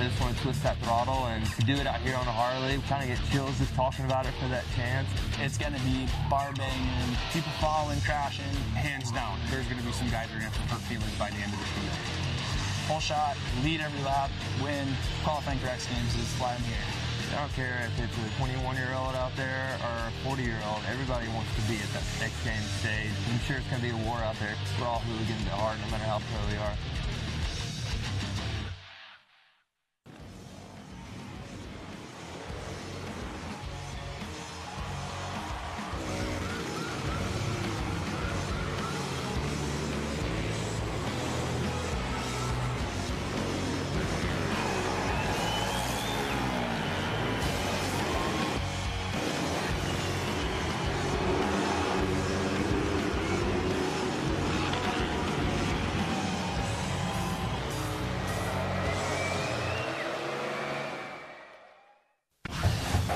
I just want to twist that throttle, and to do it out here on a Harley, kind of get chills just talking about it for that chance. It's going to be bar banging, people falling, crashing, hands down. There's going to be some guys that are going to have hurt feelings by the end of the show. Whole shot, lead every lap, win, qualifying for X Games is fly in the air. I don't care if it's a 21-year-old out there or a 40-year-old. Everybody wants to be at that X Games stage. I'm sure it's going to be a war out there. We're all hooligans at heart, no matter how pro we are.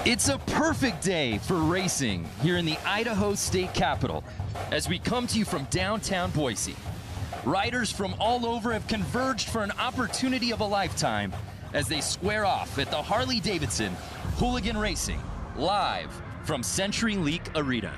It's a perfect day for racing here in the Idaho State Capitol as we come to you from downtown Boise. Riders from all over have converged for an opportunity of a lifetime as they square off at the Harley-Davidson Hooligan Racing, live from CenturyLink Arena.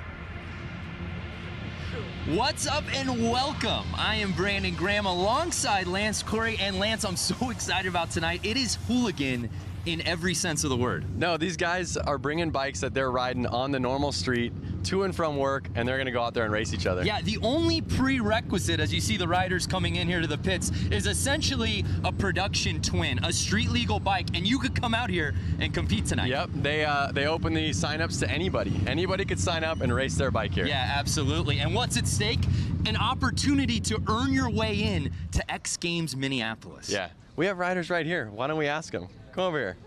What's up and welcome. I am Brandon Graham alongside Lance Corey. And Lance, I'm so excited about tonight. It is hooligan in every sense of the word. No, these guys are bringing bikes that they're riding on the normal street to and from work, and they're going to go out there and race each other. Yeah, the only prerequisite, as you see the riders coming in here to the pits, is essentially a production twin, a street legal bike, and you could come out here and compete tonight. Yep, they open the signups to anybody. Anybody could sign up and race their bike here. Yeah, absolutely. And what's at stake? An opportunity to earn your way in to X Games Minneapolis. Yeah, we have riders right here. Why don't we ask them? Come over here.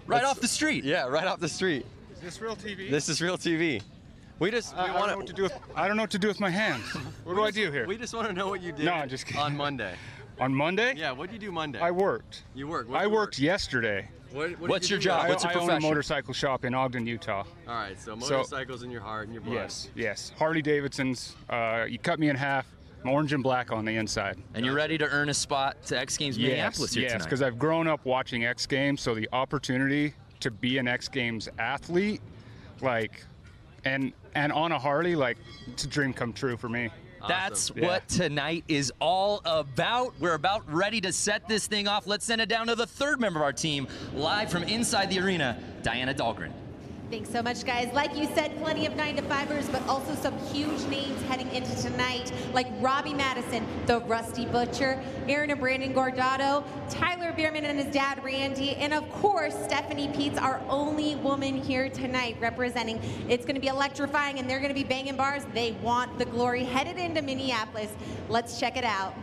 Right off the street. Yeah, right off the street. Is this real TV? This is real TV. I don't know what to do with, I don't know what to do with my hands. What do I do here? We just want to know what you did. No, I'm just kidding. On Monday. On Monday? Yeah, what did you do Monday? I worked. You worked? I worked yesterday. What's your job? What's your profession? I own a motorcycle shop in Ogden, Utah. All right, so motorcycles in your heart and your blood. Yes, yes. Harley-Davidsons. You cut me in half. I'm orange and black on the inside. And you're ready to earn a spot to X Games Minneapolis here tonight? Yes, because I've grown up watching X Games, so the opportunity to be an X Games athlete, like, and on a Harley, like, it's a dream come true for me. That's what tonight is all about. We're about ready to set this thing off. Let's send it down to the third member of our team, live from inside the arena, Diana Dahlgren. Thanks so much, guys. Like you said, plenty of 9-to-5ers, but also some huge names heading into tonight, like Robbie Madison, the Rusty Butcher, Aaron and Brandon Gordado, Tyler Bierman and his dad, Randy, and of course, Stephanie Peets, our only woman here tonight representing. It's going to be electrifying, and they're going to be banging bars. They want the glory. Headed into Minneapolis. Let's check it out.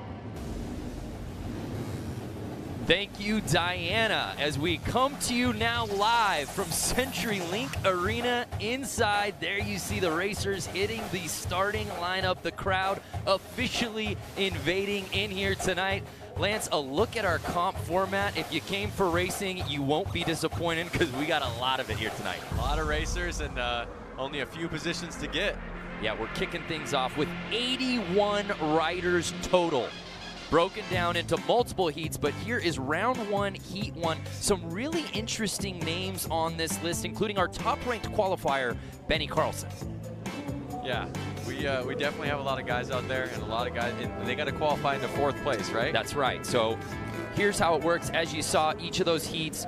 Thank you, Diana, as we come to you now live from CenturyLink Arena inside. There you see the racers hitting the starting lineup, the crowd officially invading in here tonight. Lance, a look at our comp format. If you came for racing, you won't be disappointed because we got a lot of it here tonight. A lot of racers and only a few positions to get. Yeah, we're kicking things off with 81 riders total, broken down into multiple heats, but here is round one, heat one. Some really interesting names on this list, including our top-ranked qualifier, Benny Carlson. Yeah, we definitely have a lot of guys out there, and a lot of guys, and they got to qualify into 4th place, right? That's right. So here's how it works. As you saw, each of those heats,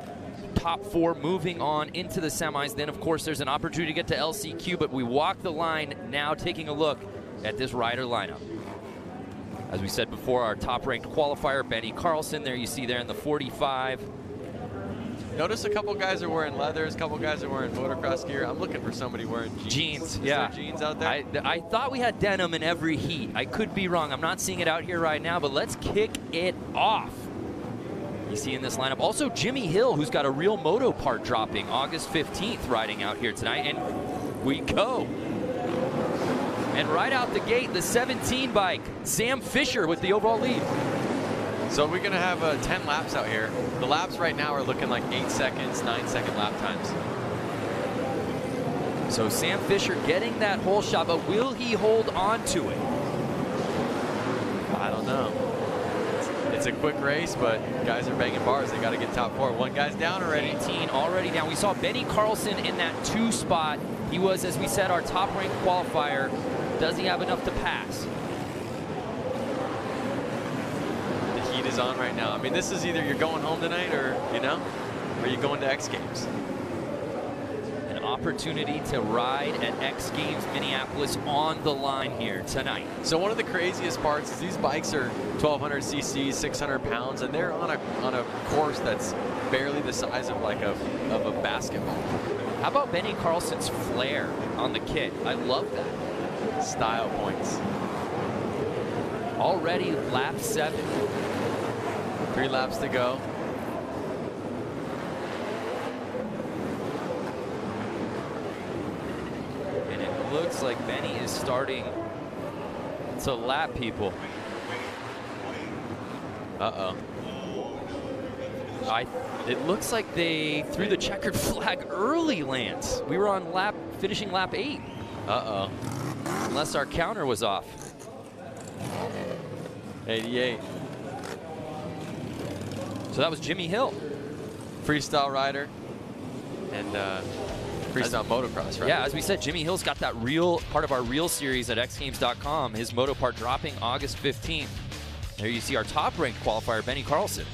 top 4 moving on into the semis. Then, of course, there's an opportunity to get to LCQ, but we walk the line now taking a look at this rider lineup. As we said before, our top-ranked qualifier, Benny Carlson, there you see there in the 45. Notice a couple guys are wearing leathers, a couple guys are wearing motocross gear. I'm looking for somebody wearing jeans. Is there jeans out there? I thought we had denim in every heat. I could be wrong. I'm not seeing it out here right now, but let's kick it off. You see in this lineup. Also, Jimmy Hill, who's got a real moto part dropping August 15th, riding out here tonight. And we go. And right out the gate, the 17 bike, Sam Fisher with the overall lead. So we're going to have 10 laps out here. The laps right now are looking like 8 seconds, 9-second lap times. So Sam Fisher getting that hole shot, but will he hold on to it? I don't know. It's a quick race, but guys are banging bars. They got to get top 4. One guy's down already. 18 already down. We saw Benny Carlson in that 2 spot. He was, as we said, our top-ranked qualifier. Does he have enough to pass? The heat is on right now. I mean, this is either you're going home tonight or, you know, or you're going to X Games. An opportunity to ride at X Games Minneapolis on the line here tonight. So one of the craziest parts is these bikes are 1,200 cc, 600 pounds, and they're on a course that's barely the size of like a basketball. How about Benny Carlson's flare on the kit? I love that. Style points. Already lap 7. 3 laps to go. And it looks like Benny is starting to lap people. Uh-oh. It looks like they threw the checkered flag early, Lance. We were on finishing lap 8. Uh-oh. Unless our counter was off. 88. So that was Jimmy Hill. Freestyle rider and freestyle motocross rider. Yeah, as we said, Jimmy Hill's got that real part of our real series at xgames.com. His moto part dropping August 15th. There you see our top-ranked qualifier, Benny Carlson.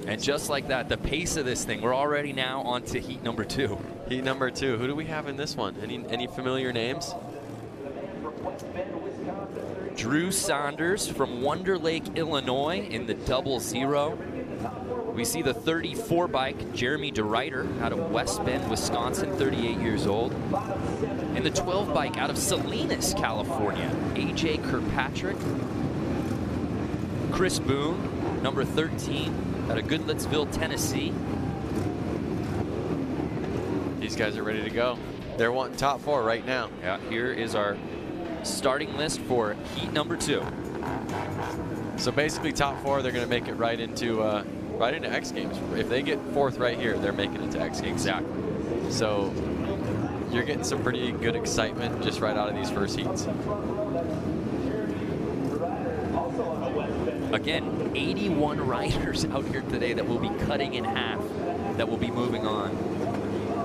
And just like that, the pace of this thing, we're already now on to heat number 2. Heat number 2. Who do we have in this one? Any familiar names? Drew Saunders from Wonder Lake, Illinois in the 00. We see the 34 bike, Jeremy DeRuyter out of West Bend, Wisconsin, 38 years old. And the 12 bike out of Salinas, California, AJ Kirkpatrick. Chris Boone, number 13, out of Goodlettsville, Tennessee. These guys are ready to go. They're wanting top 4 right now. Yeah, here is our starting list for heat number 2. So basically top 4, they're going to make it right into X Games. If they get 4th right here, they're making it to X Games. Exactly. So you're getting some pretty good excitement just right out of these first heats. Again, 81 riders out here today that will be cutting in half, that will be moving on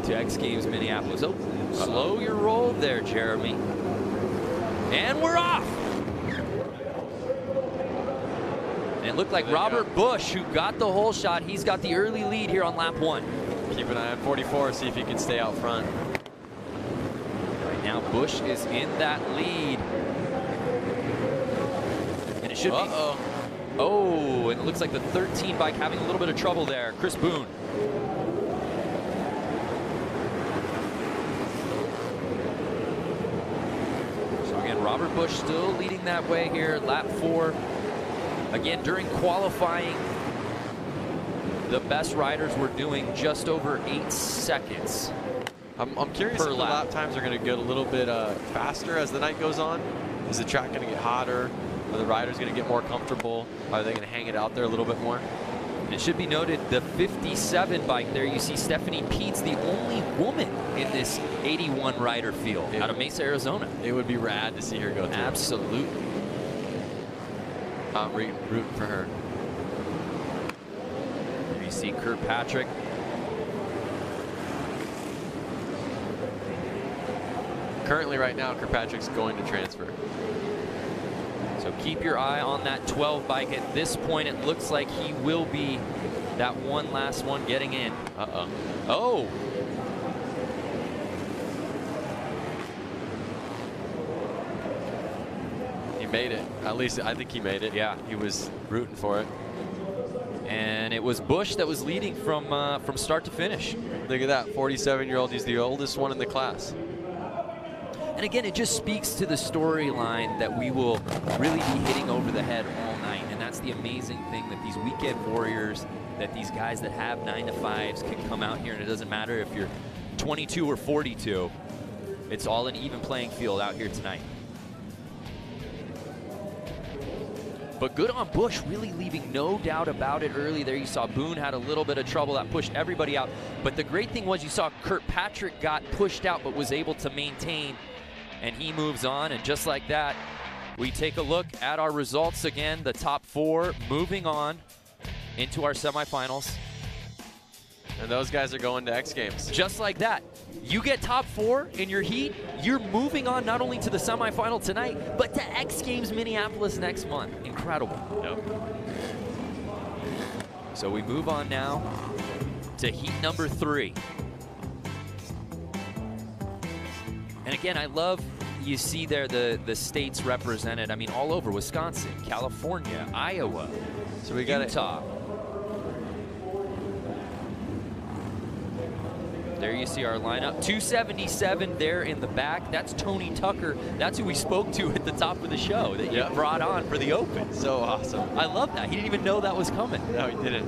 to X Games Minneapolis. Oh, slow your roll there, Jeremy. And we're off. And it looked like Robert Bush, who got the whole shot, he's got the early lead here on lap 1. Keep an eye on 44, see if he can stay out front. Right now, Bush is in that lead. And it should be. Oh, and it looks like the 13 bike having a little bit of trouble there. Chris Boone. So again, Robert Bush still leading that way here, lap 4. Again, during qualifying, the best riders were doing just over 8 seconds. I'm curious if the lap times are going to get a little bit faster as the night goes on. Is the track going to get hotter? Are the riders going to get more comfortable? Are they going to hang it out there a little bit more? It should be noted, the 57 bike there, you see Stephanie Peets, the only woman in this 81 rider field out of Mesa, Arizona. It would be rad to see her go through. Absolutely. I'm rooting for her. There you see Kirkpatrick. Currently right now, Kirkpatrick's going to transfer. So keep your eye on that 12 bike. At this point, it looks like he will be that last one getting in. Uh-oh. Oh! He made it. At least I think he made it. Yeah. He was rooting for it. And it was Bush that was leading from start to finish. Look at that, 47-year-old. He's the oldest one in the class. And again, it just speaks to the storyline that we will really be hitting over the head all night. And that's the amazing thing, that these weekend warriors, that these guys that have 9-to-5s can come out here, and it doesn't matter if you're 22 or 42. It's all an even playing field out here tonight. But good on Bush, really leaving no doubt about it early there. You saw Boone had a little bit of trouble that pushed everybody out. But the great thing was you saw Kirkpatrick got pushed out but was able to maintain and he moves on. And just like that, we take a look at our results again. The top 4 moving on into our semifinals. And those guys are going to X Games. Just like that. You get top 4 in your heat, you're moving on not only to the semifinal tonight, but to X Games Minneapolis next month. Incredible. Yep. So we move on now to heat number 3. And again, I love you see there the states represented. I mean, all over Wisconsin, California, Iowa, so we got Utah. There you see our lineup. 277 there in the back. That's Tony Tucker. That's who we spoke to at the top of the show that you brought on for the Open. So awesome. I love that. He didn't even know that was coming. No, he didn't.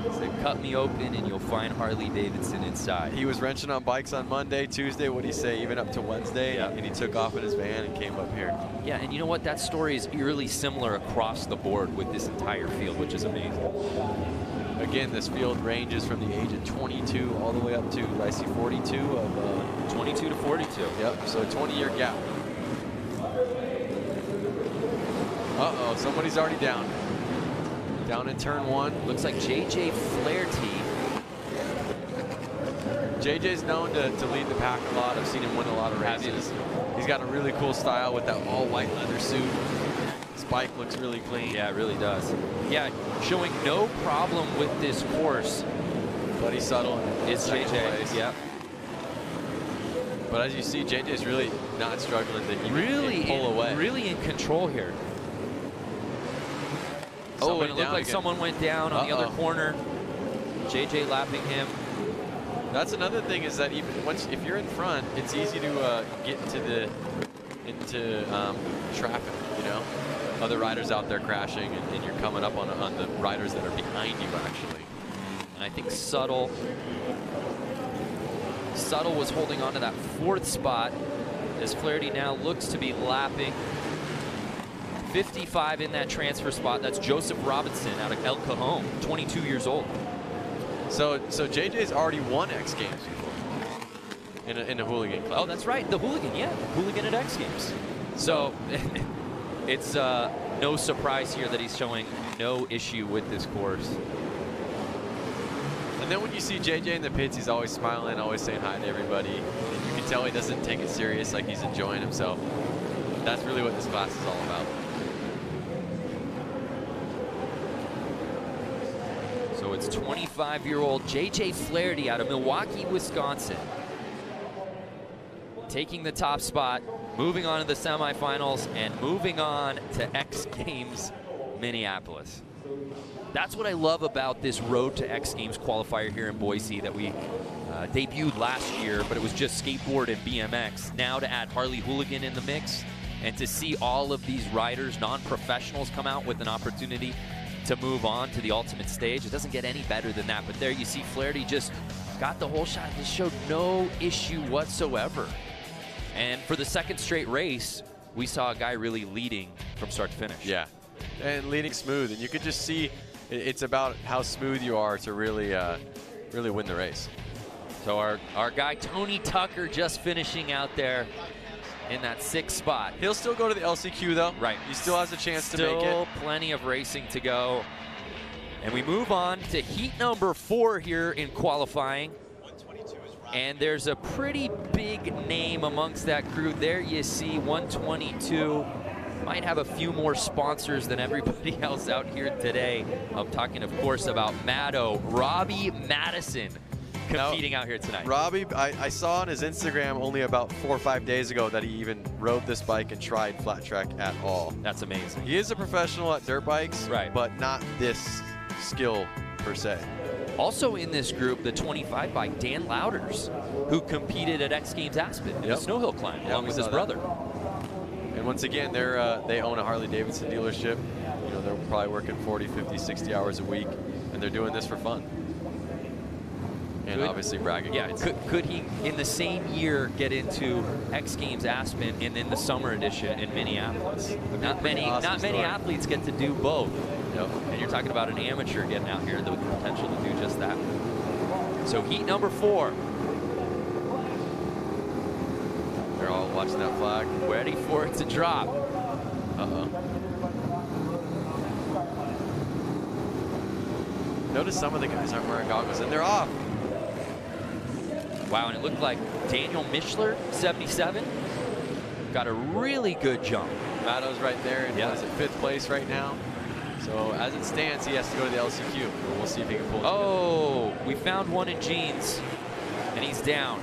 So cut me open and you'll find Harley-Davidson inside. He was wrenching on bikes on Monday, Tuesday, what'd he say, even up to Wednesday, and he took off in his van and came up here. Yeah, and you know what? That story is eerily similar across the board with this entire field, which is amazing. Again, this field ranges from the age of 22 all the way up to, I see 42 of 22 to 42. Yep, so a 20-year gap. Uh-oh, somebody's already down. Down in turn 1. Looks like JJ Flaherty. JJ's known to lead the pack a lot. I've seen him win a lot of races. He's got a really cool style with that all-white leather suit. His bike looks really clean. Yeah, it really does. Yeah, showing no problem with this course. Buddy Subtle is JJ. Yep. But as you see, JJ's really not struggling to even pull away. Really in control here. Oh, and it looked like someone went down on the other corner. JJ lapping him. That's another thing is that even if you're in front, it's easy to get into traffic. You know, other riders out there crashing, and you're coming up on the riders that are behind you actually. And I think Subtle was holding on to that 4th spot as Flaherty now looks to be lapping. 55 in that transfer spot. That's Joseph Robinson out of El Cajon, 22 years old. So JJ's already won X Games before in a Hooligan club. Oh, that's right, the Hooligan, yeah, Hooligan at X Games. So it's no surprise here that he's showing no issue with this course. And then when you see JJ in the pits, he's always smiling, always saying hi to everybody. And you can tell he doesn't take it serious, like he's enjoying himself. That's really what this class is all about. So it's 25-year-old JJ Flaherty out of Milwaukee, Wisconsin, taking the top spot, moving on to the semifinals, and moving on to X Games Minneapolis. That's what I love about this Road to X Games qualifier here in Boise that we debuted last year, but it was just skateboard and BMX. Now to add Harley Hooligan in the mix, and to see all of these riders, non-professionals, come out with an opportunity to move on to the ultimate stage. It doesn't get any better than that. But there you see Flaherty just got the whole shot. Just showed no issue whatsoever. And for the 2nd straight race, we saw a guy really leading from start to finish. Yeah, and leading smooth. And you could just see it's about how smooth you are to really win the race. So our guy Tony Tucker just finishing out there in that 6th spot. He'll still go to the LCQ though. Right. He still has a chance to make it. Still plenty of racing to go. And we move on to heat number 4 here in qualifying. And there's a pretty big name amongst that crew. There you see 122. Might have a few more sponsors than everybody else out here today. I'm talking, of course, about Robbie Madison competing out here tonight. Robbie, I saw on his Instagram only about 4 or 5 days ago that he even rode this bike and tried flat track at all. That's amazing. He is a professional at dirt bikes, right, but not this skill per se. Also in this group, the 25 bike, Dan Louders, who competed at X Games Aspen in the snow hill climb along with his brother. And once again, they own a Harley-Davidson dealership. You know, they're probably working 40, 50, 60 hours a week, and they're doing this for fun. And obviously bragging. Yeah, could he, in the same year, get into X Games Aspen and then the summer edition in Minneapolis? Not many athletes get to do both. Yep. And you're talking about an amateur getting out here, the potential to do just that. So heat number 4. We're all watching that flag. Ready for it to drop. Uh-oh. Notice some of the guys aren't wearing goggles, and they're off. Wow, and it looked like Daniel Mischler, 77, got a really good jump. Mattow's right there, and he's at 5th place right now. So as it stands, he has to go to the LCQ. But we'll see if he can pull it together. We found one in jeans, and he's down.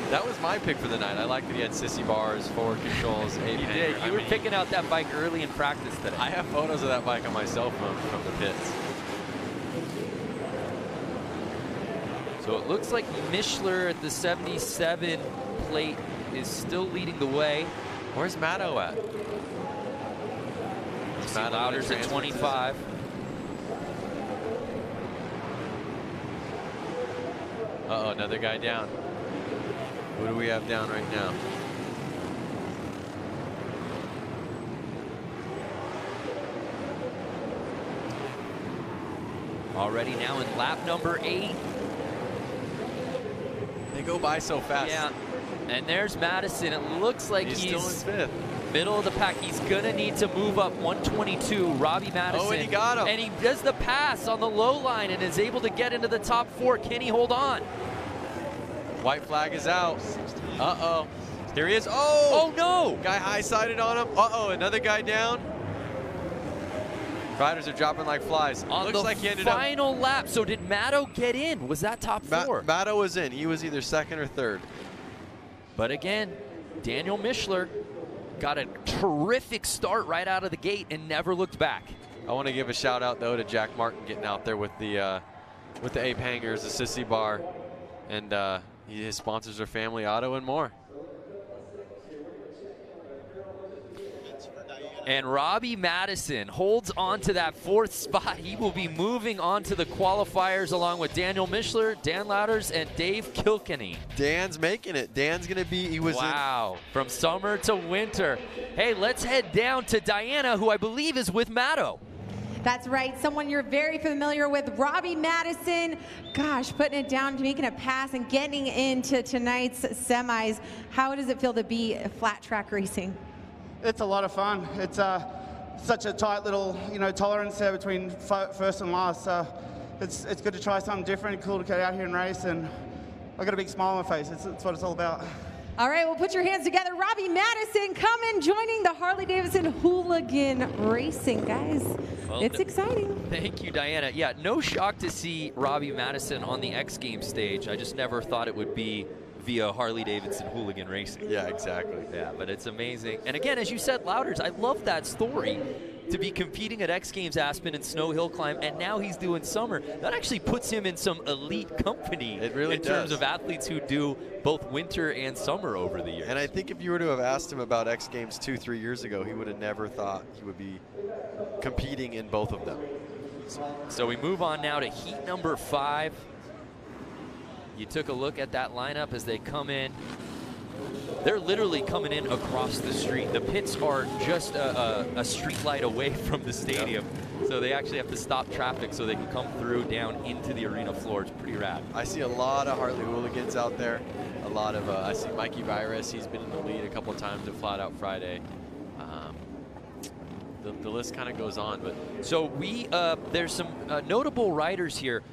That was my pick for the night. I like that he had sissy bars, forward controls, 8 You did. You were picking out that bike early in practice today. I have photos of that bike on my cell phone from the pits. So it looks like Mischler at the 77 plate is still leading the way. Where's Mattow at? Louders at 25. Uh-oh, another guy down. Who do we have down right now? Already now in lap number 8. They go by so fast. Yeah, and there's Madison. It looks like he's still in 5th. Middle of the pack. He's gonna need to move up 122. Robbie Madison. Oh, and he got him. And he does the pass on the low line and is able to get into the top 4. Can he hold on? White flag is out. Uh-oh. There he is. Oh! Oh, no! Guy high-sided on him. Uh-oh, another guy down. Riders are dropping like flies. On Looks the like he ended up... final lap. So did Mattow get in? Was that top 4? Mattow was in. He was either 2nd or 3rd. But again, Daniel Mischler got a terrific start right out of the gate and never looked back. I want to give a shout out though to Jack Martin getting out there with the ape hangers, the sissy bar, and his sponsors are Family Auto and more. And Robbie Madison holds on to that 4th spot. He will be moving on to the qualifiers along with Daniel Mischler, Dan Louders, and Dave Kilkenny. Dan's making it. Dan's going to be, he was From summer to winter. Hey, let's head down to Diana, who I believe is with Mattow. That's right, someone you're very familiar with, Robbie Madison. Gosh, putting it down, making a pass and getting into tonight's semis. How does it feel to be flat track racing? It's a lot of fun. It's such a tight little, tolerance there between first and last. So it's good to try something different, cool to get out here and race, and I got a big smile on my face. It's what it's all about. All right, well, put your hands together. Robbie Madison coming, joining the Harley-Davidson Hooligan Racing, guys. Well, it's exciting. Thank you, Diana. Yeah, no shock to see Robbie Madison on the X Games stage. I just never thought it would be via Harley-Davidson Hooligan Racing. Yeah, exactly. Yeah, but it's amazing. And again, as you said, Louders, I love that story. To be competing at X Games Aspen and Snow Hill Climb, and now he's doing summer. That actually puts him in some elite company. It really in terms of athletes who do both winter and summer over the years. And I think if you were to have asked him about X Games 2-3 years ago, he would have never thought he would be competing in both of them. So we move on now to heat number 5. You took a look at that lineup as they come in. They're literally coming in across the street. The pits are just a street light away from the stadium. Yep. So they actually have to stop traffic so they can come through down into the arena floor. It's pretty rad. I see a lot of Harley hooligans out there. A lot of, I see Mikey Virus. He's been in the lead a couple of times at Flat Out Friday. The list kind of goes on. But so there's some notable riders here.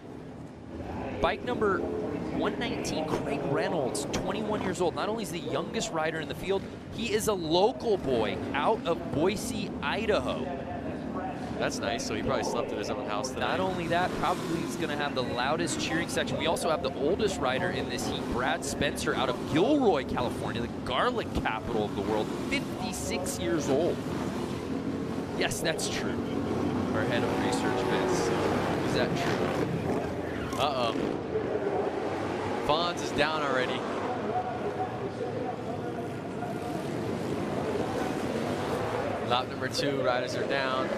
Bike number 119, Craig Reynolds, 21 years old. Not only is the youngest rider in the field, he is a local boy out of Boise, Idaho. That's nice. So he probably slept at his own house tonight. Not only that, probably he's going to have the loudest cheering section. We also have the oldest rider in this heat, Brad Spencer, out of Gilroy, California, the garlic capital of the world, 56 years old. Yes, that's true. Our head of research, Vince. Is that true? Uh-oh. Fonz is down already. Lap number 2, riders are down.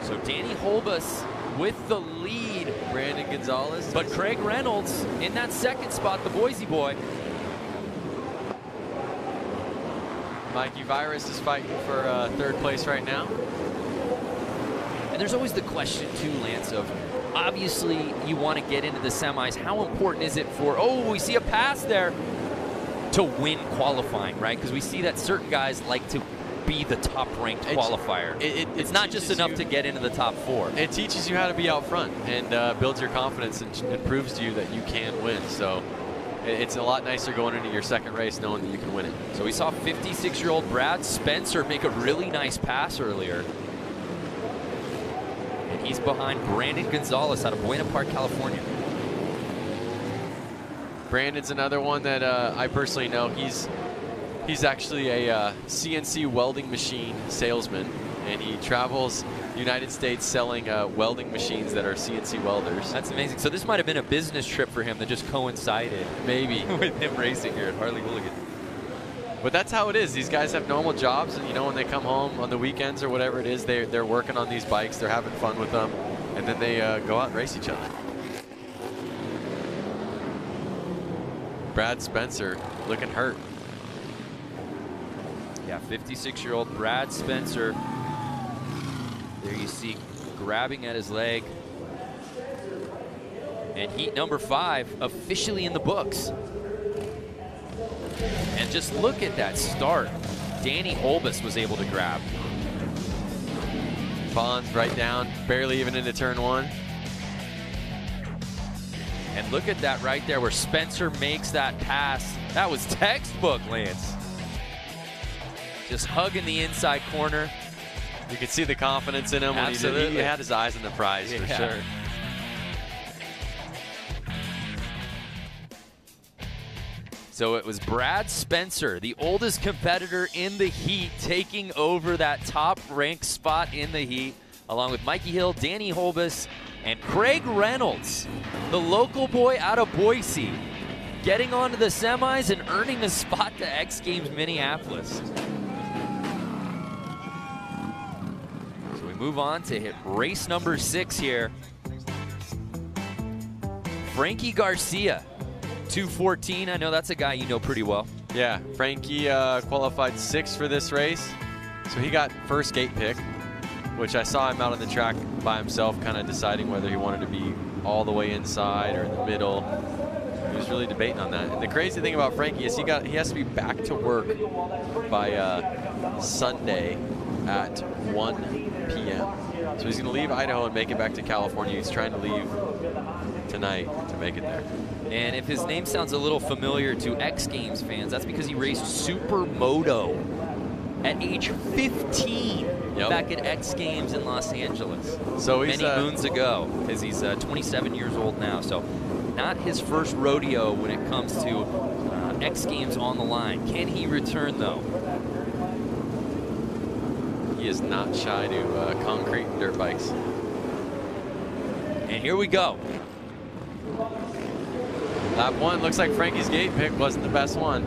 So Danny Holbus with the lead. Brandon Gonzalez. But Craig Reynolds in that 2nd spot, the Boise boy. Mikey Virus is fighting for 3rd place right now. And there's always the question too, Lance, of obviously you want to get into the semis. How important is it for, oh, we see a pass there, to win qualifying, right? Because we see that certain guys like to be the top-ranked qualifier. It's not just enough to get into the top 4. It teaches you how to be out front and builds your confidence and proves to you that you can win. So it's a lot nicer going into your second race knowing that you can win it. So we saw 56-year-old Brad Spencer make a really nice pass earlier. And he's behind Brandon Gonzalez out of Buena Park, California. Brandon's another one that I personally know. He's actually a CNC welding machine salesman, and he travels the United States selling welding machines that are CNC welders. That's amazing. So this might have been a business trip for him that just coincided maybe with him racing here at Harley Hooligan. But that's how it is. These guys have normal jobs, and you know, when they come home on the weekends or whatever it is, they're working on these bikes, they're having fun with them, and then they go out and race each other. Brad Spencer looking hurt. Yeah, 56-year-old Brad Spencer. There you see grabbing at his leg. And heat number 5 officially in the books. And just look at that start. Danny Holbus was able to grab. Bonds right down, barely even into turn 1. And look at that right there where Spencer makes that pass. That was textbook, Lance. Just hugging the inside corner. You could see the confidence in him when he did. He had his eyes on the prize for sure. So it was Brad Spencer, the oldest competitor in the heat, taking over that top-ranked spot in the heat, along with Mikey Hill, Danny Holbus, and Craig Reynolds, the local boy out of Boise, getting onto the semis and earning a spot to X Games Minneapolis. So we move on to hit race number 6 here. Frankie Garcia, 2:14. I know that's a guy you know pretty well. Yeah, Frankie qualified 6th for this race, so he got first gate pick, which I saw him out on the track by himself, kind of deciding whether he wanted to be all the way inside or in the middle. He was really debating on that. And the crazy thing about Frankie is he has to be back to work by Sunday at 1 p.m. So he's going to leave Idaho and make it back to California. He's trying to leave tonight to make it there. And if his name sounds a little familiar to X Games fans, that's because he raced Supermoto at age 15 back at X Games in Los Angeles. So he's, many moons ago, because he's 27 years old now. So not his first rodeo when it comes to X Games on the line. Can he return, though? He is not shy to concrete and dirt bikes. And here we go. Lap 1, looks like Frankie's gate pick wasn't the best one.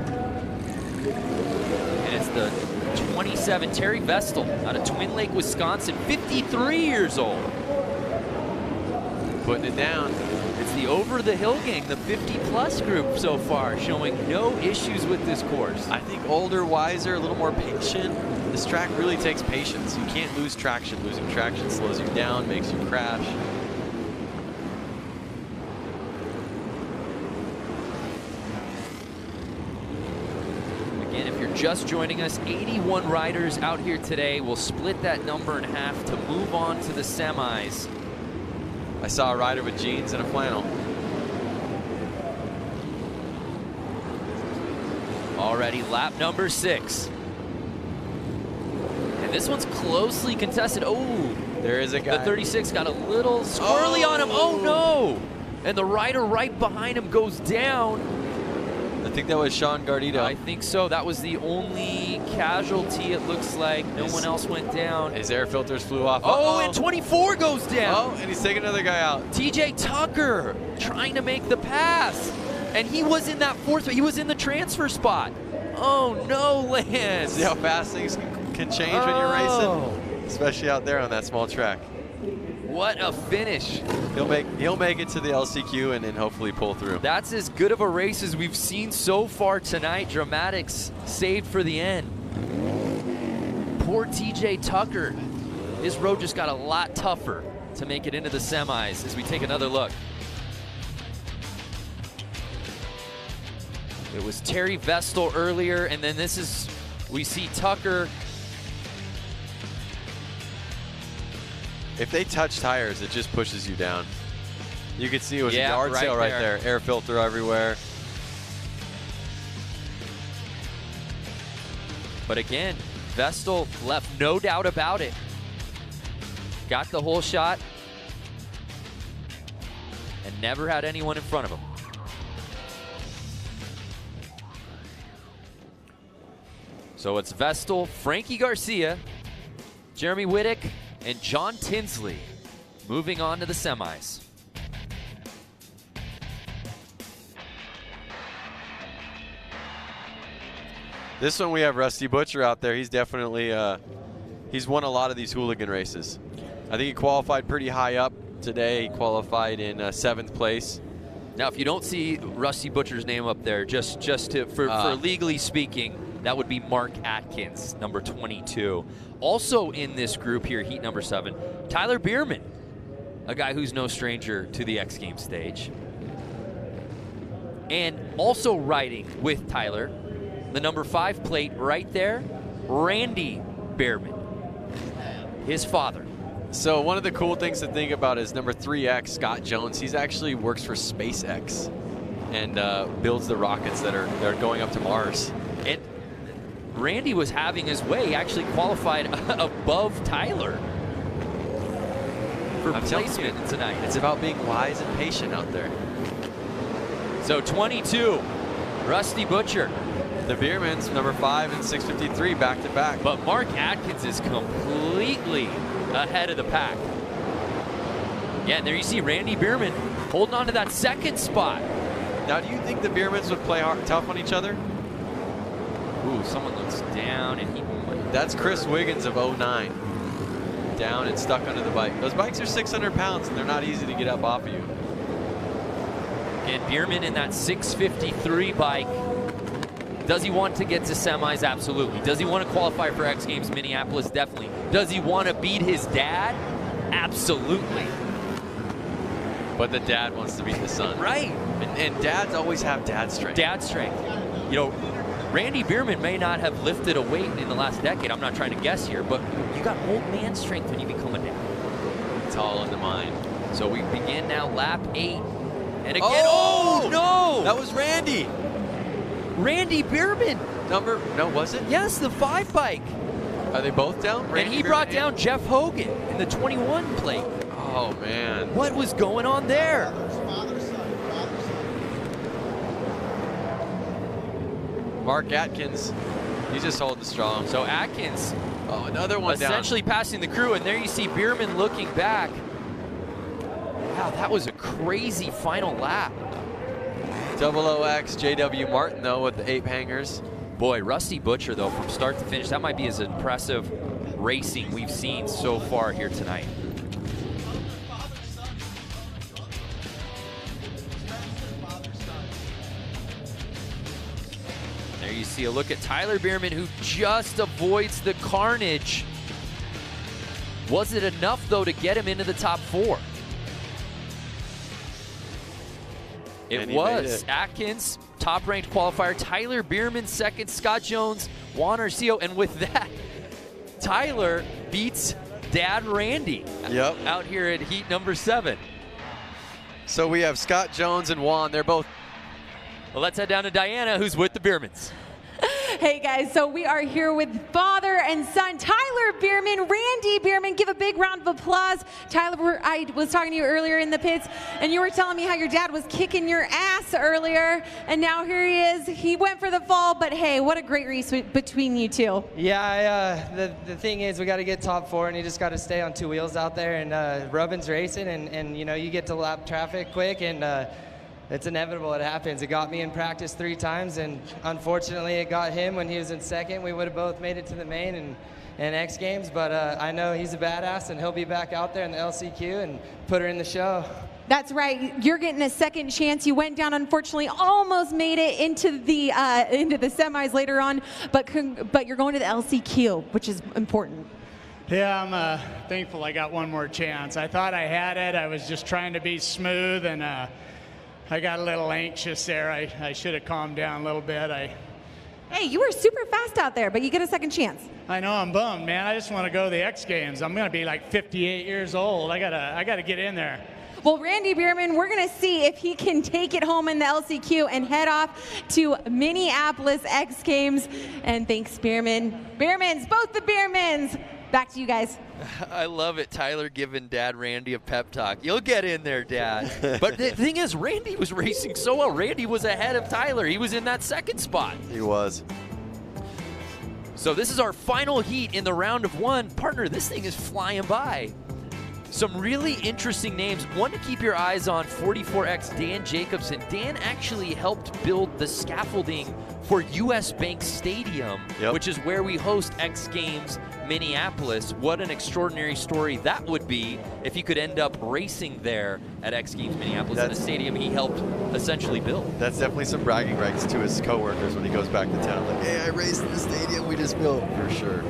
And it's the 27, Terry Vestal, out of Twin Lake, Wisconsin, 53 years old. Putting it down. It's the Over the Hill gang, the 50-plus group so far, showing no issues with this course. I think older, wiser, a little more patient. This track really takes patience. You can't lose traction. Losing traction slows you down, makes you crash. Just joining us, 81 riders out here today. We'll split that number in half to move on to the semis. I saw a rider with jeans and a flannel. Already lap number 6. And this one's closely contested. Oh, there is a guy. The 36 got a little squirrely on him. Oh no! And the rider right behind him goes down. I think that was Sean Gardito. I think so. That was the only casualty, it looks like. No one else went down. His air filters flew off. Oh, and 24 goes down. Oh, and he's taking another guy out. TJ Tucker trying to make the pass. And he was in that 4th, he was in the transfer spot. Oh, no, Lance. See how fast things can change when you're racing? Especially out there on that small track. What a finish. He'll make it to the LCQ and then hopefully pull through. That's as good of a race as we've seen so far tonight. Dramatics saved for the end. Poor TJ Tucker. His road just got a lot tougher to make it into the semis as we take another look. It was Terry Vestal earlier, and then this is, we see Tucker. If they touch tires, it just pushes you down. You can see it was a yard right sale right there. Air filter everywhere. But again, Vestal left no doubt about it. Got the whole shot and never had anyone in front of him. So it's Vestal, Frankie Garcia, Jeremy Whittick, and John Tinsley moving on to the semis. This one we have Rusty Butcher out there. He's definitely, he's won a lot of these hooligan races. I think he qualified pretty high up today. He qualified in 7th place. Now, if you don't see Rusty Butcher's name up there, for legally speaking, that would be Mark Atkins, number 22. Also in this group here, heat number 7, Tyler Bierman, a guy who's no stranger to the X Games stage. And also riding with Tyler, the number 5 plate right there, Randy Bierman, his father. So one of the cool things to think about is number 3X, Scott Jones. He's actually works for SpaceX and builds the rockets that are going up to Mars. And Randy was having his way. He actually qualified above Tyler for placement tonight. It's about being wise and patient out there. So 22, Rusty Butcher. The Biermans, number 5 and 653, back-to-back. But Mark Atkins is completely ahead of the pack. Yeah, and there you see Randy Bierman holding on to that 2nd spot. Now, do you think the Biermans would play tough on each other? Ooh, someone looks down, and he... That's Chris Wiggins of 09. Down and stuck under the bike. Those bikes are 600 pounds, and they're not easy to get up off of you. And Bierman in that 653 bike. Does he want to get to semis? Absolutely. Does he want to qualify for X Games Minneapolis? Definitely. Does he want to beat his dad? Absolutely. But the dad wants to beat the son. Right. And dads always have dad strength. Dad strength. You know, Randy Bierman may not have lifted a weight in the last decade. I'm not trying to guess here, but you got old man strength when you become a dad. It's all in the mind. So we begin now lap 8. And again, oh no! That was Randy. Randy Bierman. No, was it? Yes, the 5 bike. Are they both down? And he brought down Jeff Hogan in the 21 plate. Oh, man. What was going on there? Mark Atkins, he's just holding strong. So Atkins, another one essentially down. passing the crew, and there you see Bierman looking back. Wow, that was a crazy final lap. OOX JW Martin, though, with the 8 hangers. Boy, Rusty Butcher, though, from start to finish, that might be as impressive racing we've seen so far here tonight. There you see a look at Tyler Bierman, who just avoids the carnage. Was it enough, though, to get him into the top 4? It was. Atkins, top-ranked qualifier. Tyler Bierman, 2nd. Scott Jones, Juan Arceo. And with that, Tyler beats Dad Randy out here at heat number 7. So we have Scott Jones and Juan. They're both... Well, let's head down to Diana, who's with the Biermans. Hey guys, so we are here with father and son, Tyler Bierman, Randy Bierman. Give a big round of applause. Tyler, I was talking to you earlier in the pits, and you were telling me how your dad was kicking your ass earlier, and now here he is. He went for the fall, but hey, what a great race between you two. Yeah, the thing is we got to get top 4, and you just got to stay on 2 wheels out there, and Rubin's racing, and you know, you get to lap traffic quick, and it's inevitable. It happens. It got me in practice 3 times, and unfortunately it got him when he was in 2nd. We would have both made it to the main and X Games, but I know he's a badass, and he'll be back out there in the LCQ and put her in the show. That's right. You're getting a second chance. You went down, unfortunately, almost made it into the semis later on, but you're going to the LCQ, which is important. Yeah, I'm thankful I got one more chance. I thought I had it. I was just trying to be smooth, and I got a little anxious there. I should have calmed down a little bit. Hey, you were super fast out there, but you get a second chance. I know, I'm bummed, man. I just want to go to the X Games. I'm going to be like 58 years old. I gotta get in there. Well, Randy Bierman, we're going to see if he can take it home in the LCQ and head off to Minneapolis X Games. And thanks, Bierman. Biermans, both the Biermans. Back to you guys. I love it. Tyler giving Dad Randy a pep talk. You'll get in there, Dad. But the thing is, Randy was racing so well. Randy was ahead of Tyler. He was in that second spot. He was. So this is our final heat in the round of one. Partner, this thing is flying by. Some really interesting names. One to keep your eyes on, 44X Dan Jacobson. Dan actually helped build the scaffolding for US Bank Stadium, which is where we host X Games Minneapolis. What an extraordinary story that would be if he could end up racing there at X Games Minneapolis in a stadium he helped essentially build. That's definitely some bragging rights to his coworkers when he goes back to town. Like, hey, I raced in the stadium we just built. For sure.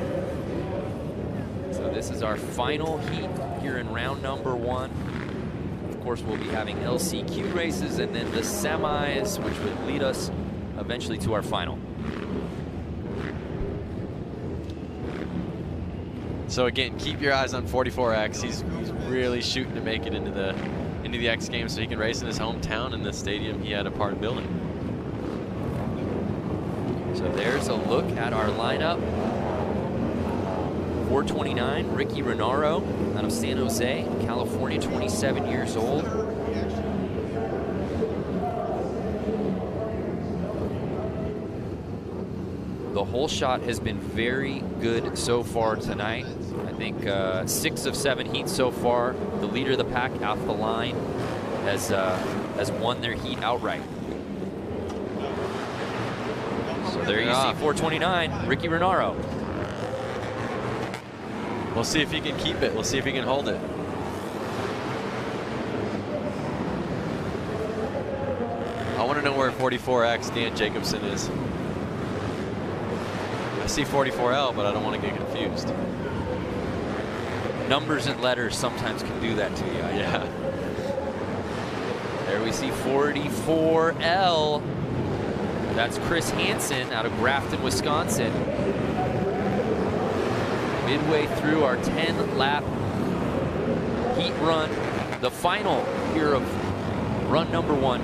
So this is our final heat here in round number one. Of course, we'll be having LCQ races and then the semis, which would lead us eventually to our final. So again, keep your eyes on 44X. He's really shooting to make it into the X Games so he can race in his hometown in the stadium he had a part of building. So there's a look at our lineup. 429, Ricky Renaro out of San Jose, California, 27 years old. The whole shot has been very good so far tonight. I think 6 of 7 heats so far. The leader of the pack, Off the Line, has won their heat outright. So there you see 429, Ricky Renaro. We'll see if he can keep it. We'll see if he can hold it. I want to know where 44X Dan Jacobson is. I see 44L, but I don't want to get confused. Numbers and letters sometimes can do that to you. Yeah. There we see 44L. That's Chris Hansen out of Grafton, Wisconsin. Midway through our 10-lap heat run, the final here of run number one.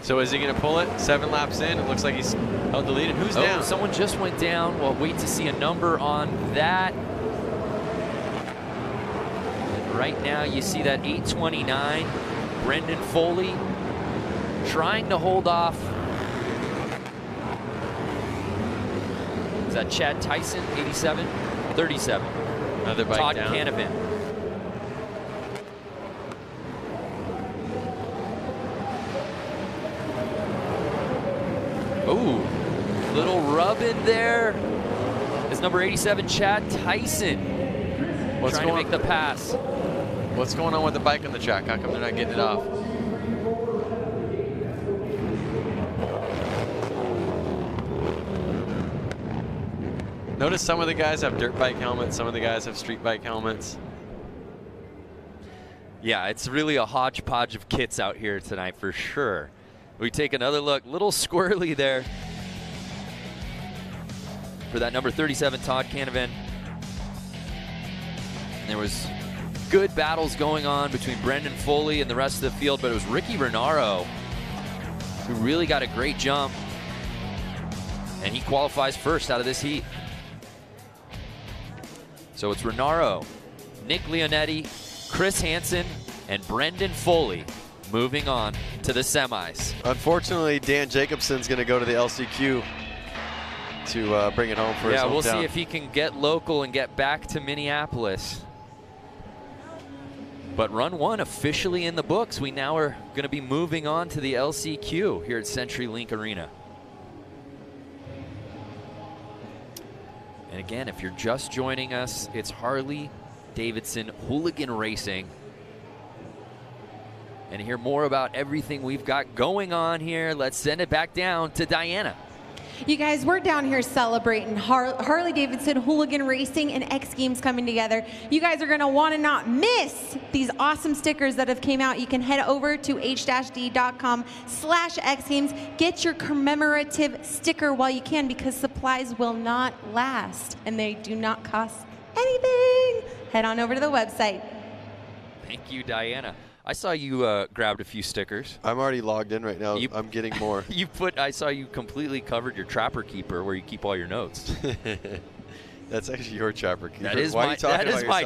So is he going to pull it? 7 laps in, it looks like he's held the lead. And who's down? Someone just went down. We'll wait to see a number on that. And right now you see that 829, Brendan Foley trying to hold off. Is that Chad Tyson, 87? 37. Another bike Todd down. Canavan. Ooh, little rub in there. Is number 87, Chad Tyson. Trying to make the pass. What's going on with the bike on the track? How come they're not getting it off? Notice some of the guys have dirt bike helmets, some of the guys have street bike helmets. Yeah, it's really a hodgepodge of kits out here tonight for sure. We take another look, little squirrely there for that number 37, Todd Canavan. And there was good battles going on between Brendan Foley and the rest of the field, but it was Ricky Renaro who really got a great jump, and he qualifies first out of this heat. So it's Renaro, Nick Leonetti, Chris Hansen, and Brendan Foley moving on to the semis. Unfortunately, Dan Jacobson's going to go to the LCQ to bring it home for his hometown. Yeah, we'll see if he can get local and get back to Minneapolis. But run one officially in the books. We now are going to be moving on to the LCQ here at CenturyLink Arena. And again, if you're just joining us, it's Harley-Davidson Hooligan Racing. And to hear more about everything we've got going on here, let's send it back down to Diana. You guys, we're down here celebrating Harley-Davidson Hooligan Racing and X Games coming together. You guys are going to want to not miss these awesome stickers that have came out. You can head over to h-d.com/X Games. Get your commemorative sticker while you can, because supplies will not last and they do not cost anything. Head on over to the website. Thank you, Diana. I saw you grabbed a few stickers. I'm already logged in right now. I'm getting more. I saw you completely covered your Trapper Keeper where you keep all your notes. That's actually your Trapper Keeper. That is my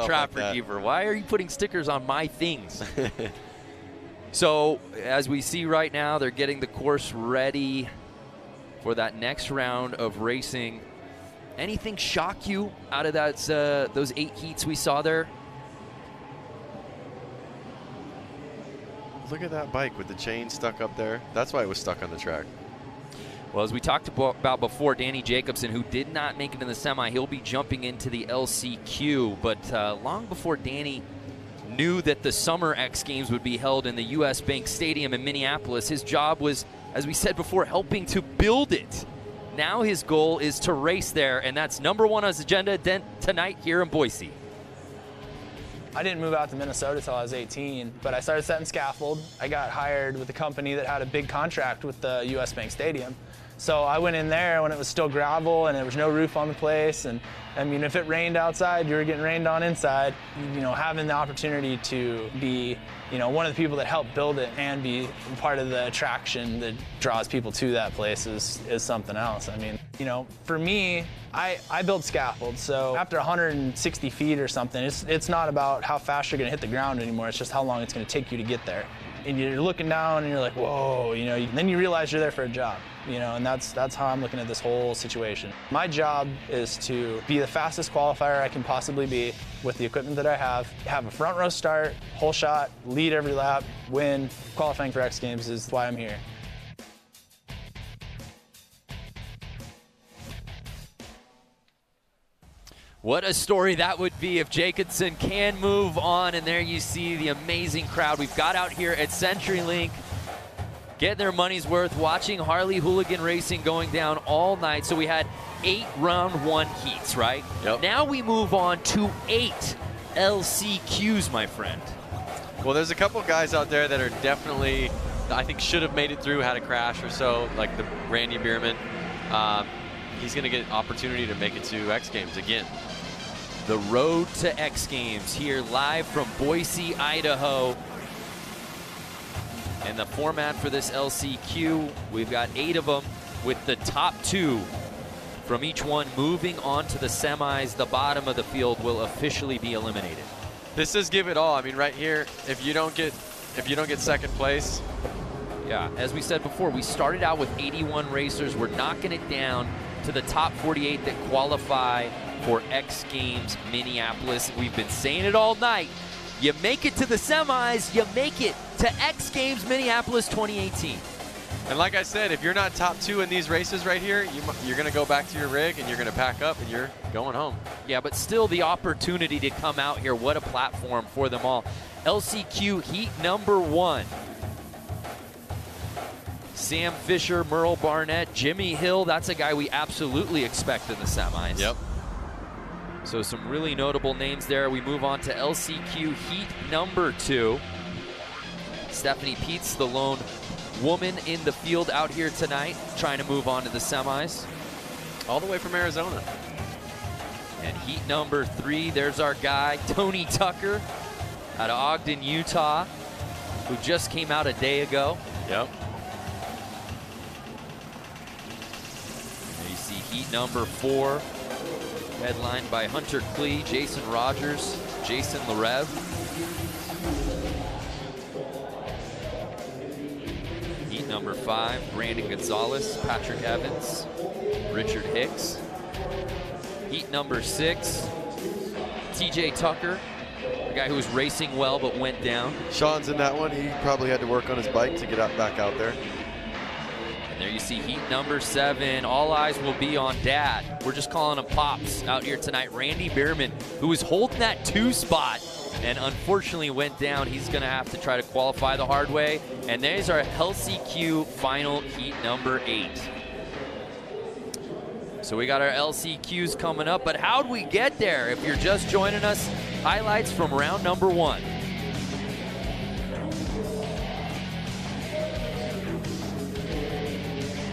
Trapper Keeper. Why are you putting stickers on my things? So as we see right now, they're getting the course ready for that next round of racing. Anything shock you out of that those 8 heats we saw there? Look at that bike with the chain stuck up there. That's why it was stuck on the track. Well, as we talked about before, Danny Jacobson, who did not make it in the semi, he'll be jumping into the LCQ. But long before Danny knew that the Summer X Games would be held in the U.S. Bank Stadium in Minneapolis, his job was, as we said before, helping to build it. Now his goal is to race there, and that's #1 on his agenda tonight here in Boise. I didn't move out to Minnesota until I was 18, but I started setting scaffold. I got hired with a company that had a big contract with the U.S. Bank Stadium. So I went in there when it was still gravel and there was no roof on the place. And I mean, if it rained outside, you were getting rained on inside. You know, having the opportunity to be, you know, one of the people that helped build it and be part of the attraction that draws people to that place is something else. I mean, you know, for me, I build scaffold, so after 160 feet or something, it's not about how fast you're gonna hit the ground anymore, it's just how long it's gonna take you to get there. And you're looking down and you're like, whoa, you know, and then you realize you're there for a job, you know, and that's how I'm looking at this whole situation. My job is to be the fastest qualifier I can possibly be with the equipment that I have a front row start, whole shot, lead every lap, win. Qualifying for X Games is why I'm here. What a story that would be if Jacobson can move on. And there you see the amazing crowd we've got out here at CenturyLink, getting their money's worth, watching Harley Hooligan Racing going down all night. So we had 8 round 1 heats, right? Yep. Now we move on to 8 LCQs, my friend. Well, there's a couple guys out there that are definitely, I think, should have made it through, had a crash or so, like the Randy Bierman. He's going to get an opportunity to make it to X Games again. The road to X Games here live from Boise, Idaho. And the format for this LCQ, we've got 8 of them, with the top 2 from each one moving on to the semis. The bottom of the field will officially be eliminated. This is give it all. I mean, right here, if you don't get second place. Yeah, as we said before, we started out with 81 racers. We're knocking it down to the top 48 that qualify for X Games Minneapolis. We've been saying it all night. You make it to the semis, you make it to X Games Minneapolis 2018. And like I said, if you're not top 2 in these races right here, you're going to go back to your rig and you're going to pack up and you're going home. Yeah, but still the opportunity to come out here. What a platform for them all. LCQ heat #1. Sam Fisher, Merle Barnett, Jimmy Hill. That's a guy we absolutely expect in the semis. Yep. So some really notable names there. We move on to LCQ heat #2. Stephanie Peets, the lone woman in the field out here tonight, trying to move on to the semis. All the way from Arizona. And heat #3, there's our guy, Tony Tucker, out of Ogden, Utah, who just came out a day ago. Yep. And you see heat #4, headlined by Hunter Klee, Jason Rogers, Jason Larev. Heat #5, Brandon Gonzalez, Patrick Evans, Richard Hicks. Heat #6, TJ Tucker, a guy who was racing well but went down. Sean's in that one. He probably had to work on his bike to get back out there. And there you see heat #7. All eyes will be on Dad. We're just calling him Pops out here tonight. Randy Bierman, who was holding that 2 spot and unfortunately went down. He's going to have to try to qualify the hard way. And there's our LCQ final heat #8. So we got our LCQs coming up, but how'd we get there? If you're just joining us, highlights from round number 1.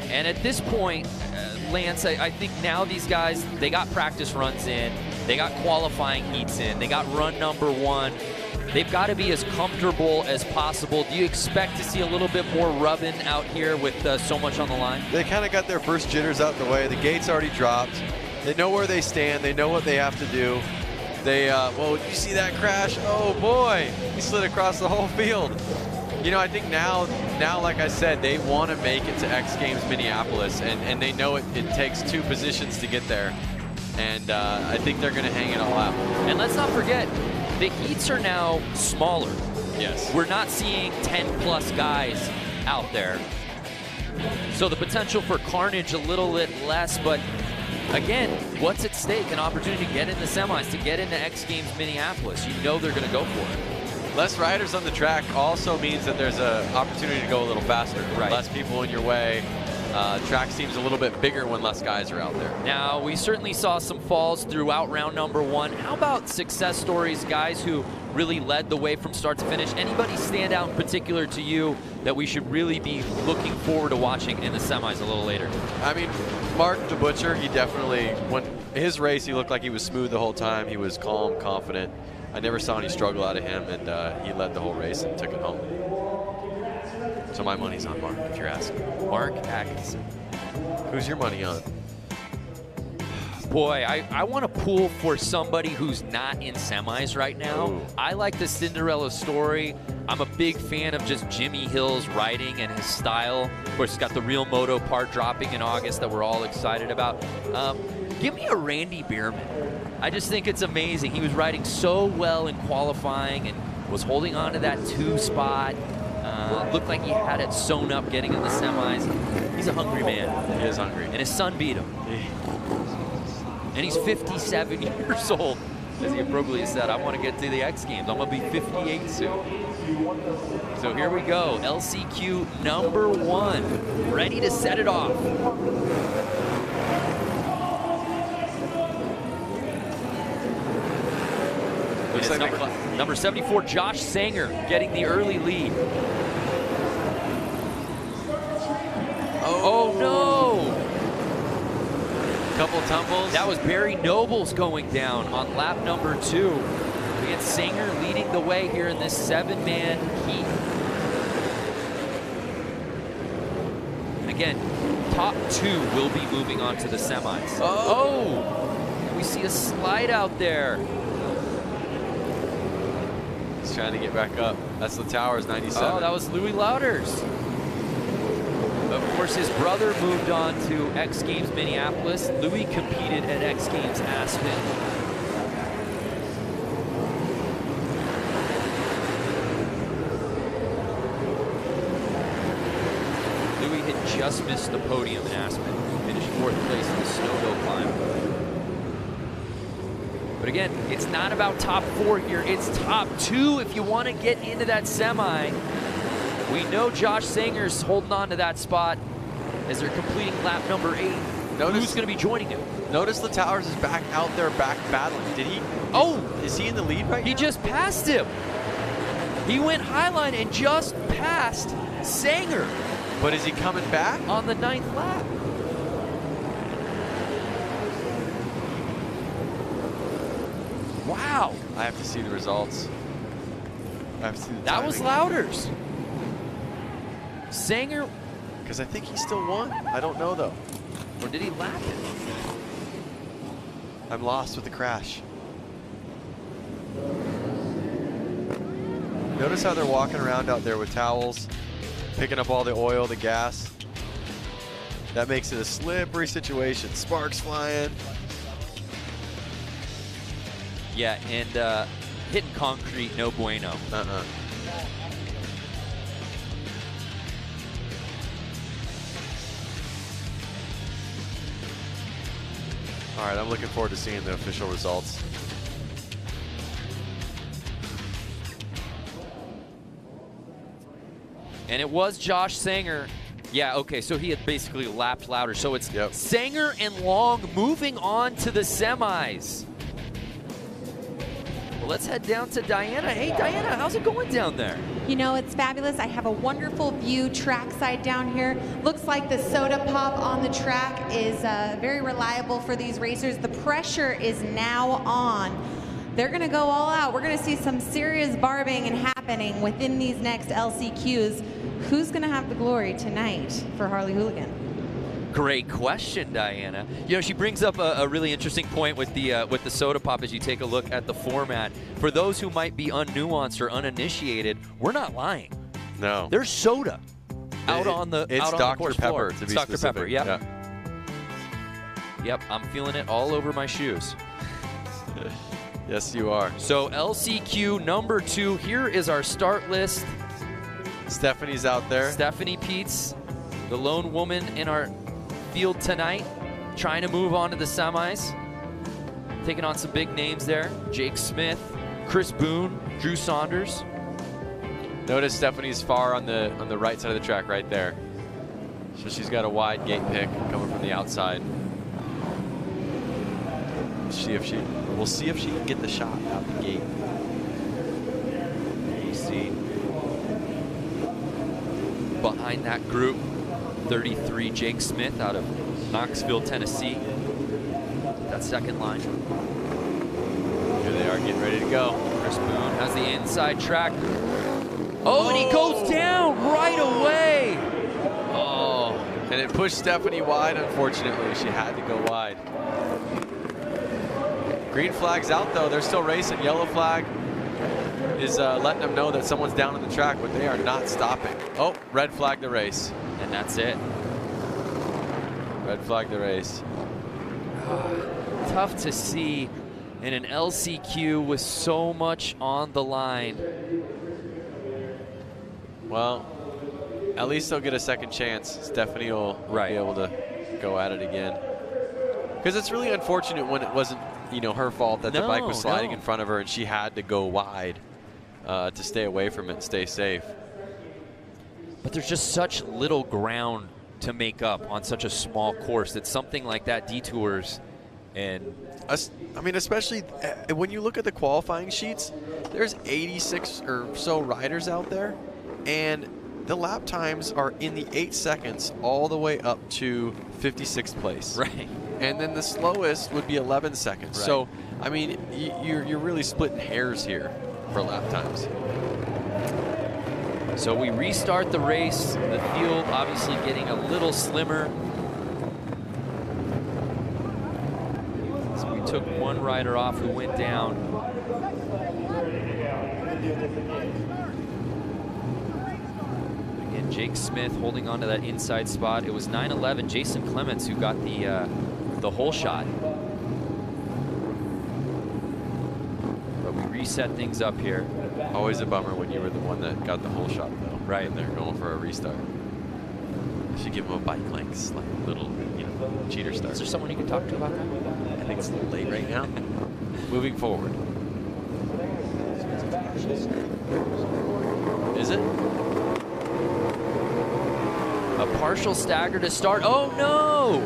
And at this point, Lance, I think now these guys, they got practice runs in, they got qualifying heats in, they got run number 1. They've got to be as comfortable as possible. Do you expect to see a little bit more rubbing out here with so much on the line? They kind of got their first jitters out the way. The gate's already dropped. They know where they stand. They know what they have to do. They, well, you see that crash? Oh boy, he slid across the whole field. You know, I think now, like I said, they want to make it to X Games Minneapolis, and they know it takes 2 positions to get there. And I think they're going to hang it all out. And let's not forget, the heats are now smaller. Yes. We're not seeing 10+ guys out there. So the potential for carnage a little bit less, but again, what's at stake? An opportunity to get in the semis, to get into X Games Minneapolis. You know they're going to go for it. Less riders on the track also means that there's an opportunity to go a little faster. Right. Less people in your way. Track seems a little bit bigger when less guys are out there. Now, we certainly saw some falls throughout round number 1. How about success stories, guys who really led the way from start to finish? Anybody stand out in particular to you that we should really be looking forward to watching in the semis a little later? I mean, Mark the Butcher, he definitely, when his race, he looked like he was smooth the whole time. He was calm, confident. I never saw any struggle out of him, and he led the whole race and took it home. So my money's on Mark, if you're asking. Mark Atkinson. Who's your money on? Boy, I want to pull for somebody who's not in semis right now. Ooh. I like the Cinderella story. I'm a big fan of just Jimmy Hill's riding and his style. Of course, he's got the Real Moto part dropping in August that we're all excited about. Give me a Randy Bierman. I just think it's amazing. He was riding so well in qualifying and was holding on to that 2 spot. Looked like he had it sewn up getting in the semis. He's a hungry man. He is hungry. And his son beat him. And he's 57 years old. As he appropriately said, I want to get to the X Games. I'm going to be 58 soon. So here we go. LCQ number 1. Ready to set it off. Looks like number 74, Josh Sanger, getting the early lead. Oh no! Couple tumbles. That was Barry Nobles going down on lap number 2. We had Sanger leading the way here in this 7-man heat. Again, top 2 will be moving on to the semis. Oh! We see a slide out there. He's trying to get back up. That's the Towers, 97. Oh, that was Louis Lauders. Of course, his brother moved on to X Games Minneapolis. Louis competed at X Games Aspen. Louis had just missed the podium in Aspen. Finished 4th place in the snowhill climb. But again, it's not about top 4 here. It's top 2 if you want to get into that semi. We know Josh Sanger's holding on to that spot as they're completing lap number 8. Who's going to be joining him? Notice the Towers is back out there, back battling. Did he? Is he in the lead right now? He just passed him. He went highline and just passed Sanger. But is he coming back? On the 9th lap. Wow. I have to see the results. I have to see the That was Lauders. Sanger. Because I think he still won. I don't know, though. Or did he lap it? I'm lost with the crash. Notice how they're walking around out there with towels, picking up all the oil, the gas. That makes it a slippery situation. Sparks flying. Yeah, and hitting concrete, no bueno. All right, I'm looking forward to seeing the official results. And it was Josh Sanger Yeah, okay, so he had basically lapped louder. So it's Sanger and Long moving on to the semis. Well, let's head down to Diana. Hey, Diana, how's it going down there? You know, it's fabulous. I have a wonderful view trackside down here. Looks like the soda pop on the track is very reliable for these racers. The pressure is now on. They're going to go all out. We're going to see some serious barbing happening within these next LCQs. Who's going to have the glory tonight for Harley Hooligan? Great question, Diana. You know, she brings up a really interesting point with the soda pop as you take a look at the format. For those who might be unnuanced or uninitiated, we're not lying. No. There's soda out on the It's Dr. course Pepper, floor. to be Dr. specific. Pepper, yep. Yep, I'm feeling it all over my shoes. Yes, you are. So LCQ number 2, here is our start list. Stephanie's out there. Stephanie Peets, the lone woman in our field tonight, trying to move on to the semis. Taking on some big names there. Jake Smith, Chris Boone, Drew Saunders. Notice Stephanie's far on the right side of the track right there. So she's got a wide gate pick coming from the outside. We'll see if she can get the shot out the gate. You see behind that group, 33 Jake Smith out of Knoxville, Tennessee. That second line. Here they are getting ready to go. Chris Boone has the inside track. Oh, and he goes down right away. Oh, and it pushed Stephanie wide, unfortunately. She had to go wide. Green flag's out, though. They're still racing. Yellow flag is letting them know that someone's down on the track, but they are not stopping. Oh, red flag the race. And that's it. Red flag the race. Tough to see in an LCQ with so much on the line. Well, at least they'll get a second chance. Stephanie will be able to go at it again. Because it's really unfortunate when it wasn't, you know, her fault that the bike was sliding in front of her and she had to go wide to stay away from it and stay safe. But there's just such little ground to make up on such a small course that something like that detours. And I mean, especially when you look at the qualifying sheets, there's 86 or so riders out there, and the lap times are in the 8 seconds all the way up to 56th place. Right. And then the slowest would be 11 seconds. Right. So, I mean, you're really splitting hairs here for lap times. So we restart the race. The field obviously getting a little slimmer. So we took one rider off who went down. Again, Jake Smith holding on to that inside spot. It was 9-11 Jason Clements who got the hole shot. But we reset things up here. Always a bummer when you were the one that got the hole shot, though. Right. And they're going for a restart. Should give them a bike links, like a little, you know, cheater start. Is there someone you can talk to about that? I think it's a little late right now. Moving forward. Is it? A partial stagger to start. Oh no!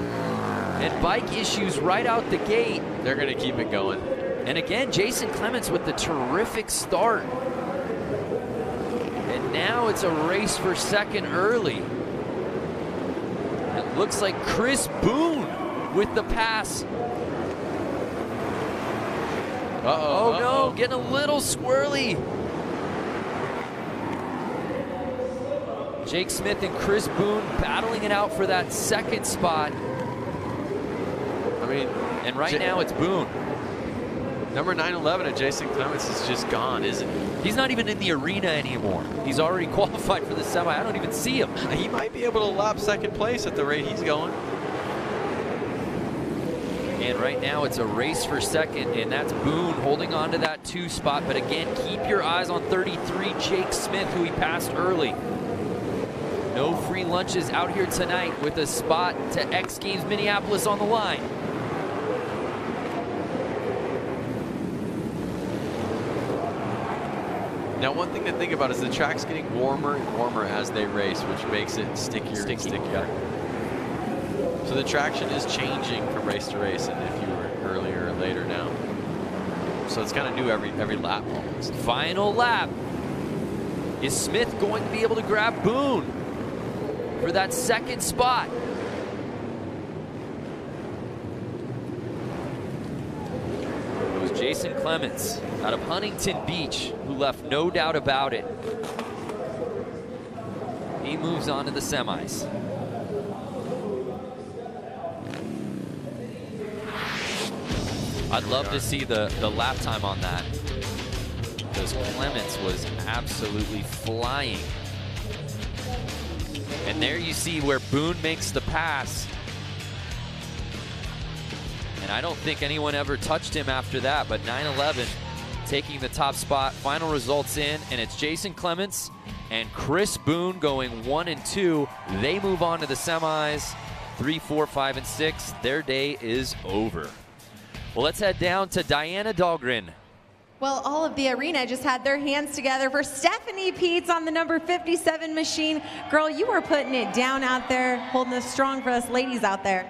And bike issues right out the gate. They're going to keep it going. And again, Jason Clements with the terrific start. And now it's a race for second early. It looks like Chris Boone with the pass. Oh no, getting a little squirrely. Jake Smith and Chris Boone battling it out for that second spot. I mean, and right now it's Boone. Number 911 at Jason Clements is just gone, isn't he? He's not even in the arena anymore. He's already qualified for the semi. I don't even see him. He might be able to lap second place at the rate he's going. And right now it's a race for second, and that's Boone holding on to that 2 spot. But again, keep your eyes on 33 Jake Smith, who he passed early. No free lunches out here tonight with a spot to X Games Minneapolis on the line. Now, one thing to think about is the track's getting warmer and warmer as they race, which makes it stickier and stickier. So the traction is changing from race to race, and if you were earlier or later now. So it's kind of new every lap almost. Final lap. Is Smith going to be able to grab Boone for that second spot? It was Jason Clements out of Huntington Beach who left no doubt about it. He moves on to the semis. I'd love to see the lap time on that, because Clements was absolutely flying. And there you see where Boone makes the pass. And I don't think anyone ever touched him after that, but 9-11 taking the top spot. Final results in, and it's Jason Clements and Chris Boone going 1 and 2. They move on to the semis. 3, 4, 5, and 6. Their day is over. Well, let's head down to Diana Dahlgren. Well, all of the arena just had their hands together for Stephanie Peets on the number 57 machine. Girl, you were putting it down out there, holding it strong for us ladies out there.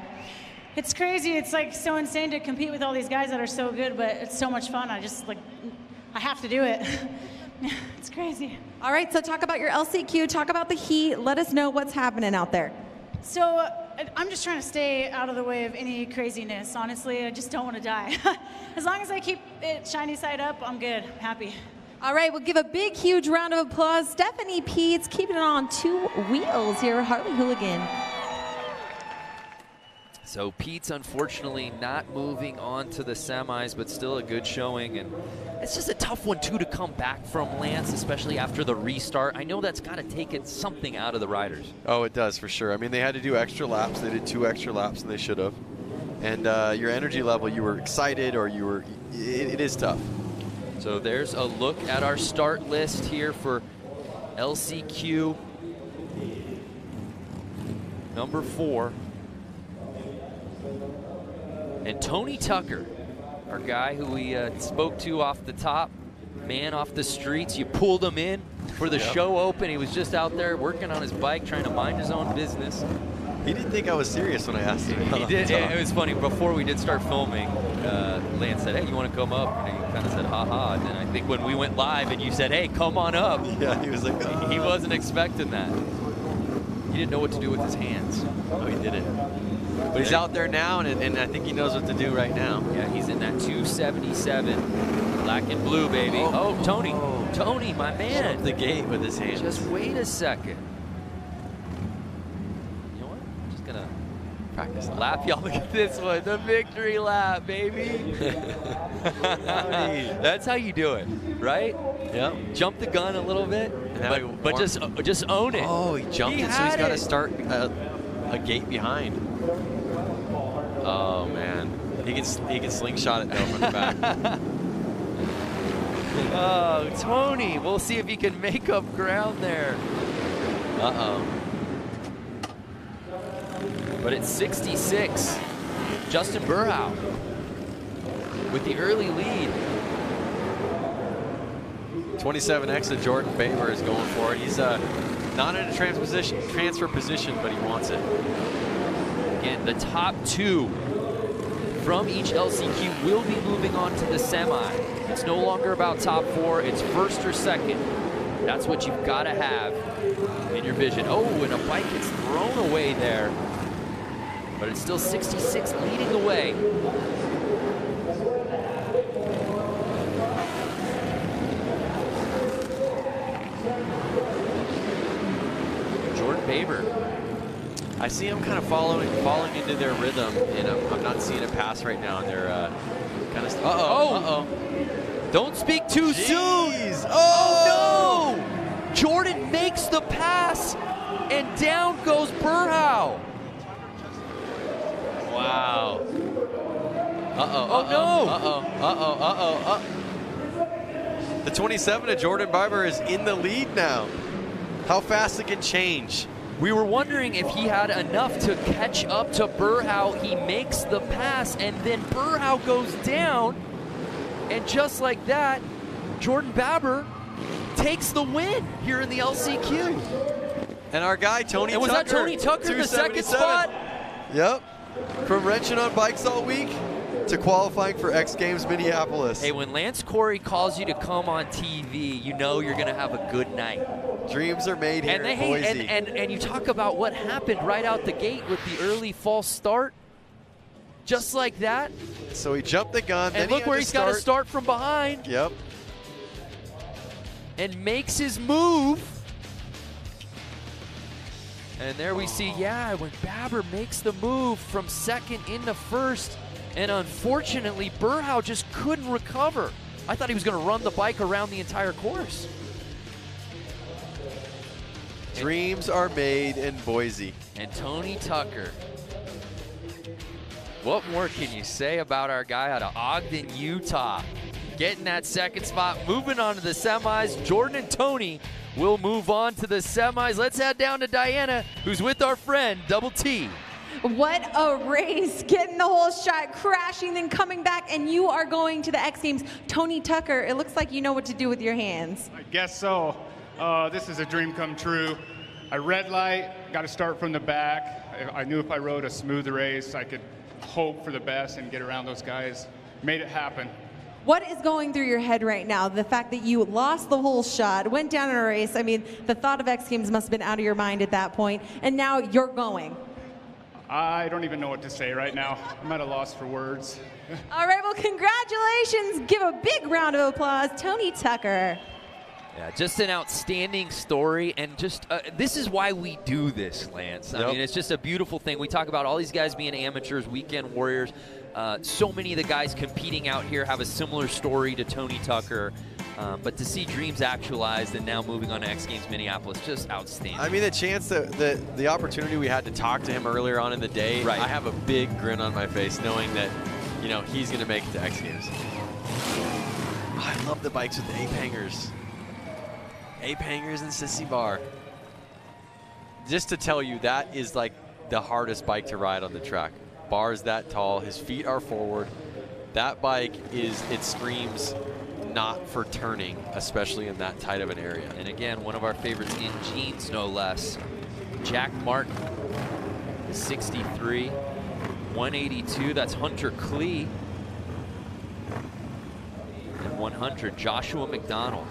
It's crazy. It's like so insane to compete with all these guys that are so good, but it's so much fun. I have to do it. It's crazy. All right, so talk about your LCQ, talk about the heat. Let us know what's happening out there. So I'm just trying to stay out of the way of any craziness. Honestly, I just don't want to die. As long as I keep it shiny side up, I'm good, I'm happy. All right, we'll give a big, huge round of applause. Stephanie Peets keeping it on 2 wheels here, Harley Hooligan. So Pete's unfortunately not moving on to the semis, but still a good showing. And it's just a tough one, too, to come back from, Lance, especially after the restart. I know that's got to take something out of the riders. Oh, it does, for sure. I mean, they had to do extra laps. They did 2 extra laps, and they should have. And your energy level, you were excited, or you were, it is tough. So there's a look at our start list here for LCQ number 4. And Tony Tucker, our guy who we spoke to off the top, man off the streets. You pulled him in for the show open. He was just out there working on his bike, trying to mind his own business. He didn't think I was serious when I asked him. He did. It was funny. Before we did start filming, Lance said, "Hey, you want to come up?" And he kind of said, "Ha-ha." And then I think when we went live and you said, "Hey, come on up." Yeah, he was like, He wasn't expecting that. He didn't know what to do with his hands. No, he didn't. But he's out there now, and I think he knows what to do right now. Yeah, he's in that 277. Black and blue, baby. Oh, Tony. Oh. Tony, my man. Shut the gate with his hands. Just wait a second. You know what? I'm just going to practice the lap. Y'all, look at this one. The victory lap, baby. That's how you do it, right? Yep. Jump the gun a little bit, but just own it. Oh, he jumped it, so he's got to start a gate behind. Oh man, he can slingshot it though from the back. Oh, Tony, we'll see if he can make up ground there. Uh-oh. But it's 66. Justin Burhow with the early lead. 27X of Jordan Baber is going for it. He's not in a transfer position, but he wants it. Again, the top 2 from each LCQ will be moving on to the semi. It's no longer about top 4, it's first or second. That's what you've got to have in your vision. Oh, and a bike gets thrown away there. But it's still 66 leading the way. Jordan Baber. I see them kind of falling into their rhythm, and I'm not seeing a pass right now, and they're kind of. Uh-oh. Don't speak too soon. Oh, no! Jordan makes the pass, and down goes Burhow. Wow. The 27 of Jordan Barber is in the lead now. How fast it can change. We were wondering if he had enough to catch up to Burhow. He makes the pass, and then Burhow goes down. And just like that, Jordan Barber takes the win here in the LCQ. And our guy, Tony Tucker. And was that Tony Tucker in the second spot? Yep. From wrenching on bikes all week to qualifying for X Games Minneapolis. Hey, when Lance Corey calls you to come on TV, you know you're going to have a good night. Dreams are made here in Boise. And you talk about what happened right out the gate with the early false start. Just like that. So he jumped the gun. And look where he's got to start from behind. Yep. And makes his move. And there we see, when Babber makes the move from second into first, and unfortunately, Burhow just couldn't recover. I thought he was going to run the bike around the entire course. Dreams are made in Boise. And Tony Tucker. What more can you say about our guy out of Ogden, Utah? Getting that second spot, moving on to the semis. Jordan and Tony will move on to the semis. Let's head down to Diana, who's with our friend, Double T. What a race, getting the whole shot, crashing, then coming back, and you are going to the X Games. Tony Tucker, it looks like you know what to do with your hands. I guess so. This is a dream come true. I red light, got to start from the back. I knew if I rode a smooth race, I could hope for the best and get around those guys. Made it happen. What is going through your head right now? The fact that you lost the whole shot, went down in a race. I mean, the thought of X Games must have been out of your mind at that point, and now you're going. I don't even know what to say right now. I'm at a loss for words. All right, well, congratulations. Give a big round of applause, Tony Tucker. Yeah, just an outstanding story, and just this is why we do this, Lance. I mean, it's just a beautiful thing. We talk about all these guys being amateurs, weekend warriors. So many of the guys competing out here have a similar story to Tony Tucker. But to see dreams actualized and now moving on to X Games Minneapolis, just outstanding. I mean, the chance that the opportunity we had to talk to him earlier on in the day, I have a big grin on my face knowing that, you know, he's going to make it to X Games. Oh, I love the bikes with the ape hangers. Ape hangers and sissy bar. Just to tell you, that is like the hardest bike to ride on the track. Bar is that tall, his feet are forward. That bike it screams not for turning, especially in that tight of an area. And again, one of our favorites in jeans, no less. Jack Martin, 63, 182, that's Hunter Klee. And 100, Joshua McDonald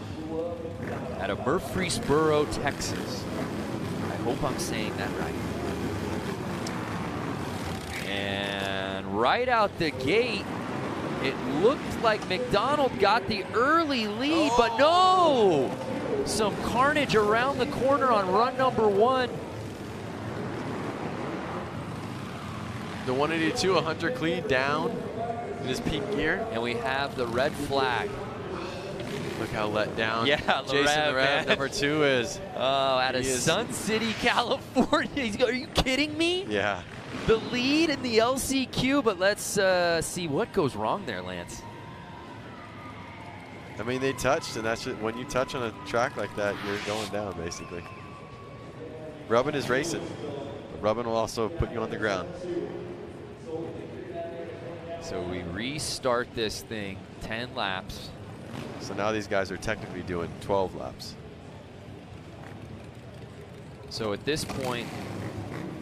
out of Murfreesboro, Texas. I hope I'm saying that right. And right out the gate, it looked like McDonald got the early lead, but no! Some carnage around the corner on run number one. The 182, Hunter Klee down in his peak gear. And we have the red flag. Look how let down Jason Rev, number 2 is. Oh, out of Sun City, California. Are you kidding me? Yeah. The lead in the LCQ, but let's see what goes wrong there, Lance. I mean, they touched, and that's just, when you touch on a track like that, you're going down, basically. Rubbing is racing. But rubbing will also put you on the ground. So we restart this thing, 10 laps. So now these guys are technically doing 12 laps. So at this point,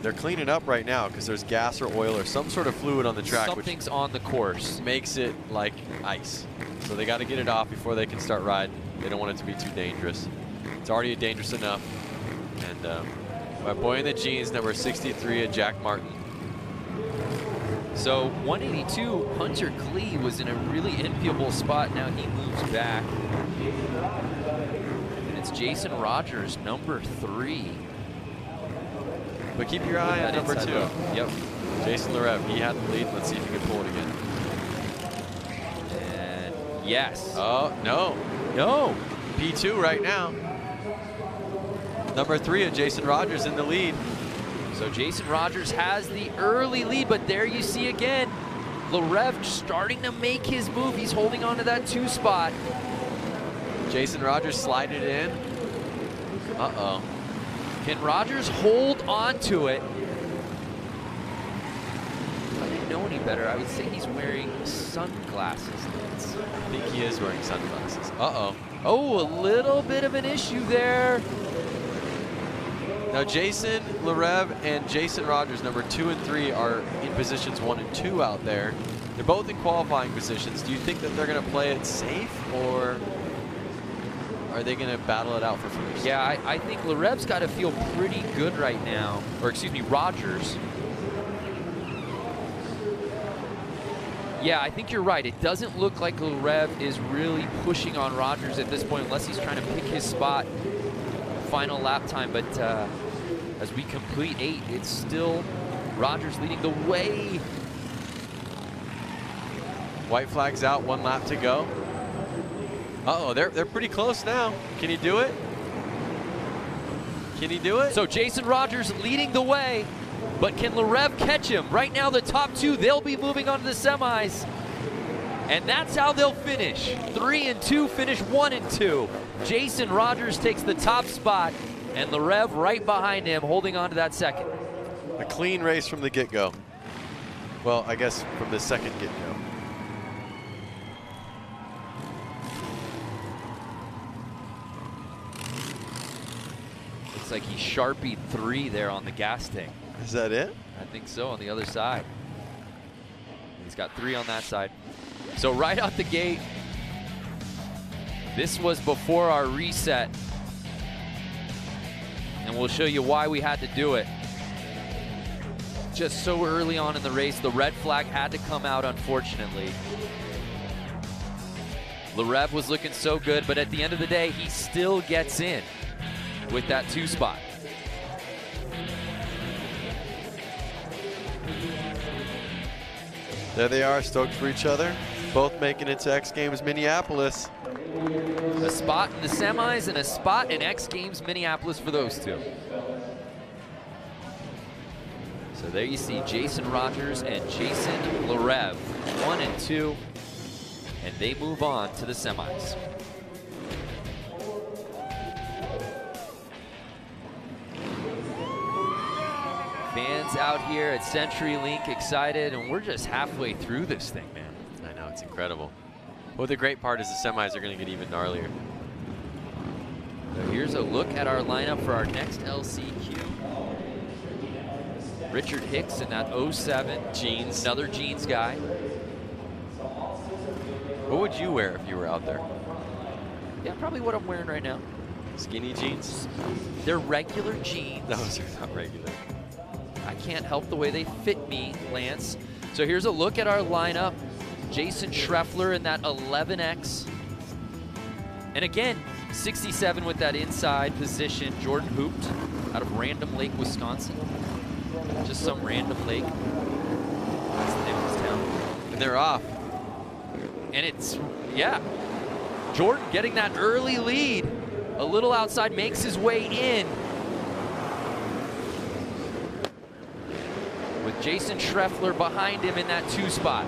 they're cleaning up right now because there's gas or oil or some sort of fluid on the track. Something's on the course. Makes it like ice. So they got to get it off before they can start riding. They don't want it to be too dangerous. It's already dangerous enough. And my boy in the jeans, number 63, Jack Martin. So 182, Hunter Klee was in a really enviable spot. Now he moves back. And it's Jason Rogers, number 3. But keep your eye on number 2. Yep. Jason Larev, he had the lead. Let's see if he can pull it again. And yes. Oh, no. No. P2 right now. Number 3 of Jason Rogers in the lead. So Jason Rogers has the early lead, but there you see again, Larev starting to make his move. He's holding on to that 2 spot. Jason Rogers slided in. Uh-oh. Can Rogers hold on to it? If I didn't know any better, I would say he's wearing sunglasses. I think he is wearing sunglasses. Uh-oh. Oh, a little bit of an issue there. Now Jason Larev and Jason Rogers, number 2 and 3, are in positions 1 and 2 out there. They're both in qualifying positions. Do you think that they're going to play it safe, or are they going to battle it out for first? Yeah, I think Larev's got to feel pretty good right now. Or excuse me, Rogers. Yeah, I think you're right. It doesn't look like Larev is really pushing on Rogers at this point, unless he's trying to pick his spot final lap time. But as we complete 8, it's still Rogers leading the way. White flag's out, 1 lap to go. Uh-oh, they're pretty close now. Can he do it? Can he do it? So Jason Rogers leading the way, but can Larev catch him? Right now, the top 2, they'll be moving on to the semis. And that's how they'll finish. 3 and 2 finish 1 and 2. Jason Rogers takes the top spot, and Larev right behind him, holding on to that second. A clean race from the get-go. Well, I guess from the second get-go. Looks like he Sharpied 3 there on the gas tank. Is that it? I think so, on the other side. He's got 3 on that side. So right out the gate, this was before our reset. And we'll show you why we had to do it. Just so early on in the race, the red flag had to come out, unfortunately. Larev was looking so good, but at the end of the day, he still gets in with that 2 spot. There they are, stoked for each other. Both making it to X Games Minneapolis. A spot in the semis and a spot in X Games Minneapolis for those 2. So there you see Jason Rogers and Jason Larev, 1 and 2, and they move on to the semis. Fans out here at CenturyLink excited, and we're just halfway through this thing, man. I know, it's incredible. Well, the great part is the semis are going to get even gnarlier. So here's a look at our lineup for our next LCQ. Richard Hicks in that 07 jeans, another jeans guy. What would you wear if you were out there? Yeah, probably what I'm wearing right now. Skinny jeans? They're regular jeans. Those are not regular. I can't help the way they fit me, Lance. So here's a look at our lineup. Jason Schreffler in that 11X. And again, 67 with that inside position. Jordan Hoopt out of Random Lake, Wisconsin. Just some random lake. That's the name of this town. And they're off. And it's, yeah. Jordan getting that early lead. A little outside, makes his way in. With Jason Schreffler behind him in that 2 spot.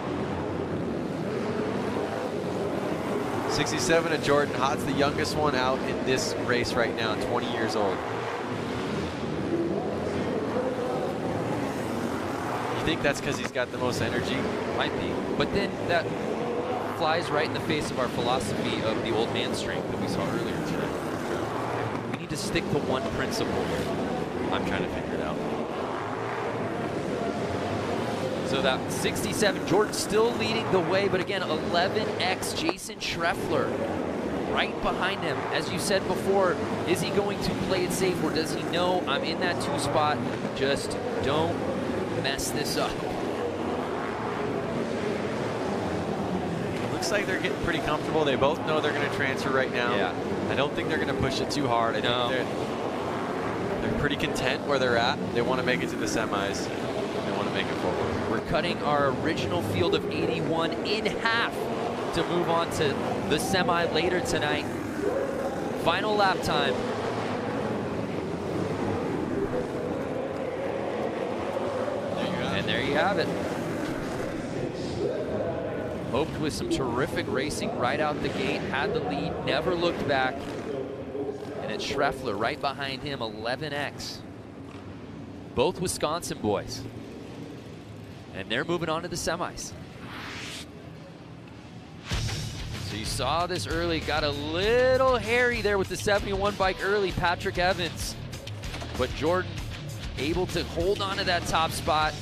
67 and Jordan Hott's the youngest one out in this race right now, 20 years old. You think that's because he's got the most energy? Might be. But then that flies right in the face of our philosophy of the old man strength that we saw earlier today. We need to stick to one principle. I'm trying to figure it out. So that 67, Jordan still leading the way, but again, 11X Jason Schreffler right behind him. As you said before, is he going to play it safe, or does he know I'm in that 2 spot? Just don't mess this up. Looks like they're getting pretty comfortable. They both know they're going to transfer right now. Yeah. I don't think they're going to push it too hard. I think they're pretty content where they're at. They want to make it to the semis. They want to make it forward. We're cutting our original field of 81 in half to move on to the semi later tonight. Final lap time. And there you have it. Hoped with some terrific racing right out the gate, had the lead, never looked back. And it's Schreffler right behind him, 11X. Both Wisconsin boys. And they're moving on to the semis. So you saw this early, got a little hairy there with the 71 bike early, Patrick Evans. But Jordan able to hold on to that top spot.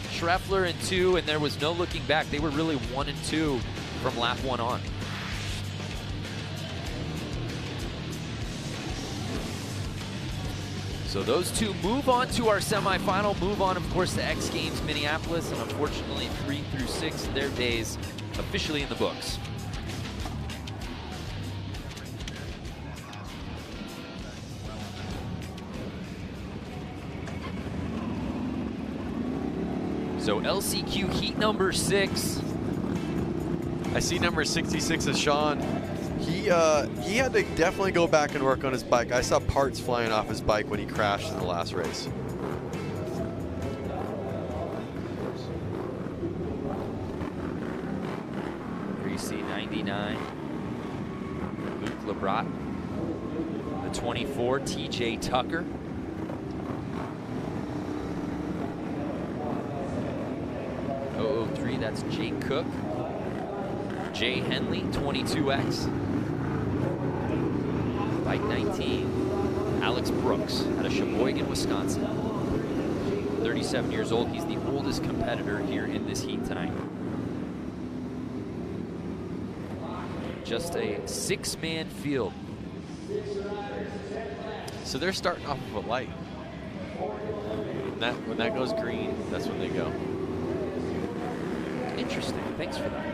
Schreffler in 2, and there was no looking back. They were really 1 and 2 from lap 1 on. So those two move on to our semifinal, move on, of course, to X Games Minneapolis, and unfortunately 3 through 6, their days officially in the books. So LCQ heat number 6. I see number 66 is Sean. He had to definitely go back and work on his bike. I saw parts flying off his bike when he crashed in the last race. Here you see 99, Luke Lebrat. The 24, TJ Tucker. .003, that's Jake Cook. Jay Henley, 22X. Bike 19, Alex Brooks out of Sheboygan, Wisconsin. 37 years old. He's the oldest competitor here in this heat tonight. Just a 6-man field. So they're starting off of a light. When that goes green, that's when they go. Interesting. Thanks for that.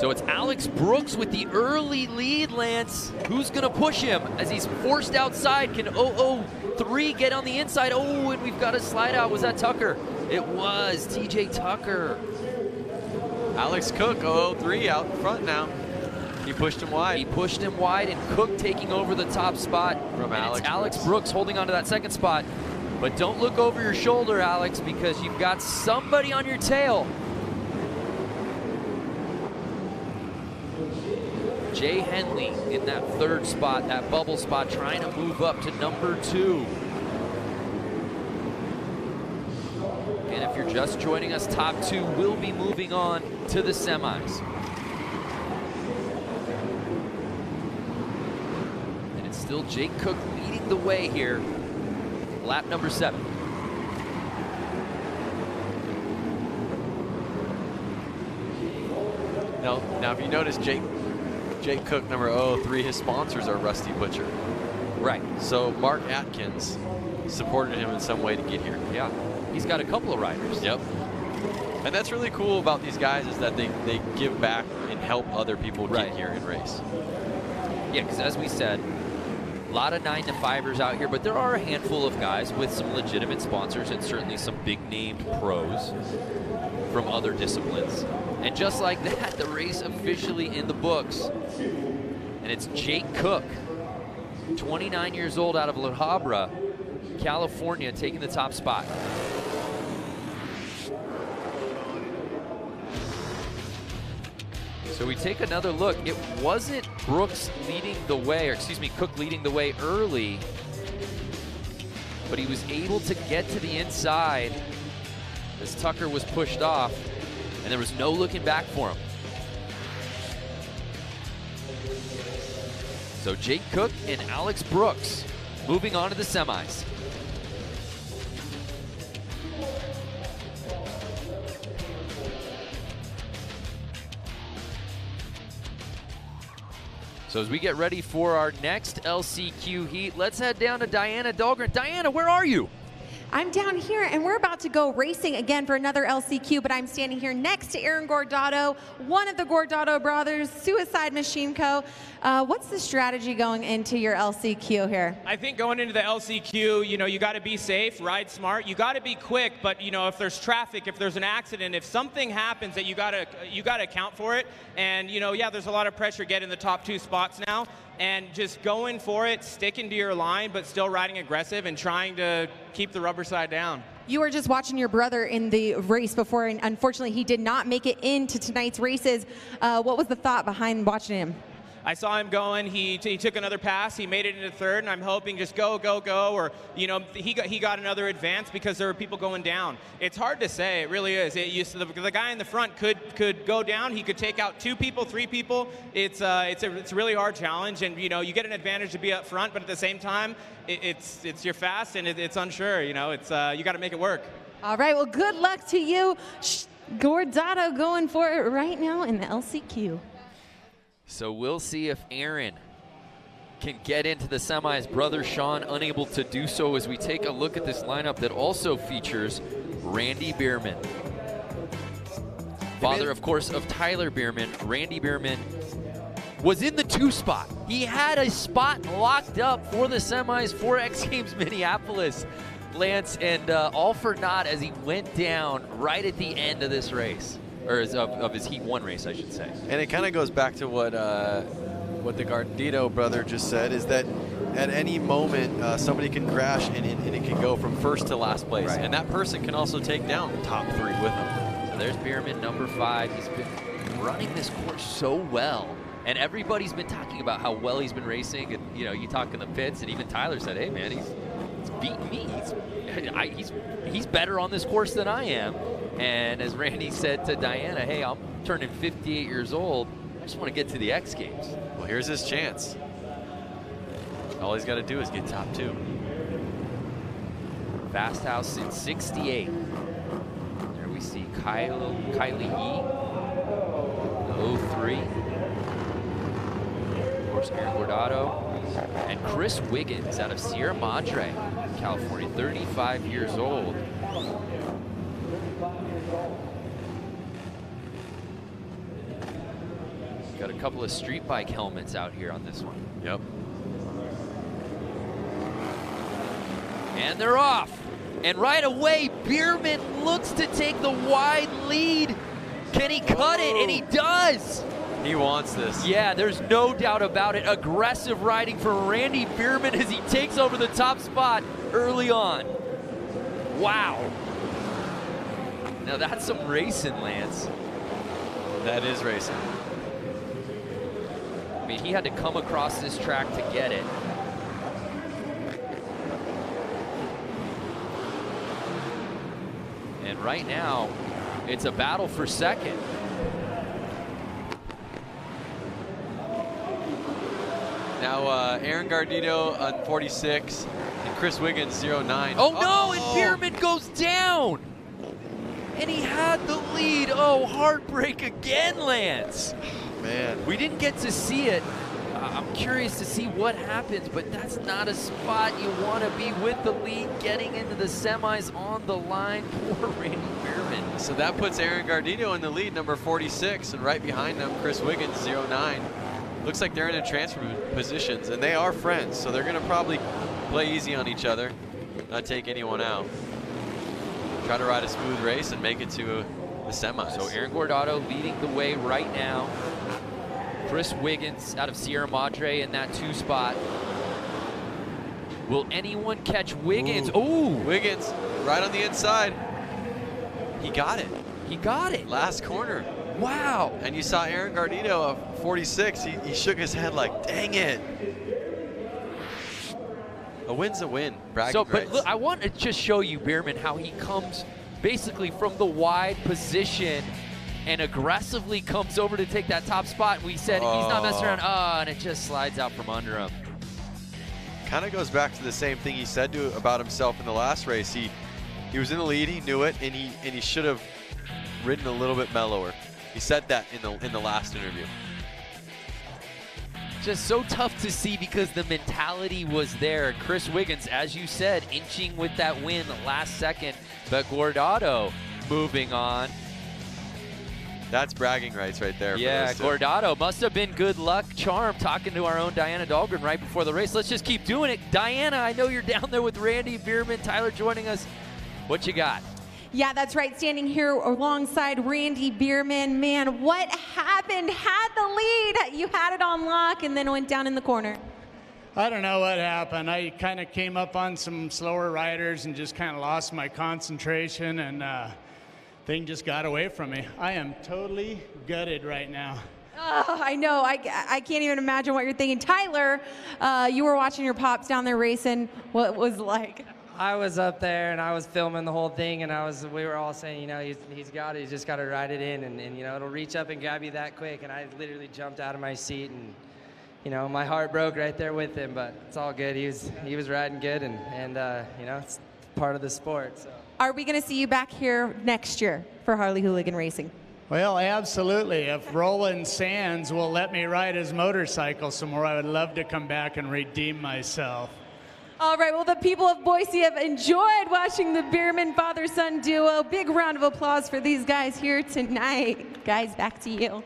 So it's Alex Brooks with the early lead, Lance. Who's going to push him as he's forced outside? Can 003 get on the inside? Oh, and we've got a slide out. Was that Tucker? It was TJ Tucker. Alex Cook, 003 out in front now. He pushed him wide. He pushed him wide, and Cook taking over the top spot. From Alex Brooks holding onto that second spot. But don't look over your shoulder, Alex, because you've got somebody on your tail. Jay Henley in that third spot, that bubble spot, trying to move up to number 2. And if you're just joining us, top 2 will be moving on to the semis. And it's still Jake Cook leading the way here. Lap number 7. Now if you notice, Jake Cook, number 003, his sponsors are Rusty Butcher. Right. So Mark Atkins supported him in some way to get here. Yeah. He's got a couple of riders. Yep. And that's really cool about these guys is that they give back and help other people get here and race. Yeah, because as we said, a lot of 9-to-5ers out here, but there are a handful of guys with some legitimate sponsors and certainly some big-named pros from other disciplines. And just like that, the race officially in the books. And it's Jake Cook, 29 years old, out of La Habra, California, taking the top spot. So we take another look. It wasn't Brooks leading the way, or excuse me, Cook leading the way early, but he was able to get to the inside as Tucker was pushed off, and there was no looking back for him. So Jake Cook and Alex Brooks moving on to the semis. So as we get ready for our next LCQ heat, let's head down to Diana Dahlgren. Diana, where are you? I'm down here, and we're about to go racing again for another LCQ, but I'm standing here next to Aaron Gordado, one of the Gordado brothers, Suicide Machine Co. What's the strategy going into your LCQ here? I think going into the LCQ, you got to be safe, ride smart. You got to be quick, but if there's traffic, if there's an accident, if something happens, that you got to account for it. And yeah, there's a lot of pressure getting the top 2 spots now. And just going for it, sticking to your line, but still riding aggressive and trying to keep the rubber side down. You were just watching your brother in the race before, and unfortunately he did not make it into tonight's races. What was the thought behind watching him? I saw him going. He took another pass. He made it into third, and I'm hoping just go, go, go, or he got another advance because there were people going down. It's hard to say. It really is. The guy in the front could go down. He could take out 2 people, 3 people. It's a really hard challenge, and you get an advantage to be up front, but at the same time, it's you're fast and it's unsure. You got to make it work. All right, well, good luck to you. Gordato going for it right now in the LCQ. So we'll see if Aaron can get into the semis. Brother Sean unable to do so as we take a look at this lineup that also features Randy Bierman. Father, of course, of Tyler Bierman. Randy Bierman was in the 2 spot. He had a spot locked up for the semis for X Games Minneapolis. Lance, and all for naught as he went down right at the end of this race, or of his Heat 1 race, I should say. And it kind of goes back to what the Gardito brother just said, is that at any moment somebody can crash and it can go from first to last place. Right. And that person can also take down the top 3 with him. So there's Bierman, number 5. He's been running this course so well. And everybody's been talking about how well he's been racing. And, you talk in the pits, and even Tyler said, hey, man, he's beating me. He's better on this course than I am. And as Randy said to Diana, hey, I'm turning 58 years old. I just want to get to the X Games. Well, here's his chance. All he's got to do is get top 2. Fast house since '68. There we see Kylie Yee, the 03. Of course, Aaron Gordato. And Chris Wiggins out of Sierra Madre, California, 35 years old. Got a couple of street bike helmets out here on this one. Yep. And they're off. And right away, Bierman looks to take the wide lead. Can he cut it? And he does. He wants this. Yeah, there's no doubt about it. Aggressive riding from Randy Bierman as he takes over the top spot early on. Wow. Now that's some racing, Lance. That is racing. I mean, he had to come across this track to get it. And right now, it's a battle for second. Now, Aaron Gardito on 46 and Chris Wiggins 09. Oh, no, and Bierman goes down. And he had the lead. Oh, heartbreak again, Lance. Man. We didn't get to see it. I'm curious to see what happens, but that's not a spot you want to be with the lead getting into the semis on the line for Randy Bierman. So that puts Aaron Gardito in the lead, number 46, and right behind them, Chris Wiggins, 09. Looks like they're in a transfer positions, and they are friends, so they're going to probably play easy on each other, not take anyone out. Try to ride a smooth race and make it to the semis. So Aaron Gordato leading the way right now. Chris Wiggins out of Sierra Madre in that 2 spot. Will anyone catch Wiggins? Ooh, Wiggins right on the inside. He got it. He got it. Last corner. Wow. And you saw Aaron Gardito of 46. He shook his head like, dang it. A win's a win. Bragging but look, I want to just show you, Bierman, how he comes basically from the wide position and aggressively comes over to take that top spot. We said he's not messing around. Oh, and it just slides out from under him. Kind of goes back to the same thing he said about himself in the last race. He was in the lead, he knew it, and he should have ridden a little bit mellower. He said that in the last interview. Just so tough to see because the mentality was there. Chris Wiggins, as you said, inching with that win last second, but Gordato moving on. That's bragging rights right there. Yeah, Gordato must have been good luck charm talking to our own Diana Dahlgren right before the race. Let's just keep doing it. Diana, I know you're down there with Randy Bierman. Tyler joining us. What you got? Yeah, that's right. Standing here alongside Randy Bierman. Man, what happened? Had the lead. You had it on lock and then went down in the corner. I don't know what happened. I kind of came up on some slower riders and just kind of lost my concentration, and thing just got away from me. I am totally gutted right now. Oh, I know. I can't even imagine what you're thinking. Tyler, you were watching your pops down there racing. What was it like? I was up there and I was filming the whole thing, and we were all saying, you know, he's got it. He's just got to ride it in, and you know, it'll reach up and grab you that quick. And I literally jumped out of my seat, and you know, my heart broke right there with him. But it's all good. He was riding good, and you know, it's part of the sport. So. Are we going to see you back here next year for Harley Hooligan Racing? Well, absolutely. If Roland Sands will let me ride his motorcycle some more, I would love to come back and redeem myself. All right, well, the people of Boise have enjoyed watching the Bierman father-son duo. Big round of applause for these guys here tonight. Guys, back to you.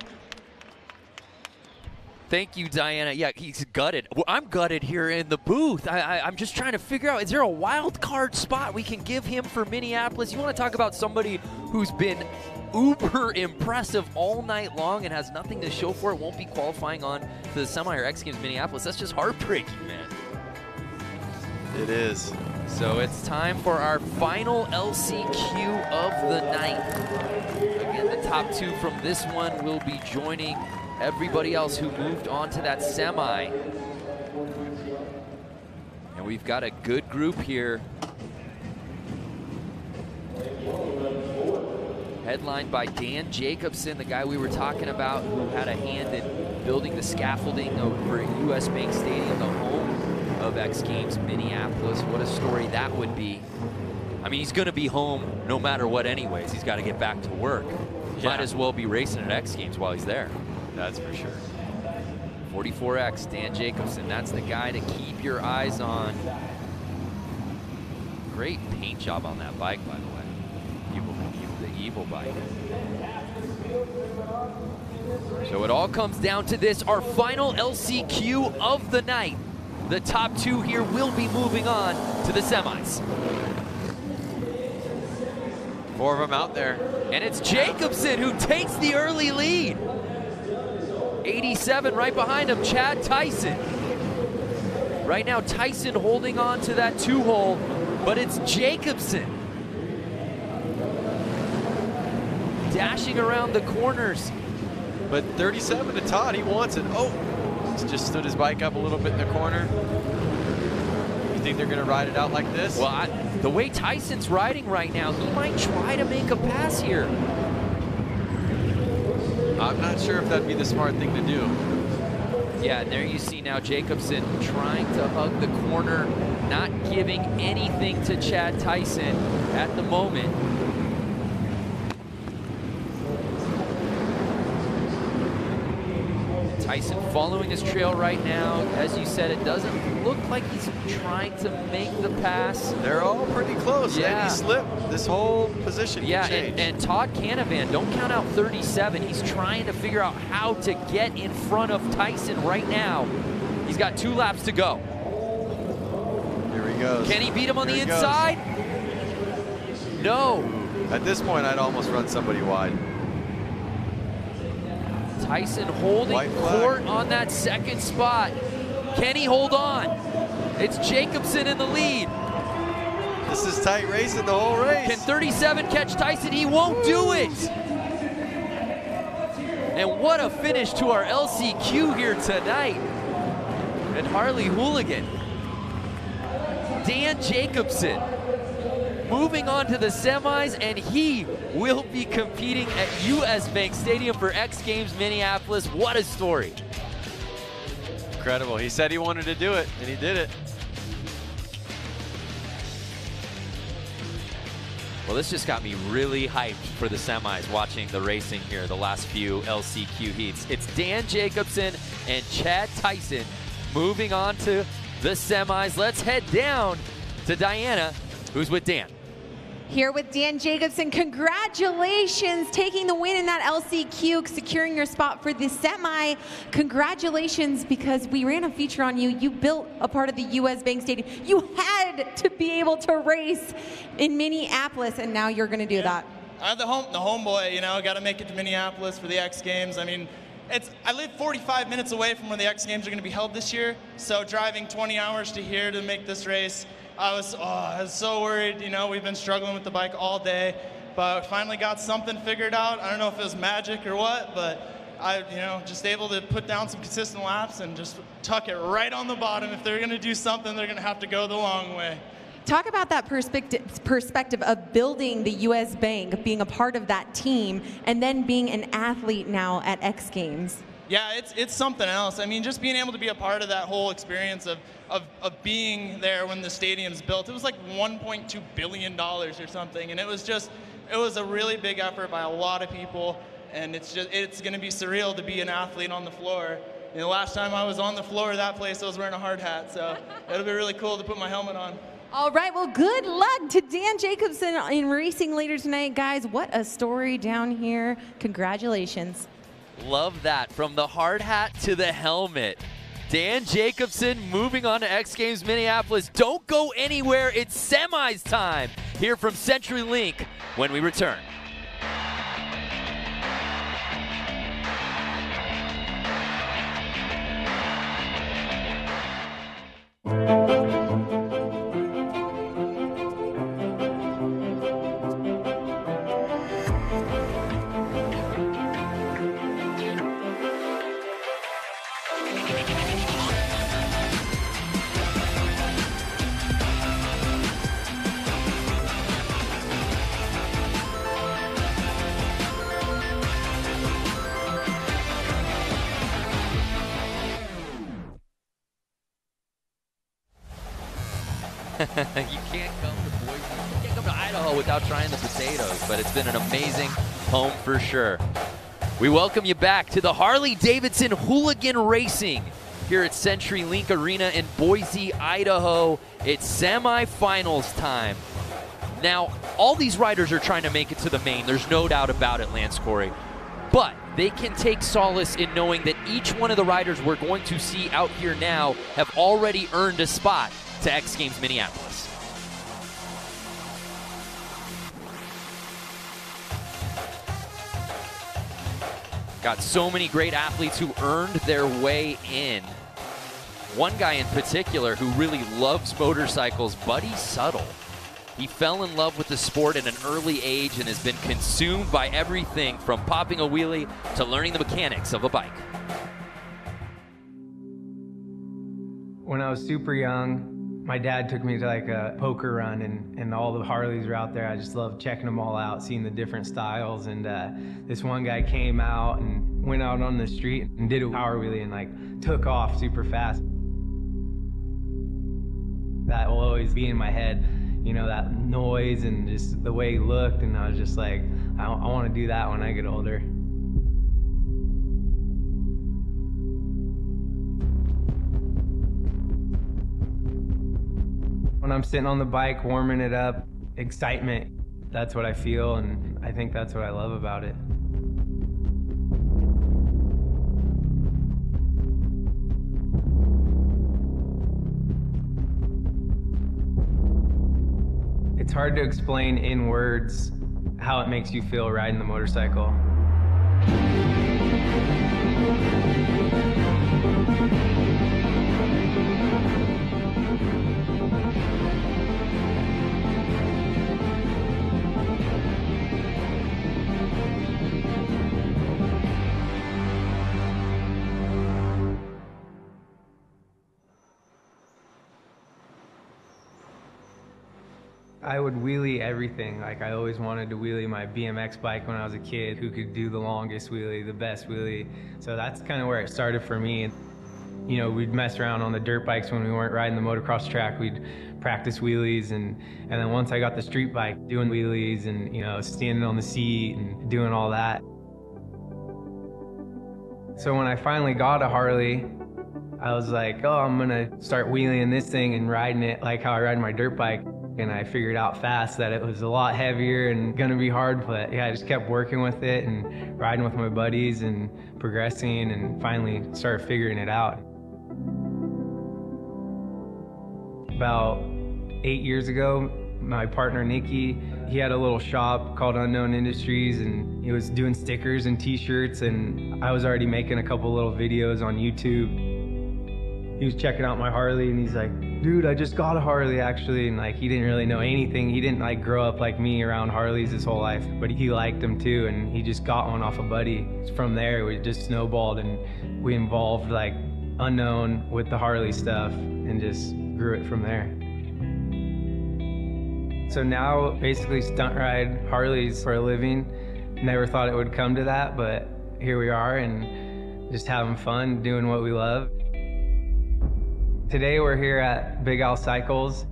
Thank you, Diana. Yeah, he's gutted. Well, I'm gutted here in the booth. I'm just trying to figure out, is there a wild card spot we can give him for Minneapolis? You want to talk about somebody who's been uber impressive all night long and has nothing to show for it, won't be qualifying on to the Semi or X Games Minneapolis. That's just heartbreaking, man. It is. So it's time for our final LCQ of the night. Again, the top two from this one will be joining everybody else who moved on to that semi. And we've got a good group here. Headlined by Dan Jacobson, the guy we were talking about who had a hand in building the scaffolding over at US Bank Stadium, the home of X Games Minneapolis. What a story that would be. I mean, he's going to be home no matter what anyways. He's got to get back to work. Yeah. Might as well be racing at X Games while he's there. That's for sure. 44X, Dan Jacobson. That's the guy to keep your eyes on. Great paint job on that bike, by the way. The Evil bike. So it all comes down to this, our final LCQ of the night. The top two here will be moving on to the semis. 4 of them out there. And it's Jacobson who takes the early lead. 87 right behind him, Chad Tyson. Right now, Tyson holding on to that 2-hole, but it's Jacobson dashing around the corners. But 37 to Todd, he wants it. Oh, he's just stood his bike up a little bit in the corner. You think they're gonna ride it out like this? Well, the way Tyson's riding right now, he might try to make a pass here. I'm not sure if that'd be the smart thing to do. Yeah, and there you see now Jacobson trying to hug the corner, not giving anything to Chad Tyson at the moment. Tyson following his trail right now. As you said, it doesn't look like he's trying to make the pass. They're all pretty close. Yeah. And he slipped. This whole position yeah, can change. and Todd Canavan, don't count out 37. He's trying to figure out how to get in front of Tyson right now. He's got 2 laps to go. Here he goes. Can he beat him on the inside? Goes. No. At this point, I'd almost run somebody wide. Tyson holding court on that second spot. Can he hold on? It's Jacobson in the lead. This is tight racing the whole race. Can 37 catch Tyson? He won't do it. And what a finish to our LCQ here tonight at Harley Hooligan. Dan Jacobson moving on to the semis, and he will be competing at US Bank Stadium for X Games Minneapolis. What a story. Incredible. He said he wanted to do it, and he did it. Well, this just got me really hyped for the semis, watching the racing here, the last few LCQ heats. It's Dan Jacobson and Chad Tyson moving on to the semis. Let's head down to Diana, who's with Dan. Here with Dan Jacobson, congratulations taking the win in that LCQ, securing your spot for the semi. Congratulations, because we ran a feature on you. You built a part of the US Bank Stadium. You had to be able to race in Minneapolis, and now you're gonna do that. I'm the homeboy, you know, got to make it to Minneapolis for the X Games. I mean, I live 45 minutes away from where the X Games are gonna be held this year, so driving 20 hours to here to make this race, I was so worried. You know, we've been struggling with the bike all day, but finally got something figured out. I don't know if it was magic or what, but just able to put down some consistent laps and just tuck it right on the bottom. If they're going to do something, they're going to have to go the long way. Talk about that perspective of building the U.S. Bank, being a part of that team, and then being an athlete now at X Games. Yeah, it's something else. I mean, just being able to be a part of that whole experience of being there when the stadium's built. It was like $1.2 billion or something, and it was a really big effort by a lot of people, and it's going to be surreal to be an athlete on the floor. The last time I was on the floor of that place, I was wearing a hard hat, so it'll be really cool to put my helmet on. All right, well, good luck to Dan Jacobson in racing later tonight. Guys, what a story down here. Congratulations. Love that. From the hard hat to the helmet. Dan Jacobson moving on to X Games Minneapolis. Don't go anywhere. It's semis time here from CenturyLink when we return. You can't come to Boise, you can't come to Idaho without trying the potatoes, but it's been an amazing home for sure. We welcome you back to the Harley-Davidson Hooligan Racing here at CenturyLink Arena in Boise, Idaho. It's semifinals time. Now, all these riders are trying to make it to the main. There's no doubt about it, Lance Corey. But they can take solace in knowing that each one of the riders we're going to see out here now have already earned a spot to X Games Minneapolis. Got so many great athletes who earned their way in. One guy in particular who really loves motorcycles, Buddy Suttle. He fell in love with the sport at an early age and has been consumed by everything from popping a wheelie to learning the mechanics of a bike. When I was super young, my dad took me to like a poker run, and all the Harleys were out there. I just loved checking them all out, seeing the different styles. And this one guy came out and went out on the street and did a power wheelie and like took off super fast. That will always be in my head, you know, that noise and just the way he looked. And I was just like, I want to do that when I get older. When I'm sitting on the bike, warming it up, excitement, that's what I feel, and I think that's what I love about it. It's hard to explain in words how it makes you feel riding the motorcycle. I would wheelie everything. Like, I always wanted to wheelie my BMX bike when I was a kid, who could do the longest wheelie, the best wheelie. So that's kind of where it started for me. You know, we'd mess around on the dirt bikes when we weren't riding the motocross track. We'd practice wheelies, and then once I got the street bike, doing wheelies and, you know, standing on the seat and doing all that. So when I finally got a Harley, I was like, oh, I'm gonna start wheeling this thing and riding it like how I ride my dirt bike. And I figured out fast that it was a lot heavier and gonna be hard, but yeah, I just kept working with it and riding with my buddies and progressing, and finally started figuring it out. About 8 years ago, my partner Nikki, he had a little shop called Unknown Industries, and he was doing stickers and t-shirts, and I was already making a couple little videos on YouTube. he was checking out my Harley, and he's like, dude, I just got a Harley actually. And like, he didn't really know anything. He didn't like grow up like me around Harleys his whole life, but he liked them too, and he just got one off a buddy. From there, we just snowballed, and we involved like unknown with the Harley stuff and just grew it from there. So now basically stunt ride Harleys for a living. Never thought it would come to that, but here we are, and just having fun, doing what we love. Today we're here at Big Al Cycles.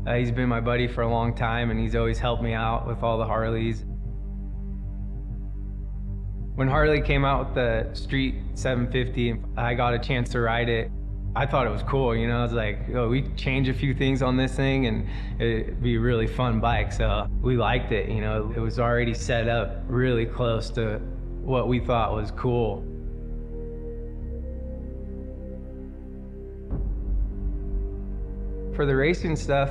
He's been my buddy for a long time, and he's always helped me out with all the Harleys. When Harley came out with the Street 750, I got a chance to ride it. I thought it was cool, you know. I was like, oh, we change a few things on this thing and it'd be a really fun bike. So we liked it, you know. It was already set up really close to what we thought was cool. For the racing stuff,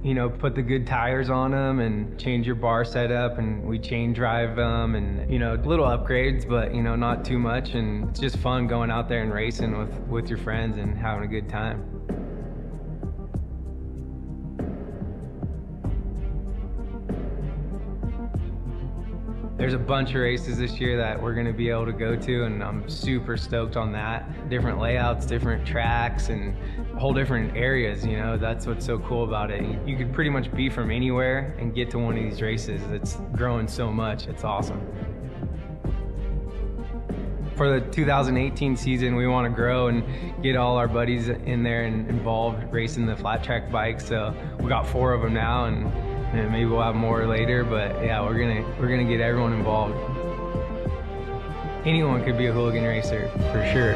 you know, put the good tires on them and change your bar setup, and we chain drive them, and, you know, little upgrades, but, you know, not too much. And it's just fun going out there and racing with your friends and having a good time. There's a bunch of races this year that we're going to be able to go to, and I'm super stoked on that. Different layouts, different tracks, and whole different areas, you know. That's what's so cool about it. You could pretty much be from anywhere and get to one of these races. It's growing so much. It's awesome. For the 2018 season, we want to grow and get all our buddies in there and involved racing the flat track bikes. So we got 4 of them now, and maybe we'll have more later, but yeah, we're gonna get everyone involved. Anyone could be a hooligan racer, for sure.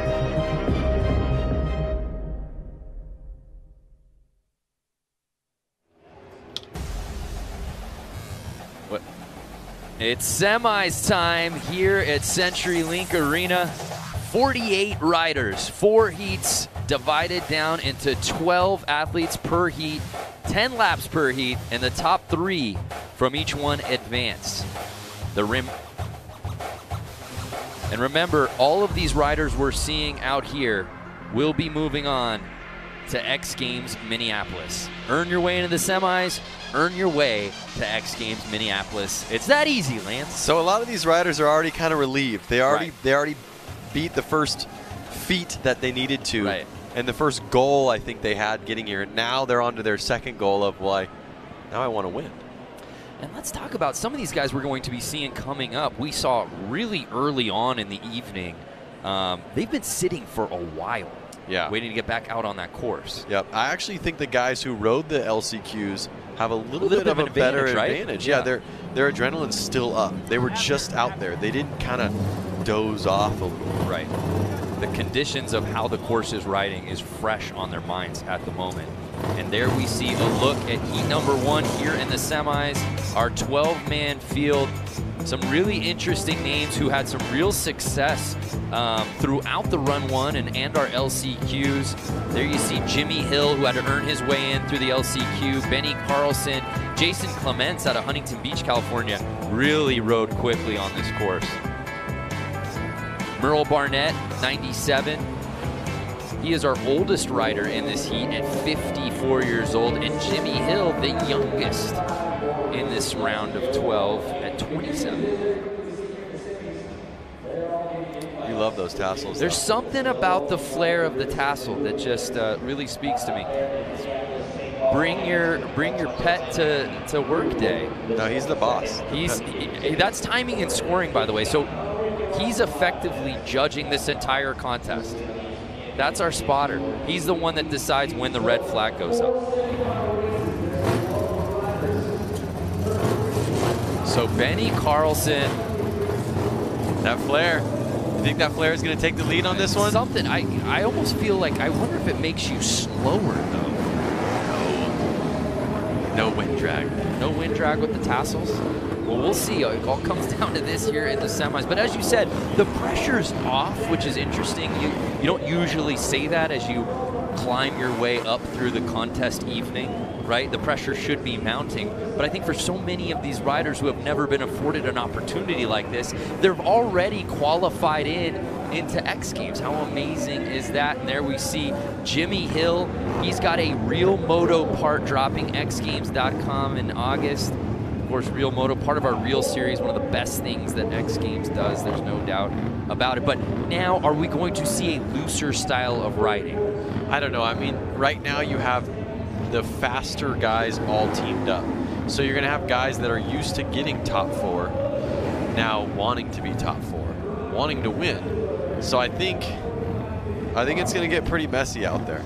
What? It's semis time here at CenturyLink Arena. 48 riders, 4 heats divided down into 12 athletes per heat. 10 laps per heat, and the top 3 from each one advance. The rim. And remember, all of these riders we're seeing out here will be moving on to X Games Minneapolis. Earn your way into the semis, earn your way to X Games Minneapolis. It's that easy, Lance. So a lot of these riders are already kind of relieved. They already beat the first feat that they needed to. Right. And the first goal I think they had getting here, now they're on to their second goal of, well, now I want to win. And let's talk about some of these guys we're going to be seeing coming up. We saw really early on in the evening, they've been sitting for a while, waiting to get back out on that course. Yep, I actually think the guys who rode the LCQs have a little bit of a better advantage. Right? Yeah, their adrenaline's still up. They were just out there. They didn't kind of doze off a little. Right. The conditions of how the course is riding is fresh on their minds at the moment. And there we see a look at heat number 1 here in the semis. Our 12-man field. Some really interesting names who had some real success throughout the Run 1 and our LCQs. There you see Jimmy Hill, who had to earn his way in through the LCQ. Benny Carlson, Jason Clements out of Huntington Beach, California, really rode quickly on this course. Merle Barnett, 97. He is our oldest rider in this heat at 54 years old. And Jimmy Hill, the youngest in this round of 12 at 27. You love those tassels. There's something about the flair of the tassel that just really speaks to me. Bring your pet to work day. No, he's the boss. That's timing and scoring, by the way. So he's effectively judging this entire contest. That's our spotter. He's the one that decides when the red flag goes up. So Benny Carlson. That flare. You think that flare is going to take the lead on this one? Something. I almost feel like, I wonder if it makes you slower, though. No wind drag. No wind drag with the tassels? Well, we'll see. It all comes down to this here in the semis. But as you said, the pressure's off, which is interesting. You don't usually say that as you climb your way up through the contest evening, right? The pressure should be mounting. But I think for so many of these riders who have never been afforded an opportunity like this, they've already qualified in into X Games. How amazing is that? And there we see Jimmy Hill. He's got a Real Moto part dropping, xgames.com in August. Of course, Real Moto, part of our Real series, one of the best things that X Games does. There's no doubt about it. But now, are we going to see a looser style of riding? I don't know. I mean, right now you have the faster guys all teamed up. So you're going to have guys that are used to getting top 4 now wanting to be top 4, wanting to win. So I think it's going to get pretty messy out there.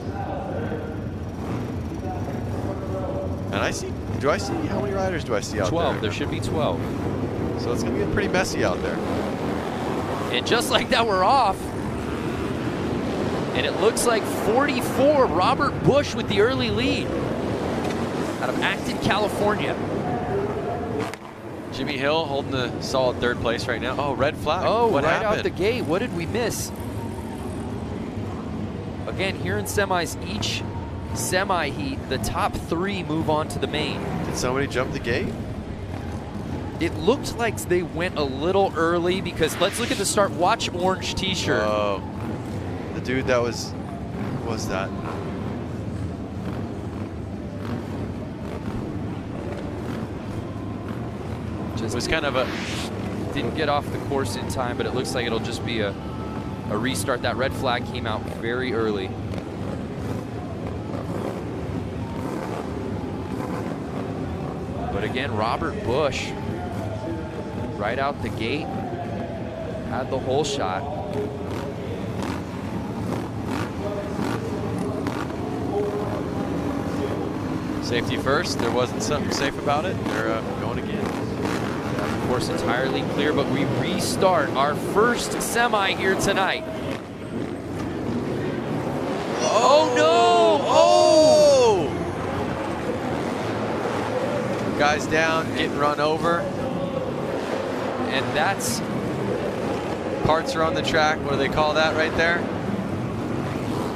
And do I see, how many riders do I see out 12, there? there should be 12. So it's going to get pretty messy out there. And just like that, we're off. And it looks like 44, Robert Bush with the early lead out of Acton, California. Jimmy Hill holding the solid 3rd place right now. Oh, red flag. Oh, what right happened? out the gate. What did we miss? Again, here in semis, each semi-heat, the top 3 move on to the main. Did somebody jump the gate? It looked like they went a little early because let's look at the start. Watch orange t-shirt. Oh, the dude that was, who was that? Just it was kind of a... Didn't get off the course in time, but it looks like it'll just be a restart. That red flag came out very early. But again, Robert Bush, right out the gate, had the whole shot. Safety first. There wasn't something safe about it. They're going again. Of course, entirely clear, but we restart our first semi here tonight. Oh no! Oh! Guys down, getting run over. And that's... Parts are on the track. What do they call that right there?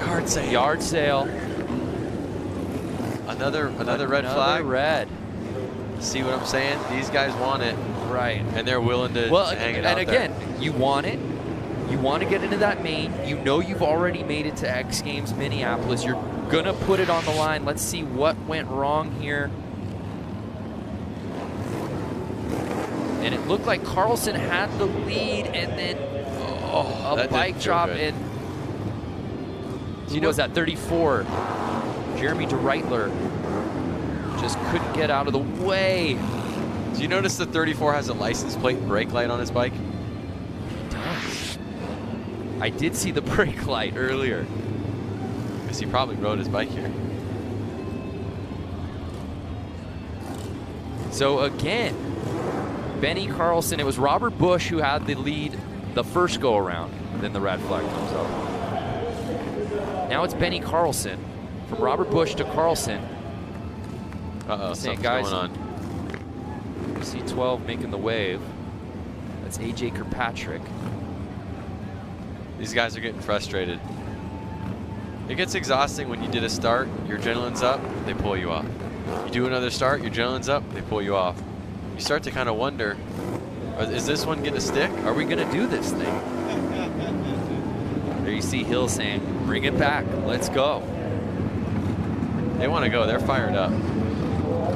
Yard sale. Yard sale. Another red flag. Red. See what I'm saying? These guys want it. Right. And they're willing to hang it out and again, you want it. You want to get into that main. You know you've already made it to X Games Minneapolis. You're going to put it on the line. Let's see what went wrong here. And it looked like Carlson had the lead, and then a bike drop in. Who was that? 34. Jeremy DeReitler just couldn't get out of the way. Do you notice the 34 has a license plate and brake light on his bike? It does. I did see the brake light earlier. Because he probably rode his bike here. So again, Benny Carlson, it was Robert Bush who had the lead the first go around. Then the red flag comes up. Now it's Benny Carlson. From Robert Bush to Carlson. Uh-oh, something's guys, going on. C12 making the wave. That's AJ Kirkpatrick. These guys are getting frustrated. It gets exhausting when you did a start, your adrenaline's up, they pull you off. You do another start, your adrenaline's up, they pull you off. You start to kind of wonder, is this one gonna stick? Are we gonna do this thing? There you see Hill saying, bring it back, let's go. They want to go, they're fired up.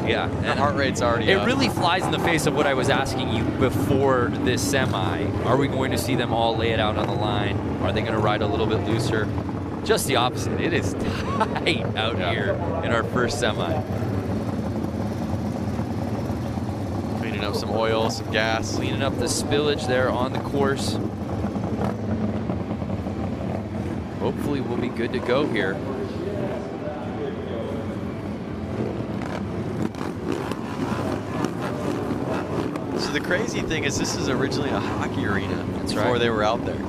Yeah, and heart rate's already up. It really flies in the face of what I was asking you before this semi. Are we going to see them all lay it out on the line? Are they going to ride a little bit looser? Just the opposite. It is tight out here in our first semi. Cleaning up some oil, some gas. Cleaning up the spillage there on the course. Hopefully we'll be good to go here. So the crazy thing is this is originally a hockey arena. That's before right. they were out there.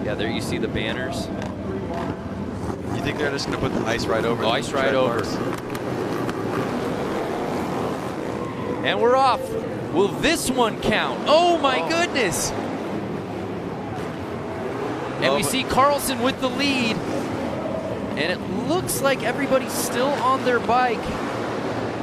Yeah, there you see the banners. You think they're just going to put the ice right over? Oh, ice right over. And we're off. Will this one count? Oh my goodness. And we see Carlson with the lead. And it looks like everybody's still on their bike.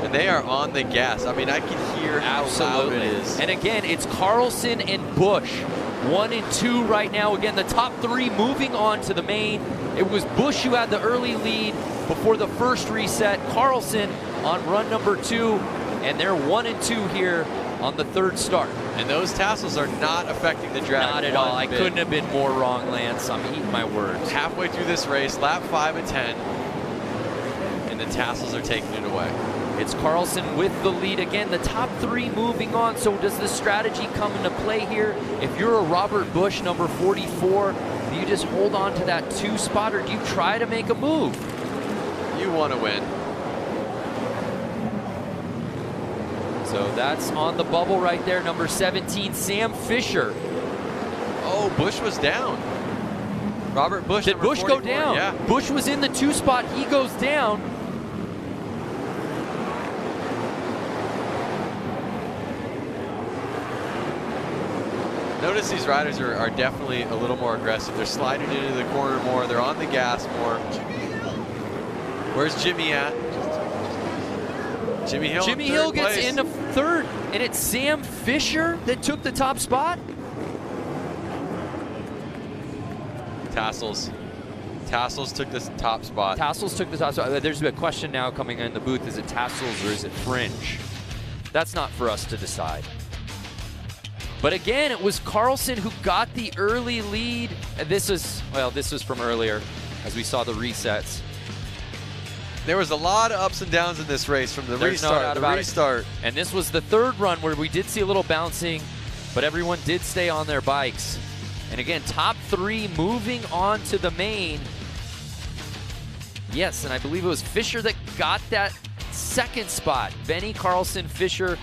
And they are on the gas. I mean, I can hear how loud it is. And again, it's Carlson and Bush 1 and 2 right now. Again, the top 3 moving on to the main. It was Busch who had the early lead before the first reset. Carlson on run number 2, and they're 1 and 2 here on the 3rd start. And those tassels are not affecting the drag. Not at all. I couldn't have been more wrong, Lance. I'm eating my words. Halfway through this race, lap 5 of 10, and the tassels are taking it away. It's Carlson with the lead again. The top 3 moving on. So does the strategy come into play here? If you're a Robert Busch, number 44, do you just hold on to that 2 spot, or do you try to make a move? You want to win. So that's on the bubble right there. Number 17, Sam Fisher. Oh, Busch was down. Robert Busch. Did Busch go down? Yeah. Busch was in the 2 spot. He goes down. Notice these riders are definitely a little more aggressive. They're sliding into the corner more. They're on the gas more. Where's Jimmy at? Jimmy Hill. Jimmy Hill gets place. into 3rd, and it's Sam Fisher that took the top spot. Tassels. Tassels took this top spot. Tassels took the top spot. There's a question now coming in the booth. Is it Tassels or is it Fringe? That's not for us to decide. But again, it was Carlson who got the early lead. And this was from earlier as we saw the resets. There was a lot of ups and downs in this race from the restart. And this was the 3rd run where we did see a little bouncing, but everyone did stay on their bikes. And again, top 3 moving on to the main. Yes, and I believe it was Fisher that got that 2nd spot. Benny, Carlson, Fisher,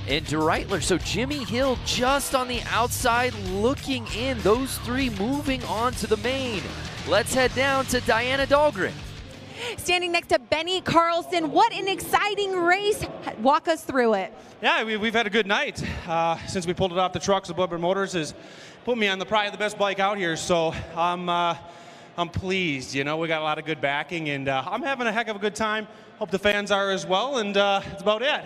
and DeReitler. So Jimmy Hill just on the outside looking in. Those 3 moving on to the main. Let's head down to Diana Dahlgren. Standing next to Benny Carlson. What an exciting race. Walk us through it. Yeah, we've had a good night. Since we pulled it off the trucks, Woodward Motors has put me on probably the best bike out here. So I'm pleased. You know, we got a lot of good backing, and I'm having a heck of a good time. Hope the fans are as well, and that's about it.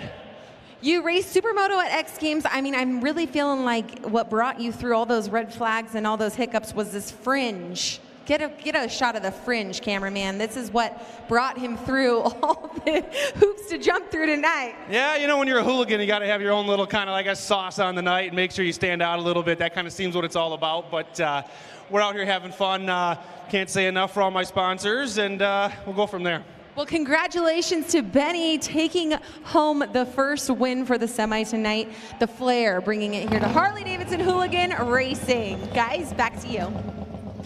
You raced Supermoto at X Games. I mean, I'm really feeling like what brought you through all those red flags and all those hiccups was this fringe. Get a shot of the fringe, cameraman. This is what brought him through all the hoops to jump through tonight. Yeah, you know, when you're a hooligan, you got to have your own little kind of like a sauce on the night and make sure you stand out a little bit. That kind of seems what it's all about. But we're out here having fun. Can't say enough for all my sponsors, and we'll go from there. Well, congratulations to Benny taking home the first win for the semi tonight. The Flair bringing it here to Harley-Davidson Hooligan Racing. Guys, back to you.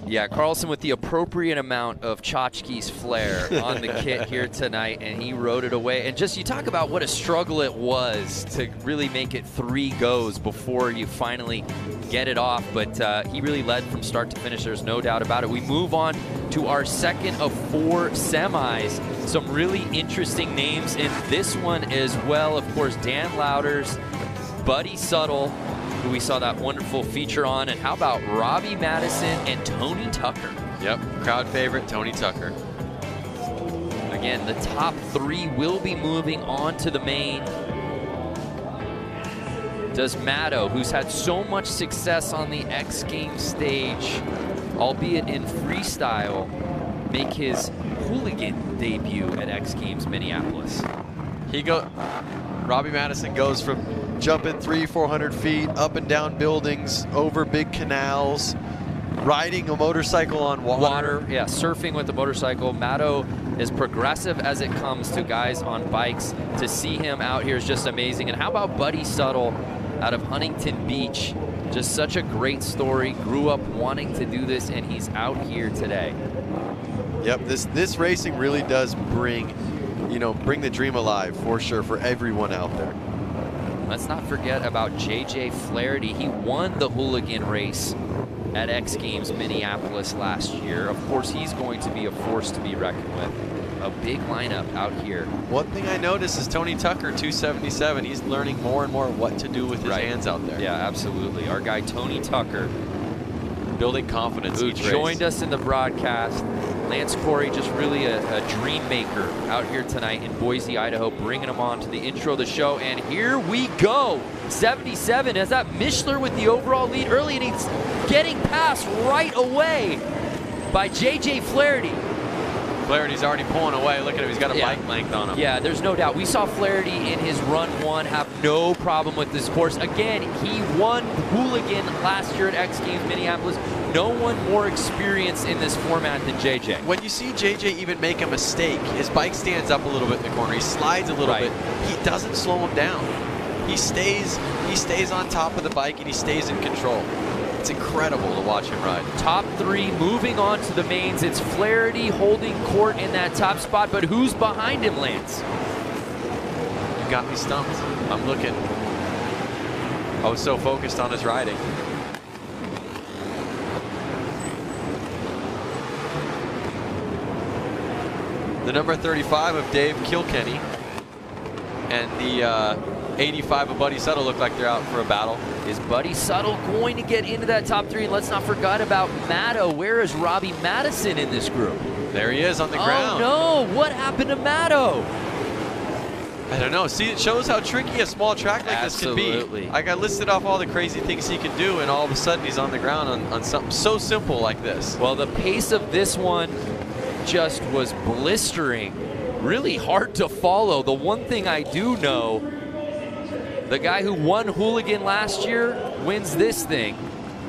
Yeah, Carlson with the appropriate amount of Tchotchke's flair on the kit here tonight, and he rode it away. And just, you talk about what a struggle it was to really make it 3 goes before you finally get it off, but he really led from start to finish. There's no doubt about it. We move on to our 2nd of 4 semis. Some really interesting names in this one as well. Of course, Dan Louders, Buddy Suttle, who we saw that wonderful feature on, and how about Robbie Madison and Tony Tucker? Yep, crowd favorite Tony Tucker. Again, the top 3 will be moving on to the main. Does Matto, who's had so much success on the X Games stage, albeit in freestyle, make his hooligan debut at X Games Minneapolis? Robbie Madison goes from jumping 300-400 feet, up and down buildings, over big canals, riding a motorcycle on water. Yeah, surfing with the motorcycle. Matto, as progressive as it comes to guys on bikes, to see him out here is just amazing. And how about Buddy Suttle out of Huntington Beach? Just such a great story. Grew up wanting to do this, and he's out here today. Yep, this racing really does bring the dream alive for sure for everyone out there. Let's not forget about JJ Flaherty. He won the hooligan race at X Games Minneapolis last year. Of course, he's going to be a force to be reckoned with. A big lineup out here. One thing I noticed is Tony Tucker, 277. He's learning more and more what to do with his hands out there. Yeah, absolutely. Our guy Tony Tucker, building confidence. who each joined race. us in the broadcast. Lance Corey, just really a dream maker out here tonight in Boise, Idaho, bringing them on to the intro of the show. And here we go. 77 as that Mishler with the overall lead early, and he's getting passed right away by J.J. Flaherty. Flaherty's already pulling away. Look at him. He's got a bike length on him. Yeah, there's no doubt. We saw Flaherty in his run 1 have no problem with this course. Again, he won Hooligan last year at X Games Minneapolis. No one more experienced in this format than JJ. When you see JJ even make a mistake, his bike stands up a little bit in the corner. He slides a little bit. He doesn't slow him down. He stays on top of the bike, and he stays in control. It's incredible to watch him ride. Top 3 moving on to the mains. It's Flaherty holding court in that top spot, but who's behind him, Lance? You got me stumped. I'm looking. I was so focused on his riding. The number 35 of Dave Kilkenny and the 85 of Buddy Suttle look like they're out for a battle. Is Buddy Suttle going to get into that top 3? Let's not forget about Maddo. Where is Robbie Madison in this group? There he is on the ground. Oh no, what happened to Maddo? I don't know. See, it shows how tricky a small track like this can be. Like, I listed off all the crazy things he can do, and all of a sudden he's on the ground on something so simple like this. Well, the pace of this one just was blistering. Really hard to follow. The one thing I do know, the guy who won Hooligan last year wins this thing,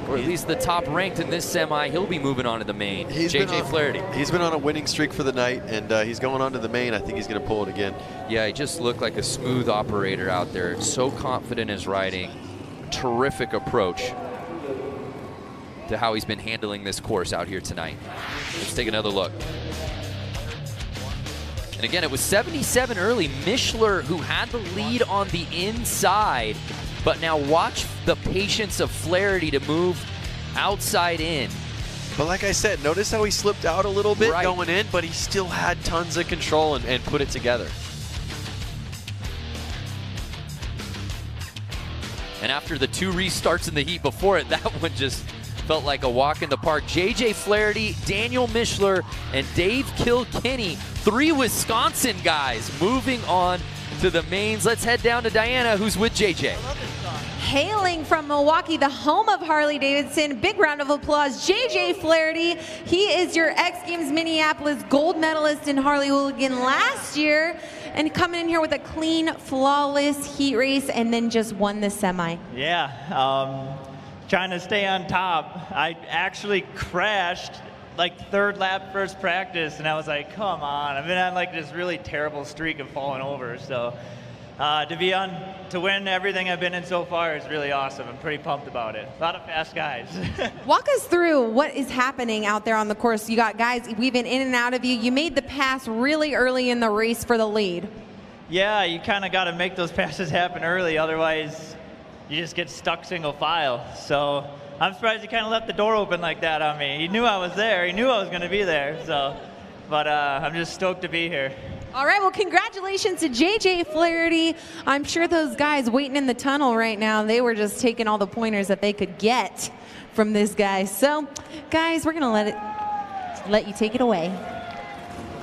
or at least the top ranked in this semi. He'll be moving on to the main. JJ Flaherty. He's been on a winning streak for the night, and he's going on to the main. I think he's going to pull it again. Yeah, he just looked like a smooth operator out there. So confident in his riding. Terrific approach to how he's been handling this course out here tonight. Let's take another look. And again, it was 77 early. Mishler, who had the lead on the inside, but now watch the patience of Flaherty to move outside in. But like I said, notice how he slipped out a little bit going in, but he still had tons of control and put it together. And after the 2 restarts in the heat before it, that one just felt like a walk in the park. JJ Flaherty, Daniel Mishler, and Dave Kilkenny, 3 Wisconsin guys moving on to the mains. Let's head down to Diana, who's with JJ. Hailing from Milwaukee, the home of Harley-Davidson, big round of applause, JJ Flaherty. He is your X Games Minneapolis gold medalist in Harley Hooligan last year, and coming in here with a clean, flawless heat race, and then just won the semi. Yeah, trying to stay on top. I actually crashed like 3rd lap first practice, and I was like, come on. I've been on like this really terrible streak of falling over. So to win everything I've been in so far is really awesome. I'm pretty pumped about it. A lot of fast guys. Walk us through what is happening out there on the course. You got guys weaving in and out of you. You made the pass really early in the race for the lead. Yeah, you kind of got to make those passes happen early, otherwise you just get stuck single file. So I'm surprised he kind of left the door open like that on me. He knew I was there. He knew I was going to be there. So, but I'm just stoked to be here. All right, well, congratulations to JJ Flaherty. I'm sure those guys waiting in the tunnel right now, they were just taking all the pointers that they could get from this guy. So, guys, we're going to let you take it away.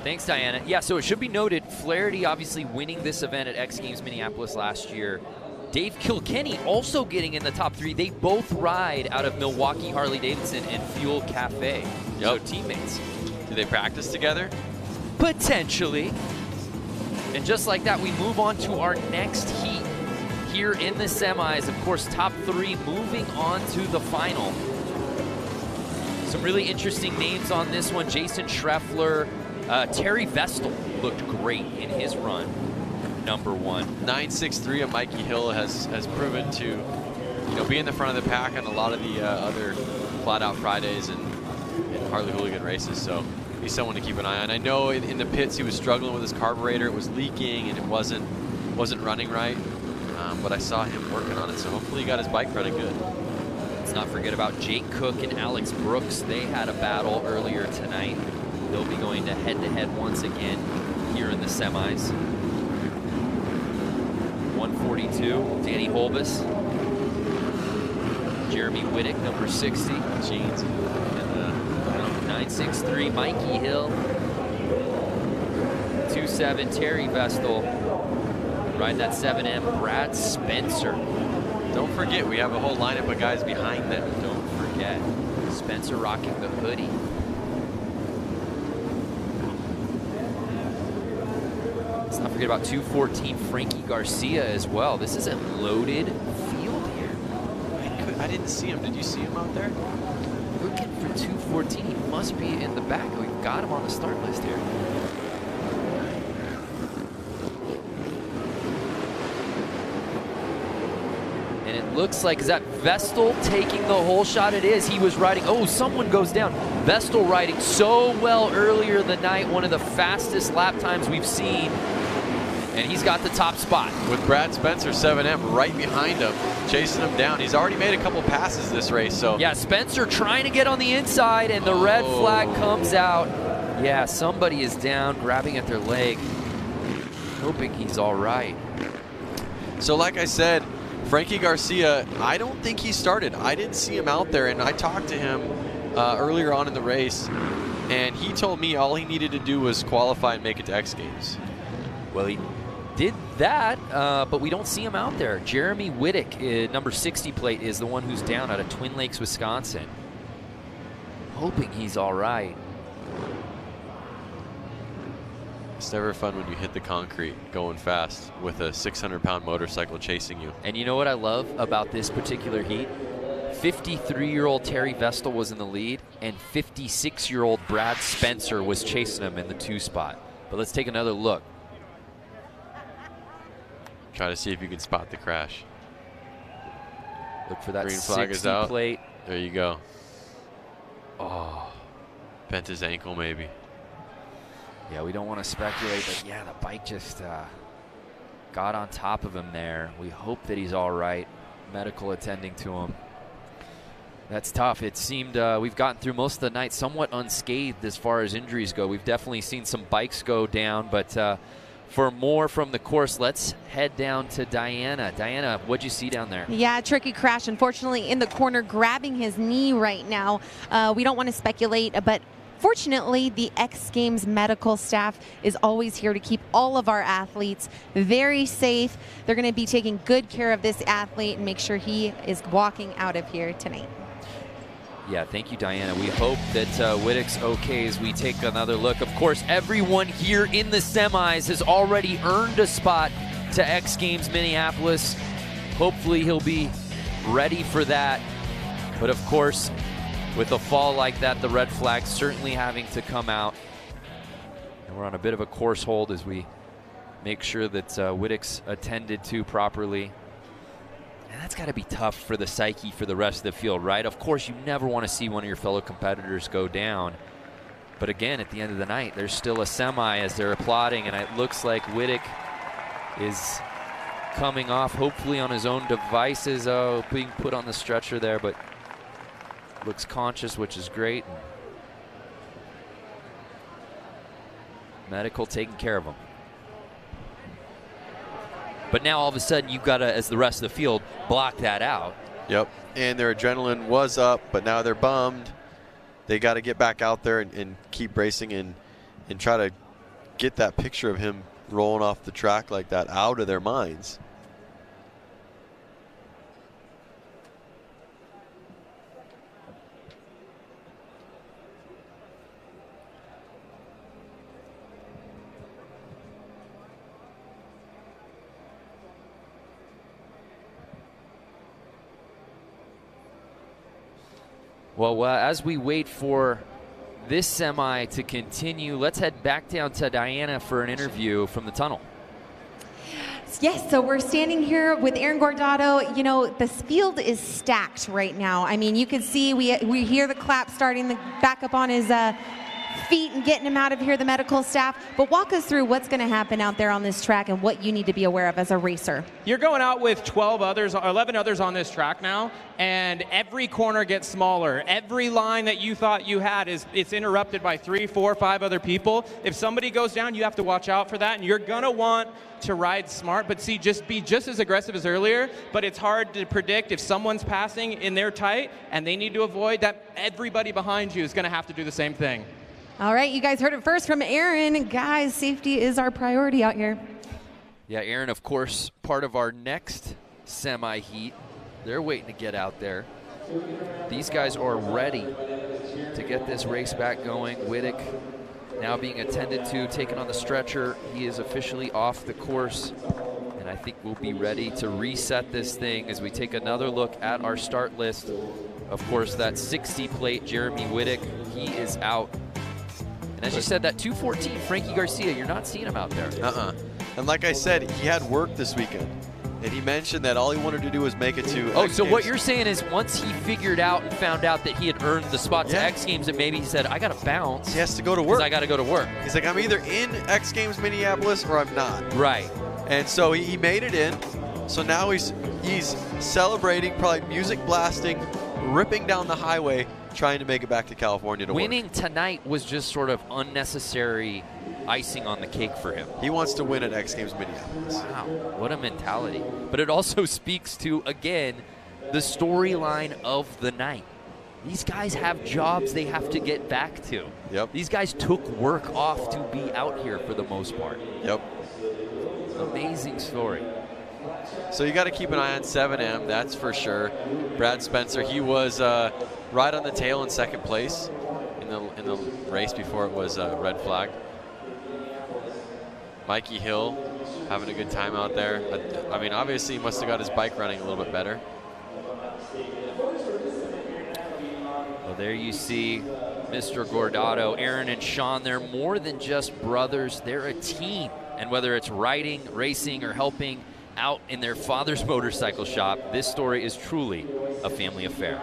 Thanks, Diana. Yeah, so it should be noted, Flaherty obviously winning this event at X Games Minneapolis last year. Dave Kilkenny also getting in the top 3. They both ride out of Milwaukee Harley-Davidson and Fuel Cafe. So teammates. Do they practice together? Potentially. And just like that, we move on to our next heat here in the semis. Of course, top 3 moving on to the final. Some really interesting names on this one. Jason Schreffler, Terry Vestal looked great in his run. Number 1. 963 of Mikey Hill has proven to, be in the front of the pack on a lot of the other Flat Out Fridays and Harley Hooligan races. So he's someone to keep an eye on. I know in the pits he was struggling with his carburetor. It was leaking and it wasn't running right. But I saw him working on it. So hopefully he got his bike running good. Let's not forget about Jake Cook and Alex Brooks. They had a battle earlier tonight. They'll be going to head-to-head once again here in the semis. 142, Danny Holbus. Jeremy Whittick, number 60. Jeans. And 2.63, Mikey Hill. 2.7, Terry Vestal. Riding that 7M, Brad Spencer. Don't forget, we have a whole lineup of guys behind them. Don't forget. Spencer rocking the hoodie. Let's not forget about 214 Frankie Garcia as well. This is a loaded field here. I didn't see him. Did you see him out there? Looking for 214. He must be in the back. We've got him on the start list here. And it looks like, is that Vestal taking the whole shot? It is. He was riding. Oh, someone goes down. Vestal riding so well earlier in the night. One of the fastest lap times we've seen. And he's got the top spot. With Brad Spencer, 7M, right behind him, chasing him down. He's already made a couple passes this race, so. Yeah, Spencer trying to get on the inside, and the red flag comes out. Yeah, somebody is down, grabbing at their leg. Hoping he's all right. So like I said, Frankie Garcia, I don't think he started. I didn't see him out there, and I talked to him earlier on in the race, and he told me all he needed to do was qualify and make it to X Games. Well, he did that, but we don't see him out there. Jeremy Whittick, number 60 plate, is the one who's down out of Twin Lakes, Wisconsin. Hoping he's all right. It's never fun when you hit the concrete going fast with a 600-pound motorcycle chasing you. And you know what I love about this particular heat? 53-year-old Terry Vestal was in the lead, and 56-year-old Brad Spencer was chasing him in the 2 spot. But let's take another look. Try to see if you can spot the crash. Look for that green flag 60 is out. plate. There you go. Oh, bent his ankle maybe. Yeah, we don't want to speculate, but yeah, the bike just got on top of him there. We hope that he's all right. Medical attending to him. That's tough. It seemed we've gotten through most of the night somewhat unscathed as far as injuries go. We've definitely seen some bikes go down, but for more from the course, let's head down to Diana. Diana, what'd you see down there? Yeah, tricky crash. Unfortunately, in the corner, grabbing his knee right now. We don't want to speculate, but fortunately, the X Games medical staff is always here to keep all of our athletes very safe. They're going to be taking good care of this athlete and make sure he is walking out of here tonight. Yeah, thank you, Diana. We hope that Whittick's okay as we take another look. Of course, everyone here in the semis has already earned a spot to X Games Minneapolis. Hopefully he'll be ready for that. But of course, with a fall like that, the red flag certainly having to come out. And we're on a bit of a course hold as we make sure that Whittick's attended to properly. And that's got to be tough for the psyche for the rest of the field, right? Of course, you never want to see one of your fellow competitors go down. But again, at the end of the night, there's still a semi as they're applauding, and it looks like Whittick is coming off, hopefully on his own devices, being put on the stretcher there, but looks conscious, which is great. Medical taking care of him. But now all of a sudden you've got to, as the rest of the field, block that out. Yep, and their adrenaline was up, but now they're bummed. They got to get back out there and keep racing and try to get that picture of him rolling off the track like that out of their minds. Well, as we wait for this semi to continue, let's head back down to Diana for an interview from the tunnel. Yes, so we're standing here with Aaron Guardado. You know, this field is stacked right now. I mean, you can see we hear the clap starting back up on his feet and getting him out of here, the medical staff. But walk us through what's going to happen out there on this track and what you need to be aware of as a racer. You're going out with 12 others, 11 others on this track now, and every corner gets smaller. Every line that you thought you had it's interrupted by 3, 4, 5 other people. If somebody goes down, you have to watch out for that, and you're gonna want to ride smart, but just be just as aggressive as earlier. But it's hard to predict if someone's passing in their tight and they need to avoid that. Everybody behind you is going to have to do the same thing. All right, you guys heard it first from Aaron. Guys, safety is our priority out here. Yeah, Aaron, of course, part of our next semi-heat. They're waiting to get out there. These guys are ready to get this race back going. Wittick now being attended to, taken on the stretcher. He is officially off the course, and I think we'll be ready to reset this thing as we take another look at our start list. Of course, that 60 plate Jeremy Wittick, he is out. And as you said, that 214 Frankie Garcia, you're not seeing him out there. And like I said, he had work this weekend. And he mentioned that all he wanted to do was make it to X Games. What you're saying is once he figured out and found out that he had earned the spot to X Games, that maybe he said, I got to bounce. He has to go to work. I got to go to work. He's like, I'm either in X Games Minneapolis or I'm not. Right. And so he made it in. So now he's celebrating, probably music blasting, ripping down the highway, trying to make it back to California to work. Winning tonight was just sort of unnecessary icing on the cake for him. He wants to win at X Games Minneapolis. Wow, what a mentality. But it also speaks to, again, the storyline of the night. These guys have jobs they have to get back to. Yep. These guys took work off to be out here for the most part. Yep. Amazing story. So you got to keep an eye on 7M, that's for sure. Brad Spencer, he was right on the tail in second place in the race before it was red flag. Mikey Hill having a good time out there. I mean, obviously he must have got his bike running a little bit better. Well, there you see Mr. Gordado, Aaron and Sean. They're more than just brothers. They're a team. And whether it's riding, racing, or helping out in their father's motorcycle shop, this story is truly a family affair.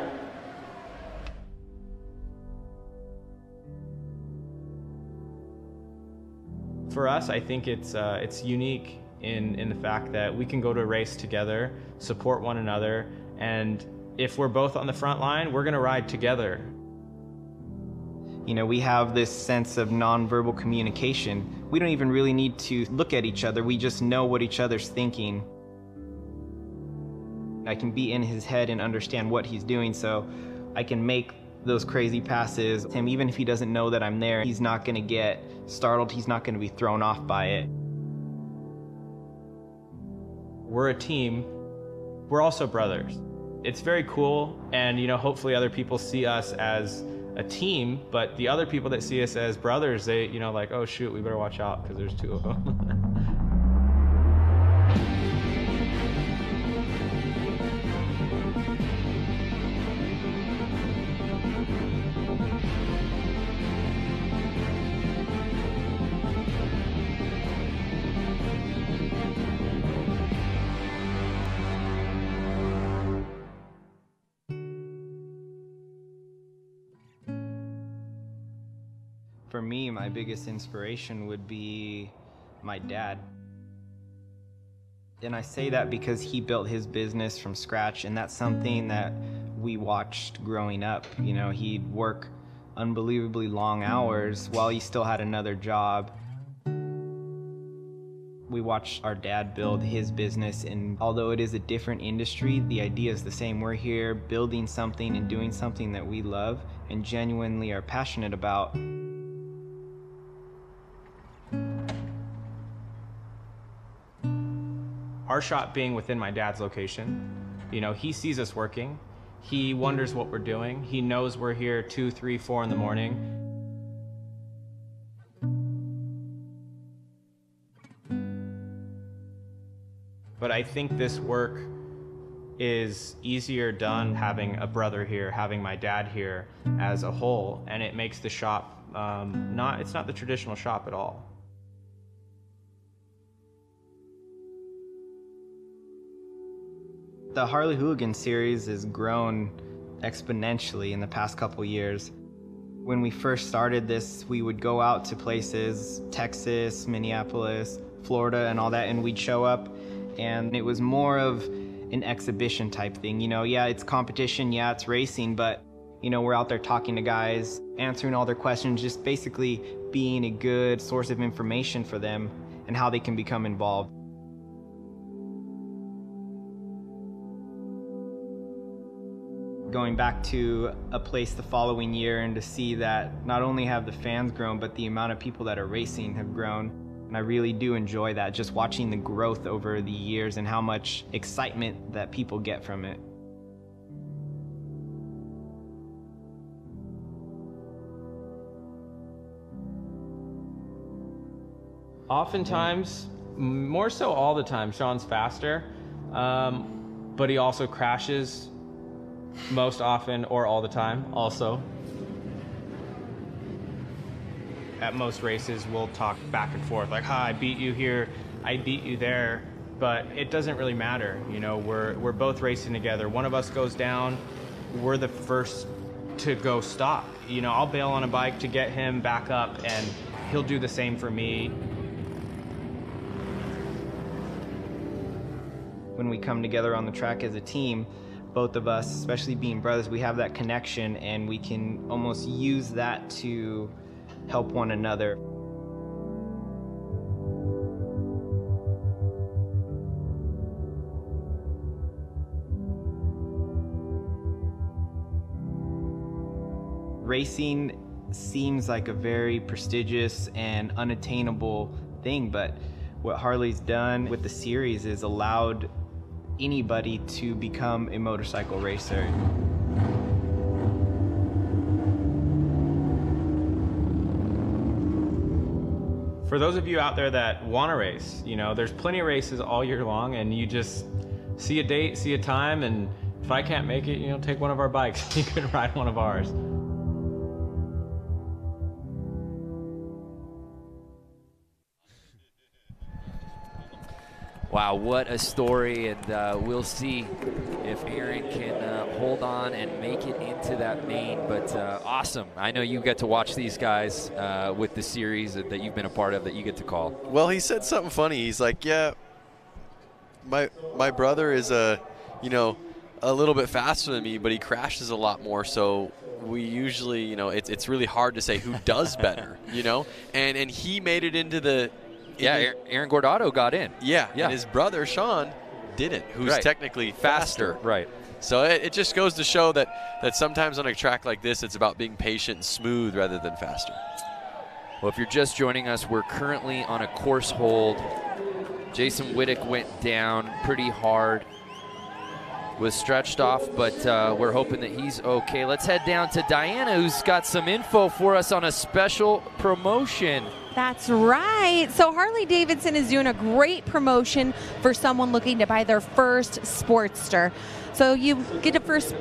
For us, I think it's unique in the fact that we can go to a race together, support one another, and if we're both on the front line, we're going to ride together. You know, we have this sense of nonverbal communication. We don't even really need to look at each other. We just know what each other's thinking. I can be in his head and understand what he's doing, so I can make those crazy passes. And even if he doesn't know that I'm there, he's not going to get startled. He's not going to be thrown off by it. We're a team. We're also brothers. It's very cool, and you know, hopefully other people see us as a team, but the other people that see us as brothers, they, you know, like, oh shoot, we better watch out because there's two of them. For me, my biggest inspiration would be my dad. And I say that because he built his business from scratch, and that's something that we watched growing up. You know, he'd work unbelievably long hours while he still had another job. We watched our dad build his business, and although it is a different industry, the idea is the same. We're here building something and doing something that we love and genuinely are passionate about. Our shop being within my dad's location, you know, he sees us working. He wonders what we're doing. He knows we're here 2, 3, 4 in the morning. But I think this work is easier done having a brother here, having my dad here as a whole, and it makes the shop it's not the traditional shop at all. The Harley Hooligan series has grown exponentially in the past couple years. When we first started this, we would go out to places, Texas, Minneapolis, Florida, and all that, and we'd show up, and it was more of an exhibition type thing. You know, yeah, it's competition, yeah, it's racing, but, you know, we're out there talking to guys, answering all their questions, just basically being a good source of information for them and how they can become involved. Going back to a place the following year and to see that not only have the fans grown, but the amount of people that are racing have grown. And I really do enjoy that, just watching the growth over the years and how much excitement that people get from it. Oftentimes, more so all the time, Sean's faster, but he also crashes most often or all the time also. At most races, we'll talk back and forth, like, I beat you here, I beat you there, but it doesn't really matter. You know, we're both racing together. One of us goes down, we're the first to go stop. You know, I'll bail on a bike to get him back up, and he'll do the same for me. When we come together on the track as a team, both of us, especially being brothers, we have that connection, and we can almost use that to help one another. Racing seems like a very prestigious and unattainable thing, but what Harley's done with the series is allowed anybody to become a motorcycle racer. For those of you out there that want to race, you know, there's plenty of races all year long, and you just see a date, see a time, and if I can't make it, you know, take one of our bikes. You can ride one of ours. Wow, what a story, and we'll see if Aaron can hold on and make it into that main, but awesome. I know you get to watch these guys with the series that you've been a part of that you get to call. Well, he said something funny. He's like, yeah, my brother is a little bit faster than me, but he crashes a lot more, so we usually, you know, it's really hard to say who does better, you know, and he made it into the Aaron Gordado got in. Yeah, and his brother, Sean, didn't, who's technically faster. Right. So it just goes to show that sometimes on a track like this, it's about being patient and smooth rather than faster. Well, if you're just joining us, we're currently on a course hold. Jason Wittick went down pretty hard, was stretched off, but we're hoping that he's okay. Let's head down to Diana, who's got some info for us on a special promotion. That's right. So Harley-Davidson is doing a great promotion for someone looking to buy their first Sportster. So you get your first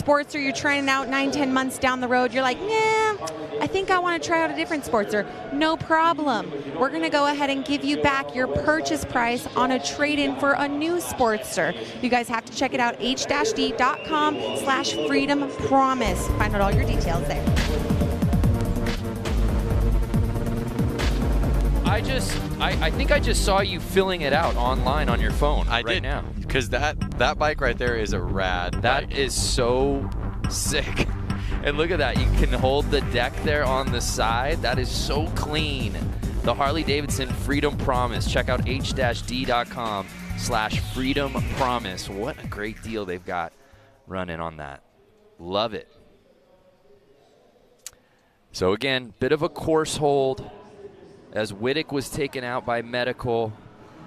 Sportster, you're trying it out 9-10 months down the road. You're like, nah, I think I want to try out a different Sportster. No problem. We're going to go ahead and give you back your purchase price on a trade-in for a new Sportster. You guys have to check it out, h-d.com/freedom promise. Find out all your details there. I think I just saw you filling it out online on your phone I did now. Because that bike right there is a rad bike. That is so sick. And look at that. You can hold the deck there on the side. That is so clean. The Harley-Davidson Freedom Promise. Check out h-d.com/freedom promise. What a great deal they've got running on that. Love it. So again, bit of a course hold as Wittick was taken out by medical.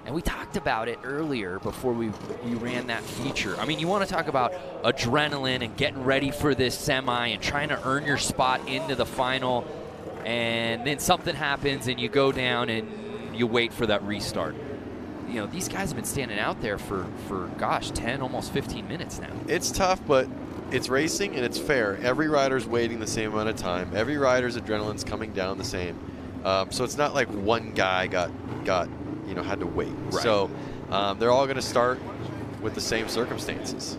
And we talked about it earlier before we ran that feature. I mean, you want to talk about adrenaline and getting ready for this semi and trying to earn your spot into the final. And then something happens and you go down and you wait for that restart. You know, these guys have been standing out there for gosh, 10, almost 15 minutes now. It's tough, but it's racing and it's fair. Every rider's waiting the same amount of time. Every rider's adrenaline's coming down the same. So it's not like one guy got had to wait. Right. So they're all going to start with the same circumstances.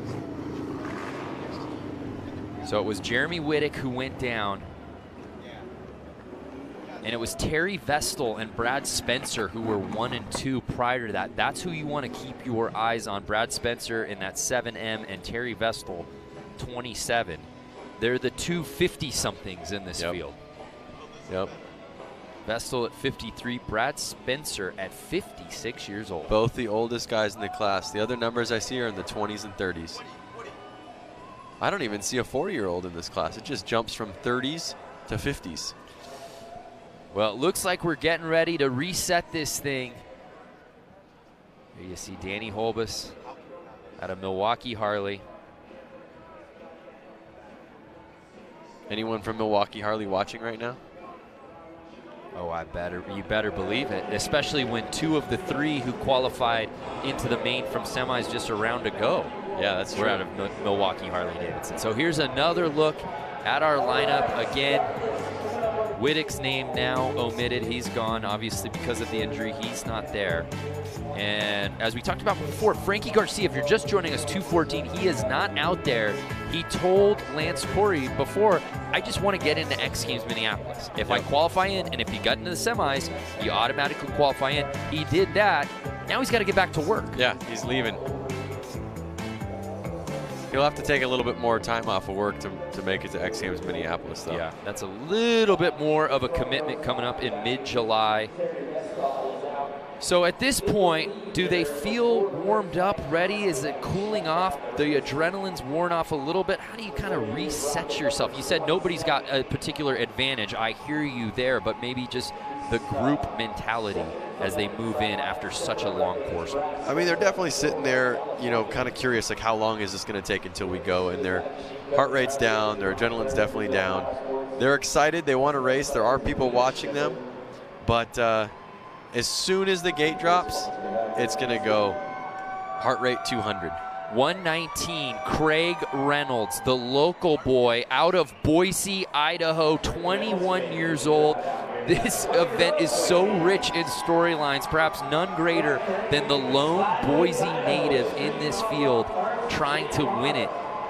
So it was Jeremy Wittick who went down. and it was Terry Vestal and Brad Spencer who were 1 and 2 prior to that. That's who you want to keep your eyes on. Brad Spencer in that 7M and Terry Vestal 27. They're the two 50-somethings in this field. Yep. Vestal at 53, Brad Spencer at 56 years old. Both the oldest guys in the class. The other numbers I see are in the 20s and 30s. I don't even see a 40-year-old in this class. It just jumps from 30s to 50s. Well, it looks like we're getting ready to reset this thing. Here you see Danny Holbus out of Milwaukee Harley. Anyone from Milwaukee Harley watching right now? Oh, you better believe it, especially when 2 of the 3 who qualified into the main from semis just a round ago. Yeah, that's true. We're out of Milwaukee Harley-Davidson. So here's another look at our lineup. Again, Wittick's name now omitted. He's gone, obviously, because of the injury. He's not there. And as we talked about before, Frankie Garcia, if you're just joining us, 214, he is not out there. He told Lance Corey before, I just want to get into X Games Minneapolis. If I qualify in, and if he got into the semis, you automatically qualify in. He did that. Now he's got to get back to work. Yeah, he's leaving. He'll have to take a little bit more time off of work to make it to X Games Minneapolis, though. Yeah, that's a little bit more of a commitment coming up in mid-July. So at this point, do they feel warmed up, ready? Is it cooling off? The adrenaline's worn off a little bit. How do you kind of reset yourself? You said nobody's got a particular advantage. I hear you there, but maybe just the group mentality as they move in after such a long course. I mean, they're definitely sitting there, you know, kind of curious, like how long is this going to take until we go? And their heart rate's down, their adrenaline's definitely down. They're excited, they want to race. There are people watching them, but as soon as the gate drops, it's going to go heart rate 200. 119, Craig Reynolds, the local boy out of Boise, Idaho, 21 years old. This event is so rich in storylines, perhaps none greater than the lone Boise native in this field trying to win it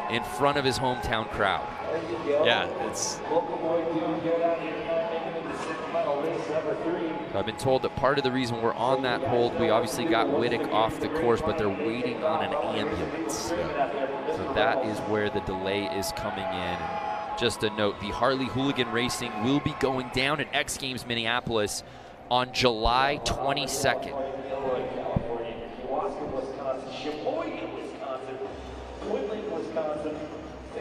in front of his hometown crowd. Yeah, it's... So I've been told that part of the reason we're on that hold, we obviously got Wittick off the course, but they're waiting on an ambulance. So that is where the delay is coming in. And just a note, the Harley Hooligan Racing will be going down at X Games Minneapolis on July 22nd.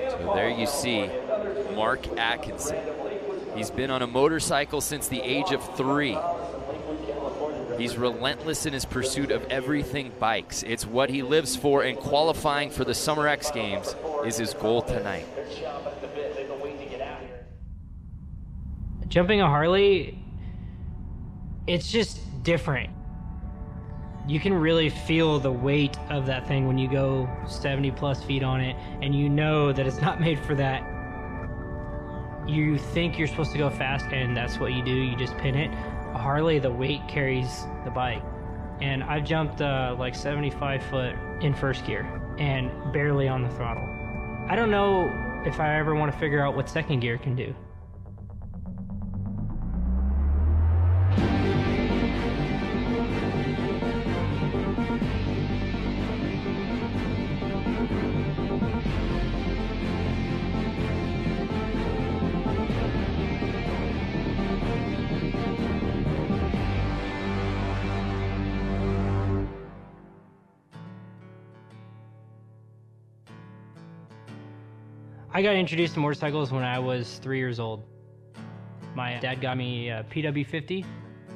So there you see Mark Atkinson. He's been on a motorcycle since the age of 3. He's relentless in his pursuit of everything bikes. It's what he lives for, and qualifying for the Summer X Games is his goal tonight. Jumping a Harley, it's just different. You can really feel the weight of that thing when you go 70+ feet on it, and you know that it's not made for that. You think you're supposed to go fast, and that's what you do. You just pin it. A Harley, the weight carries the bike. And I've jumped like 75 foot in first gear and barely on the throttle. I don't know if I ever want to figure out what second gear can do. I got introduced to motorcycles when I was 3 years old. My dad got me a PW50.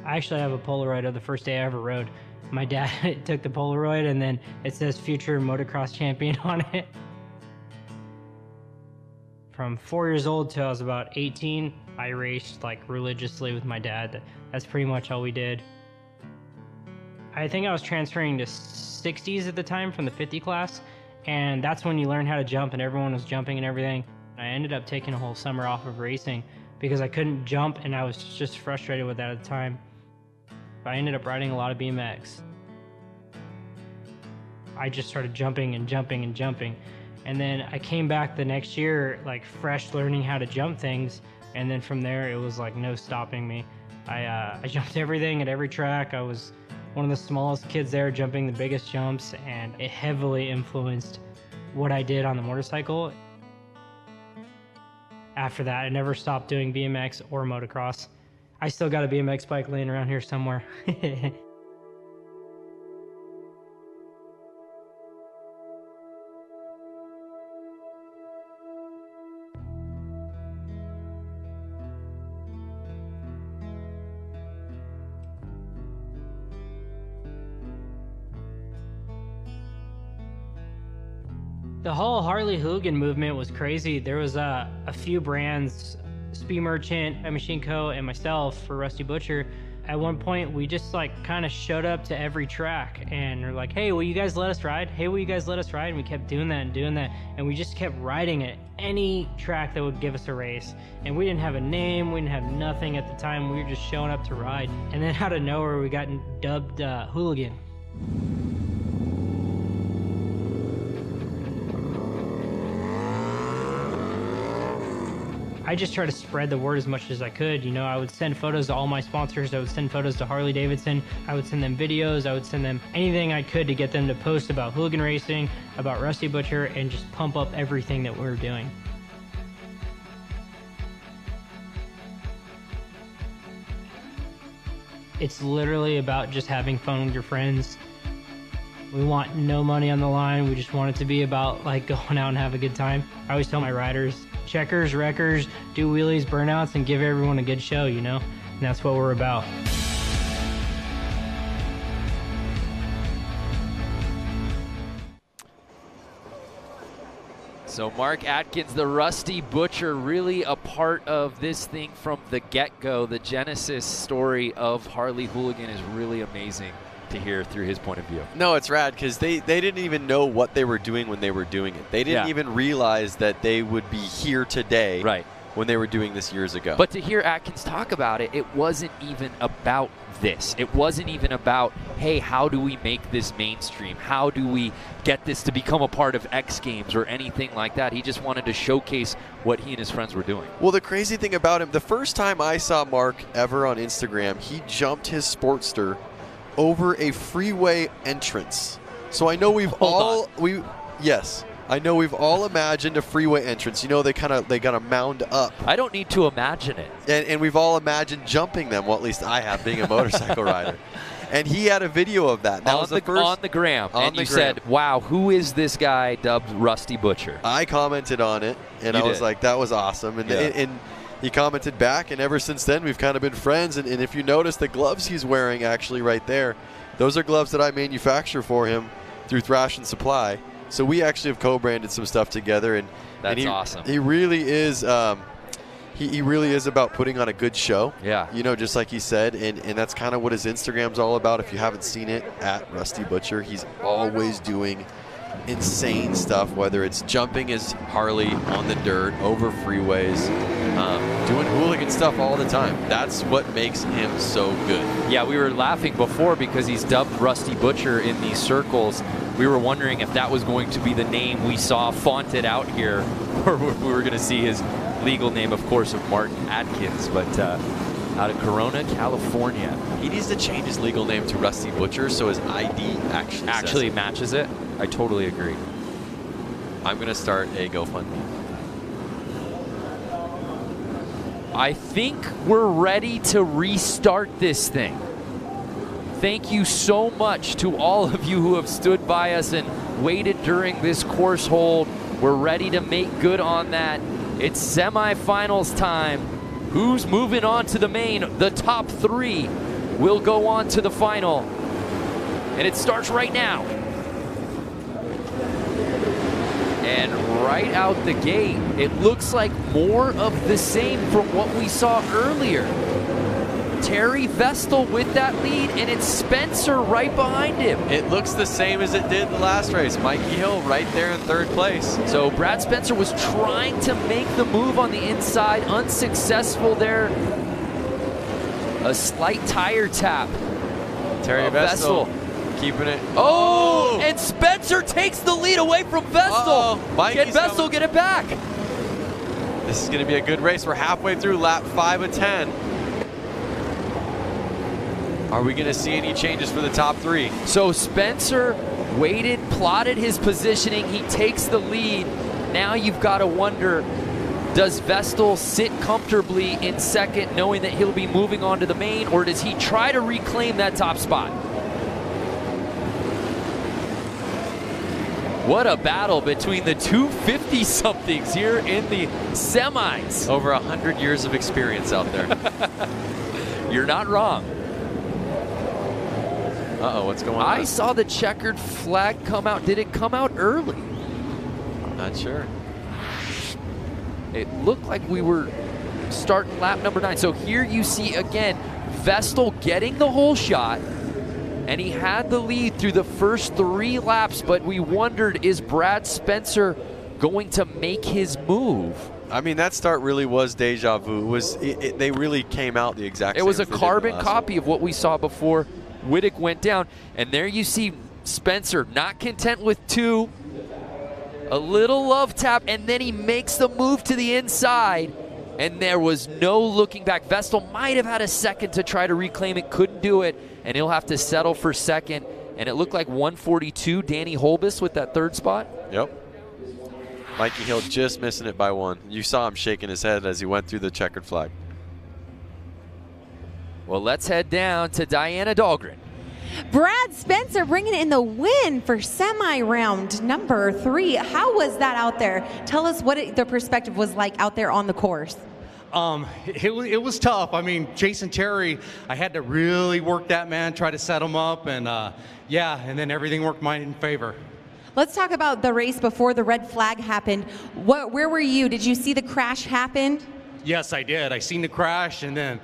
I actually have a Polaroid of the first day I ever rode. My dad took the Polaroid and then it says future motocross champion on it. From 4 years old till I was about 18, I raced like religiously with my dad. That's pretty much all we did. I think I was transferring to 60s at the time from the 50 class. And that's when you learn how to jump, and everyone was jumping and everything. I ended up taking a whole summer off of racing because I couldn't jump, and I was just frustrated with that at the time. But I ended up riding a lot of BMX. I just started jumping and jumping and jumping. And then I came back the next year, like fresh, learning how to jump things. And then from there, it was like no stopping me. I jumped everything at every track. I was one of the smallest kids there, jumping the biggest jumps, and it heavily influenced what I did on the motorcycle. After that, I never stopped doing BMX or motocross. I still got a BMX bike laying around here somewhere. The whole Harley Hooligan movement was crazy. There was a few brands, Speed Merchant, Machine Co, and myself for Rusty Butcher. At one point, we just like kind of showed up to every track and we're like, hey, will you guys let us ride? Hey, will you guys let us ride? And we kept doing that. And we just kept riding at any track that would give us a race. And we didn't have a name, we didn't have nothing at the time. We were just showing up to ride. And then out of nowhere, we got dubbed Hooligan. I just try to spread the word as much as I could. You know, I would send photos to all my sponsors. I would send photos to Harley-Davidson. I would send them videos. I would send them anything I could to get them to post about hooligan racing, about Rusty Butcher, and just pump up everything that we were doing. It's literally about just having fun with your friends. We want no money on the line. We just want it to be about like going out and have a good time. I always tell my riders, checkers, wreckers, do wheelies, burnouts, and give everyone a good show, you know? And that's what we're about. So Mark Atkins, the Rusty Butcher, really a part of this thing from the get-go. The genesis story of Harley Hooligan is really amazing to hear through his point of view. No, it's rad because they didn't even know what they were doing when they were doing it. They didn't even realize that they would be here today when they were doing this years ago. But to hear Atkins talk about it, it wasn't even about this. It wasn't even about, hey, how do we make this mainstream? How do we get this to become a part of X Games or anything like that? He just wanted to showcase what he and his friends were doing. Well, the crazy thing about him, the first time I saw Mark ever on Instagram, he jumped his Sportster over a freeway entrance. So I know we've all imagined a freeway entrance. You know, they gotta mound up. I don't need to imagine it. And we've all imagined jumping them. Well, at least I have, being a motorcycle rider. And he had a video of that. That was the first on the gram. And you said, "Wow, who is this guy dubbed Rusty Butcher?" I commented on it, and I was like, "That was awesome." And he commented back, and ever since then we've kind of been friends. And if you notice the gloves he's wearing actually right there, those are gloves that I manufacture for him through Thrash and Supply. So we actually have co-branded some stuff together, and that's awesome. He really is. He really is about putting on a good show. Yeah. You know, just like he said, and that's kind of what his Instagram's all about. If you haven't seen it, at Rusty Butcher, he's always doing insane stuff, whether it's jumping his Harley on the dirt, over freeways, doing hooligan stuff all the time. That's what makes him so good. Yeah, we were laughing before because he's dubbed Rusty Butcher in these circles. We were wondering if that was going to be the name we saw fonted out here, or we were going to see his legal name, of course, of Martin Atkins, but out of Corona, California. He needs to change his legal name to Rusty Butcher so his ID actually matches it. I totally agree. I'm going to start a GoFundMe. I think we're ready to restart this thing. Thank you so much to all of you who have stood by us and waited during this course hold. We're ready to make good on that. It's semifinals time. Who's moving on to the main? The top three will go on to the final. And it starts right now. And right out the gate, it looks like more of the same from what we saw earlier. Terry Vestal with that lead, and it's Spencer right behind him. It looks the same as it did the last race. Mikey Hill right there in third place. So Brad Spencer was trying to make the move on the inside, unsuccessful there. A slight tire tap. Terry Vestal keeping it. Oh, and Spencer takes the lead away from Vestal. Can Vestal get it back? This is going to be a good race. We're halfway through lap 5 of 10. Are we going to see any changes for the top 3? So Spencer waited, plotted his positioning. He takes the lead. Now you've got to wonder, does Vestal sit comfortably in second knowing that he'll be moving on to the main, or does he try to reclaim that top spot? What a battle between the two 50-somethings here in the semis. Over 100 years of experience out there. You're not wrong. Uh-oh, what's going on? I saw the checkered flag come out. Did it come out early? I'm not sure. It looked like we were starting lap number 9. So here you see again, Vestal getting the whole shot, and he had the lead through the first 3 laps, but we wondered, is Brad Spencer going to make his move? I mean, that start really was deja vu. They really came out the exact same. It was a carbon copy of what we saw before Wittig went down. And there you see Spencer not content with 2. A little love tap, and then he makes the move to the inside, and there was no looking back. Vestal might have had a second to try to reclaim it, couldn't do it, and he'll have to settle for second. And it looked like 142, Danny Holbus with that 3rd spot. Yep. Mikey Hill just missing it by 1. You saw him shaking his head as he went through the checkered flag. Well, let's head down to Diana Dahlgren. Brad Spencer bringing in the win for semi-round number 3. How was that out there? Tell us what the perspective was like out there on the course. It was tough. I mean, Jason Terry, I had to really work that man, try to set him up, and yeah, and then everything worked mine in favor. Let's talk about the race before the red flag happened. Where were you? Did you see the crash happen? Yes, I did. I seen the crash, and then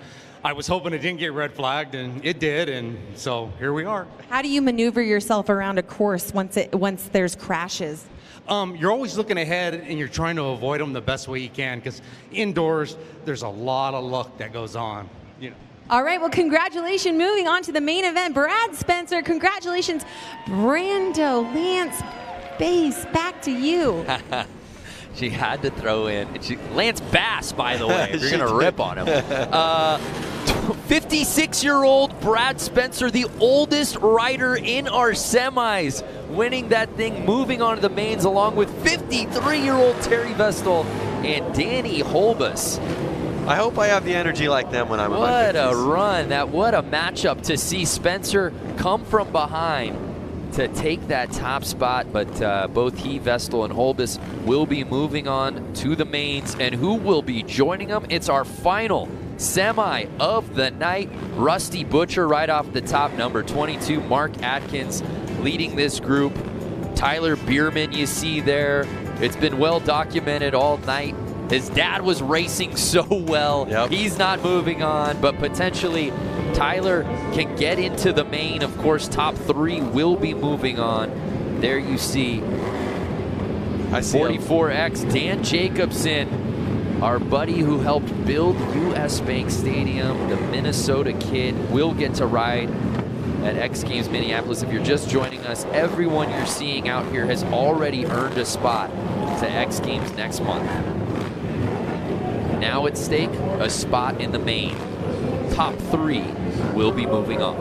I was hoping it didn't get red flagged, and it did, and so here we are. How do you maneuver yourself around a course once there's crashes? You're always looking ahead, and you're trying to avoid them the best way you can, because indoors, there's a lot of luck that goes on. You know. All right, well, congratulations. Moving on to the main event, Brad Spencer. Congratulations, Brando, Lance, Bass, back to you. She had to throw in. Lance Bass, by the way, if you're going to rip on him. 56-year-old Brad Spencer, the oldest rider in our semis, winning that thing, moving on to the mains, along with 53-year-old Terry Vestal and Danny Holbus. I hope I have the energy like them when I'm in my 50s. What a run. What a matchup to see Spencer come from behind to take that top spot, but both he, Vestal, and Holbus will be moving on to the mains. And who will be joining them? It's our final semi of the night. Rusty Butcher right off the top, number 22. Mark Atkins leading this group. Tyler Bierman you see there. It's been well documented all night. His dad was racing so well. Yep. He's not moving on, but potentially Tyler can get into the main. Of course, top 3 will be moving on. There you see 44X Dan Jacobson, our buddy who helped build US Bank Stadium, the Minnesota kid, will get to ride at X Games Minneapolis. If you're just joining us, everyone you're seeing out here has already earned a spot to X Games next month. Now at stake, a spot in the main. Top 3 will be moving on.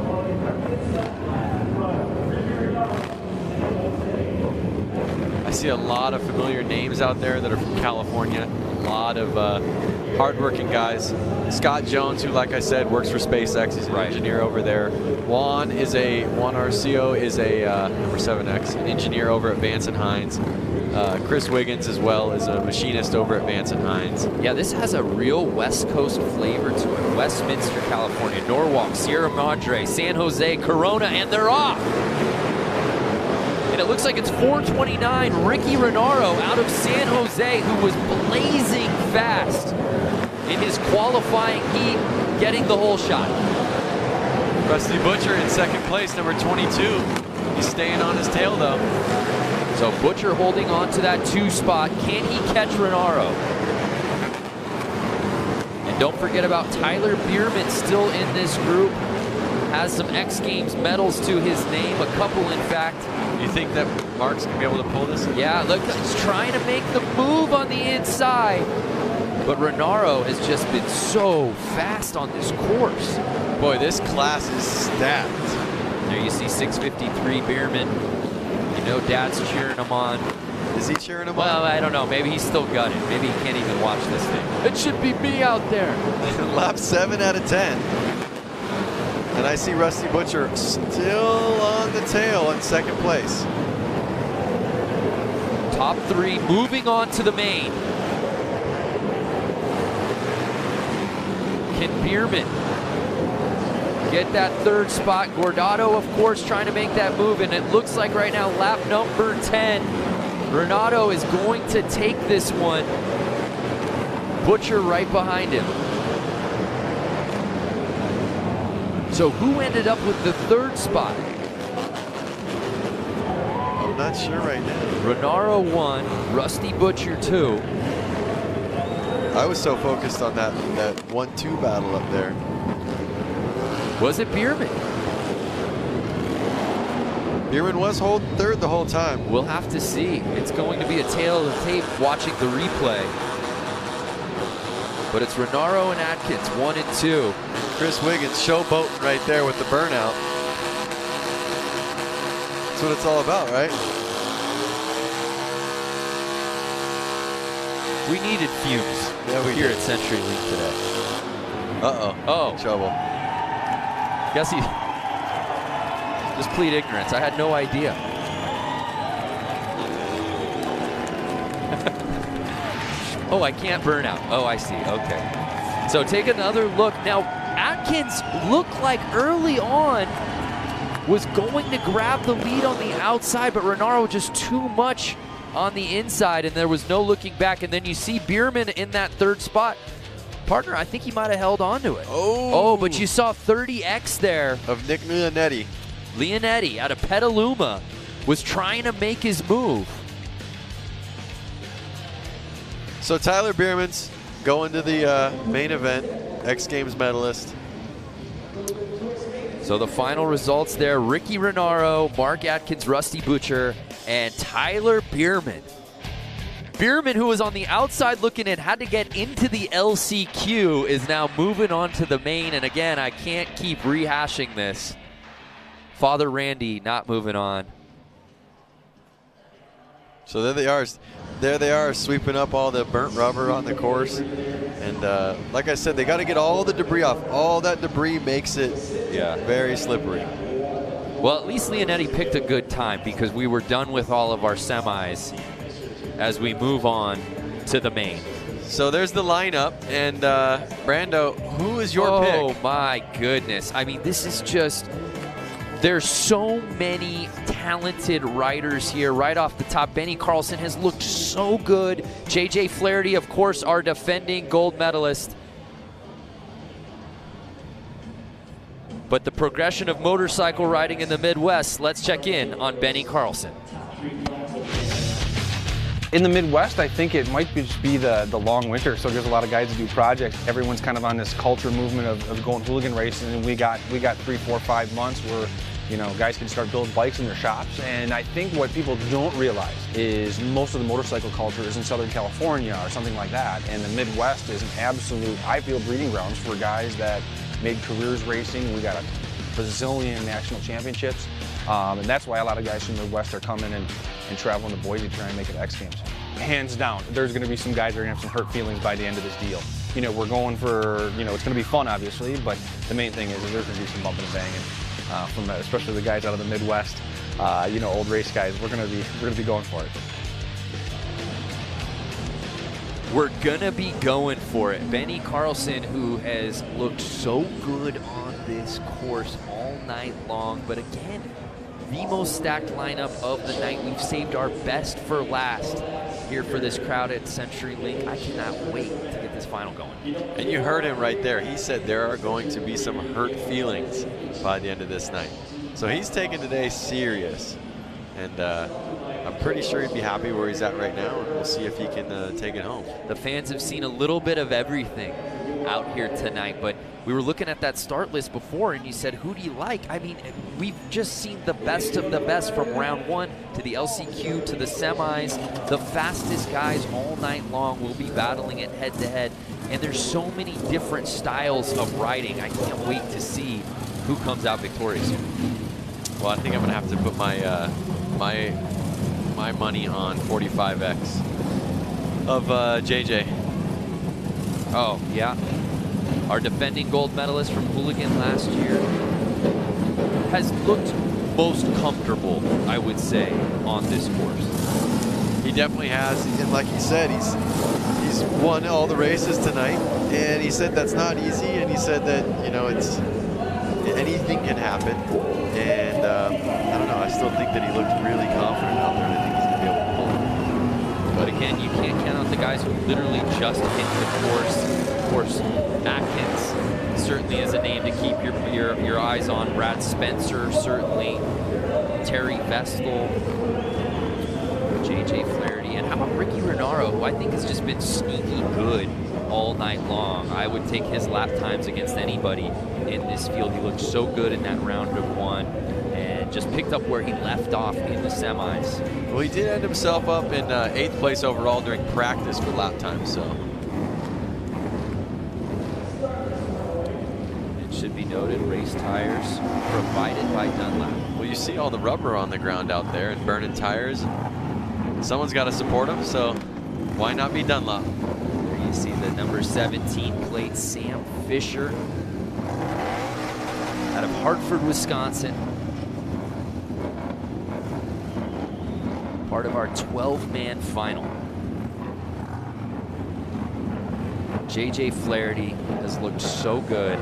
I see a lot of familiar names out there that are from California. A lot of hardworking guys. Scott Jones, who, like I said, works for SpaceX. He's an engineer over there. Juan Arcio is a number 7X, an engineer over at Vance and Hines. Chris Wiggins as well is a machinist over at Vance and Hines. Yeah, this has a real West Coast flavor to it. Westminster, California, Norwalk, Sierra Madre, San Jose, Corona, and they're off. And it looks like it's 429, Ricky Renaro out of San Jose, who was blazing fast in his qualifying heat, getting the whole shot. Rusty Butcher in second place, number 22. He's staying on his tail, though. So Butcher holding on to that 2 spot. Can he catch Renaro? And don't forget about Tyler Bierman, still in this group. Has some X Games medals to his name, a couple in fact. You think that Mark's going to be able to pull this? Yeah, look, he's trying to make the move on the inside. But Renaro has just been so fast on this course. Boy, this class is stacked. There you see 653 Bierman. You know Dad's cheering him on. Is he cheering him on? Well, I don't know. Maybe he's still gutted. Maybe he can't even watch this thing. It should be me out there. Lap 7 out of 10. And I see Rusty Butcher still on the tail in second place. Top 3 moving on to the main. Can Bierman get that 3rd spot? Gordado, of course, trying to make that move, and it looks like right now lap number 10, Renato is going to take this one. Butcher right behind him. So who ended up with the 3rd spot? I'm not sure right now. Renaro 1, Rusty Butcher 2. I was so focused on that 1-2 battle up there. Was it Bierman? Bierman was holding 3rd the whole time. We'll have to see. It's going to be a tale of the tape watching the replay. But it's Renaro and Atkins, 1 and 2. Chris Wiggins showboating right there with the burnout. That's what it's all about, right? We needed fumes here at CenturyLink today. Uh-oh. Oh. Trouble. Guess he just plead ignorance. I had no idea. Oh, I can't burn out. Oh, I see. Okay. So take another look. Now, Atkins looked like early on was going to grab the lead on the outside, but Renaro just too much on the inside, and there was no looking back. And then you see Bierman in that 3rd spot. Partner, I think he might have held on to it. Oh, but you saw 30X there. Of Nick Leonetti. Leonetti out of Petaluma was trying to make his move. So Tyler Bierman's going to the main event, X Games medalist. So the final results there, Ricky Renaro, Mark Atkins, Rusty Butcher, and Tyler Bierman. Bierman, who was on the outside looking in, had to get into the LCQ, is now moving on to the main. And again, I can't keep rehashing this. Father Randy not moving on. So there they are. There they are, sweeping up all the burnt rubber on the course. And like I said, they got to get all the debris off. All that debris makes it very slippery. Well, at least Leonetti picked a good time because we were done with all of our semis as we move on to the main. So there's the lineup. And Brando, who is your pick? Oh, my goodness. I mean, this is just... There's so many talented riders here right off the top. Benny Carlson has looked so good. JJ Flaherty, of course, our defending gold medalist. But the progression of motorcycle riding in the Midwest, let's check in on Benny Carlson. In the Midwest, I think it might just be the long winter, so there's a lot of guys that do projects. Everyone's kind of on this culture movement of going hooligan racing, and we got 3, 4, 5 months where, you know, guys can start building bikes in their shops. And I think what people don't realize is most of the motorcycle culture is in Southern California or something like that, and the Midwest is an absolute, I feel, breeding grounds for guys that made careers racing. We got a bazillion national championships. And that's why a lot of guys from the Midwest are coming and traveling to Boise to try and make it X Games. Hands down, there's going to be some guys that are going to have some hurt feelings by the end of this deal. You know, we're going for, you know, it's going to be fun, obviously, but the main thing is there's going to be some bumping and banging from especially the guys out of the Midwest. You know, old race guys. We're going to be going for it. We're gonna be going for it. Benny Carlson, who has looked so good on this course all night long, but again, the most stacked lineup of the night. We've saved our best for last here for this crowd at CenturyLink. I cannot wait to get this final going. And you heard him right there. He said there are going to be some hurt feelings by the end of this night. So he's taking today serious. And I'm pretty sure he'd be happy where he's at right now, and we'll see if he can take it home. The fans have seen a little bit of everything out here tonight, but we were looking at that start list before, and you said, who do you like? I mean, we've just seen the best of the best from round one to the LCQ to the semis. The fastest guys all night long will be battling it head-to-head And there's so many different styles of riding. I can't wait to see who comes out victorious. Well, I think I'm gonna have to put my my money on 45X of JJ. Oh, yeah. Our defending gold medalist from Hooligan last year has looked most comfortable, I would say, on this course. He definitely has, and like he said, he's won all the races tonight, and he said that's not easy, and he said that, you know, it's anything can happen, and I don't know, I still think that he looked really confident out there, and I think he's going to be able to pull it. But again, you can't count out the guys who literally just hit the course. Of course, Atkins certainly is a name to keep your eyes on. Brad Spencer, certainly. Terry Vestal. JJ Flaherty. And how about Ricky Renaro, who I think has just been sneaky good all night long. I would take his lap times against anybody in this field. He looked so good in that round of one and just picked up where he left off in the semis. Well, he did end himself up in 8th place overall during practice for lap time, so. It should be noted, race tires provided by Dunlap. Well, you see all the rubber on the ground out there and burning tires. Someone's got to support them, so why not be Dunlop? There you see the number 17 plate, Sam Fisher, out of Hartford, Wisconsin. Part of our 12-man final. JJ Flaherty has looked so good.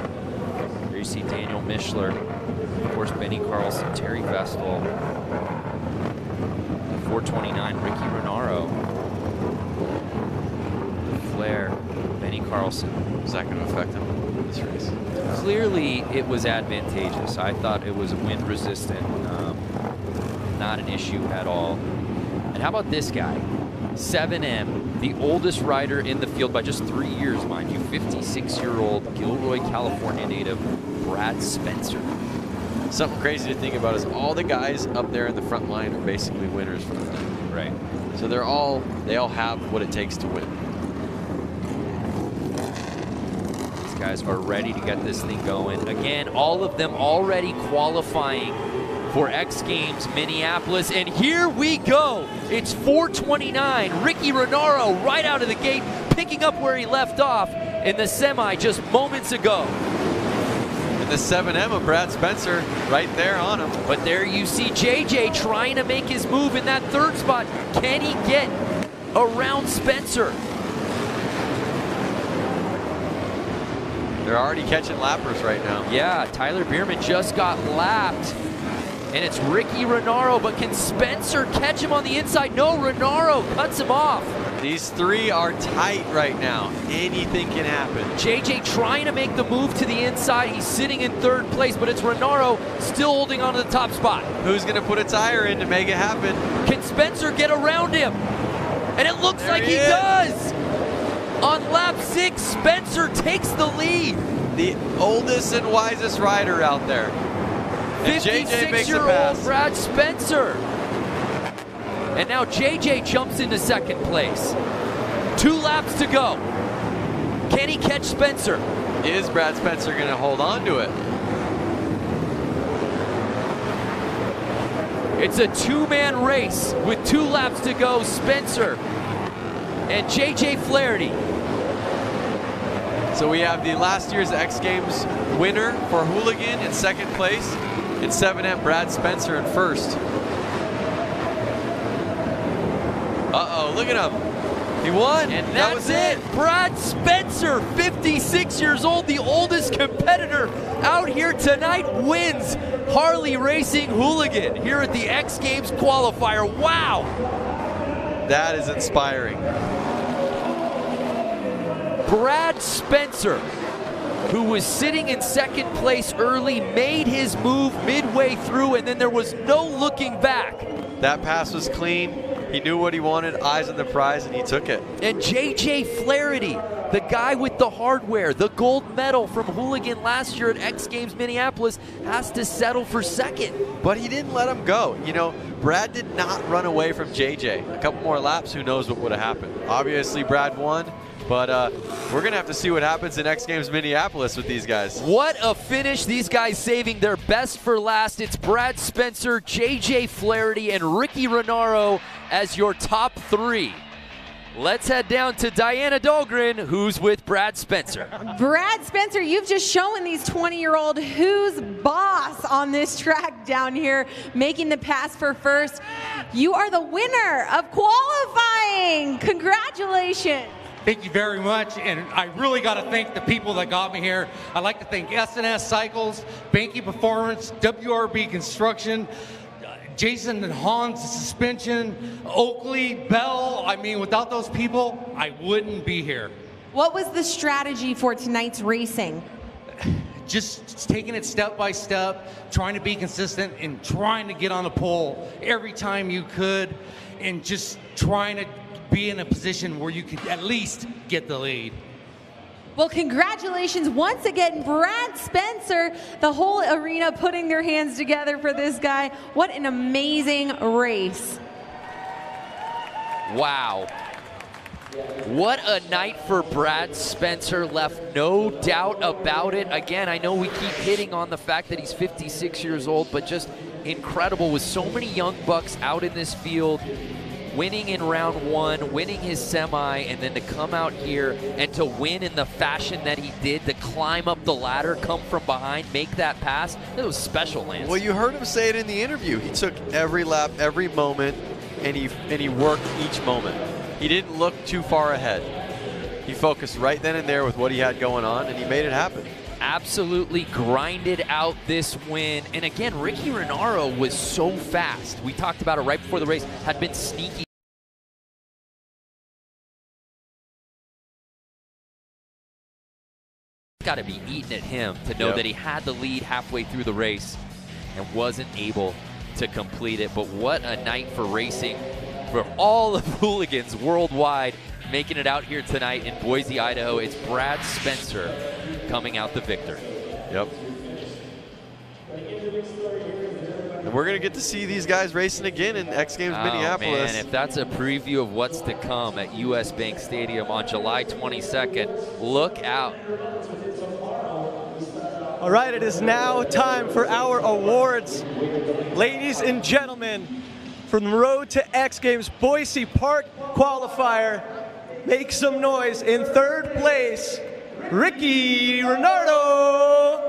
There you see Daniel Mishler, of course Benny Carlson, Terry Vestal, 429 Ricky Renaro, Flair, Benny Carlson. Is that going to affect him in this race? Clearly it was advantageous. I thought it was wind resistant, not an issue at all. And how about this guy? 7M, the oldest rider in the field by just 3 years, mind you. 56-year-old Gilroy, California native, Brad Spencer. Something crazy to think about is all the guys up there in the front line are basically winners from the night. Right. So they all have what it takes to win. These guys are ready to get this thing going. Again, all of them already qualifying for X Games Minneapolis, and here we go. It's 429. Ricky Renaro right out of the gate, picking up where he left off in the semi just moments ago. And the 7M of Brad Spencer right there on him. But there you see JJ trying to make his move in that third spot. Can he get around Spencer? They're already catching lappers right now. Yeah, Tyler Bierman just got lapped. And it's Ricky Renaro, but can Spencer catch him on the inside? No, Renaro cuts him off. These three are tight right now. Anything can happen. JJ trying to make the move to the inside. He's sitting in third place, but it's Renaro still holding on to the top spot. Who's going to put a tire in to make it happen? Can Spencer get around him? And it looks like he does. On lap 6, Spencer takes the lead. The oldest and wisest rider out there. 56-year-old Brad Spencer. And now JJ jumps into second place. 2 laps to go. Can he catch Spencer? Is Brad Spencer going to hold on to it? It's a 2-man race with 2 laps to go. Spencer and JJ Flaherty. So we have the last year's X Games winner for Hooligan in second place, and 7M Brad Spencer in first. Uh-oh, look at him. He won. And that's it. Brad Spencer, 56 years old, the oldest competitor out here tonight, wins Harley Racing Hooligan here at the X Games Qualifier. Wow. That is inspiring. Brad Spencer, who was sitting in second place early, made his move midway through, and then there was no looking back. That pass was clean. He knew what he wanted, eyes on the prize, and he took it. And JJ Flaherty, the guy with the hardware, the gold medal from Hooligan last year at X Games Minneapolis, has to settle for second. But he didn't let him go. You know, Brad did not run away from JJ. A couple more laps, who knows what would have happened. Obviously, Brad won. But we're going to have to see what happens in X Games Minneapolis with these guys. What a finish. These guys saving their best for last. It's Brad Spencer, JJ Flaherty, and Ricky Renaro as your top 3. Let's head down to Diana Dahlgren, who's with Brad Spencer. Brad Spencer, you've just shown these 20-year-old who's boss on this track down here, making the pass for first. You are the winner of qualifying. Congratulations. Thank you very much, and I really got to thank the people that got me here. I'd like to thank S&S Cycles, Banky Performance, WRB Construction, Jason and Hans Suspension, Oakley, Bell. I mean, without those people, I wouldn't be here. What was the strategy for tonight's racing? Just taking it step by step, trying to be consistent, and trying to get on the pole every time you could, and just trying to be in a position where you could at least get the lead. Well, congratulations once again, Brad Spencer, the whole arena putting their hands together for this guy. What an amazing race. Wow. What a night for Brad Spencer, left no doubt about it. Again, I know we keep hitting on the fact that he's 56 years old, but just incredible with so many young bucks out in this field, winning in round 1, winning his semi, and then to come out here and to win in the fashion that he did, to climb up the ladder, come from behind, make that pass. It was special, Lance. Well, you heard him say it in the interview. He took every lap, every moment, and he worked each moment. He didn't look too far ahead. He focused right then and there with what he had going on, and he made it happen. Absolutely grinded out this win. And again, Ricky Renaro was so fast. We talked about it right before the race, had been sneaky. Got to be eating at him to know that he had the lead halfway through the race and wasn't able to complete it. But what a night for racing for all of hooligans worldwide, making it out here tonight in Boise, Idaho. It's Brad Spencer coming out the victor. Yep. And we're going to get to see these guys racing again in X Games Minneapolis. Man, if that's a preview of what's to come at US Bank Stadium on July 22nd, look out. All right, it is now time for our awards. Ladies and gentlemen, from the road to X Games Boise Park qualifier, make some noise. In 3rd place, Ricky Renaro.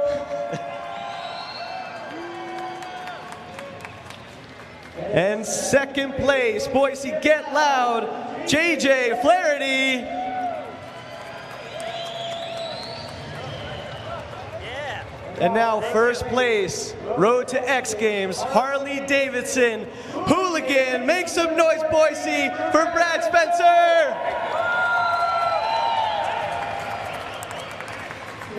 And 2nd place, Boise Get Loud, JJ Flaherty. And now 1st place, road to X Games, Harley-Davidson Hooligan. Make some noise, Boise, for Brad Spencer.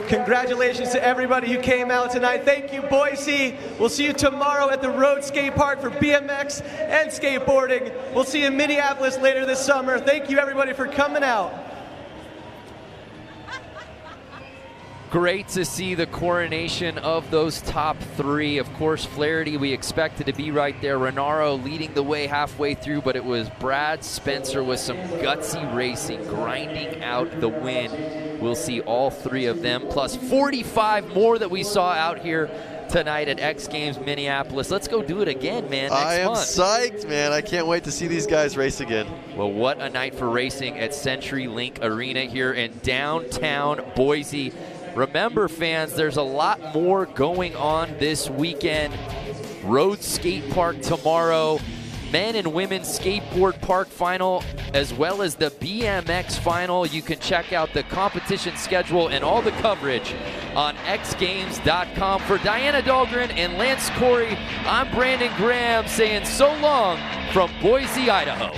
Congratulations to everybody who came out tonight. Thank you, Boise. We'll see you tomorrow at the Road Skate Park for BMX and skateboarding. We'll see you in Minneapolis later this summer. Thank you, everybody, for coming out. Great to see the coronation of those top 3. Of course, Flaherty, we expected to be right there. Renaro leading the way halfway through, but it was Brad Spencer with some gutsy racing, grinding out the win. We'll see all 3 of them, plus 45 more that we saw out here tonight at X Games Minneapolis. Let's go do it again, man, next I am month. psyched, man. I can't wait to see these guys race again. Well, what a night for racing at CenturyLink Arena here in downtown Boise. Remember, fans, there's a lot more going on this weekend. Road Skate Park tomorrow, men and women's skateboard park final, as well as the BMX final. You can check out the competition schedule and all the coverage on xgames.com. For Diana Dahlgren and Lance Corey, I'm Brandon Graham saying so long from Boise, Idaho.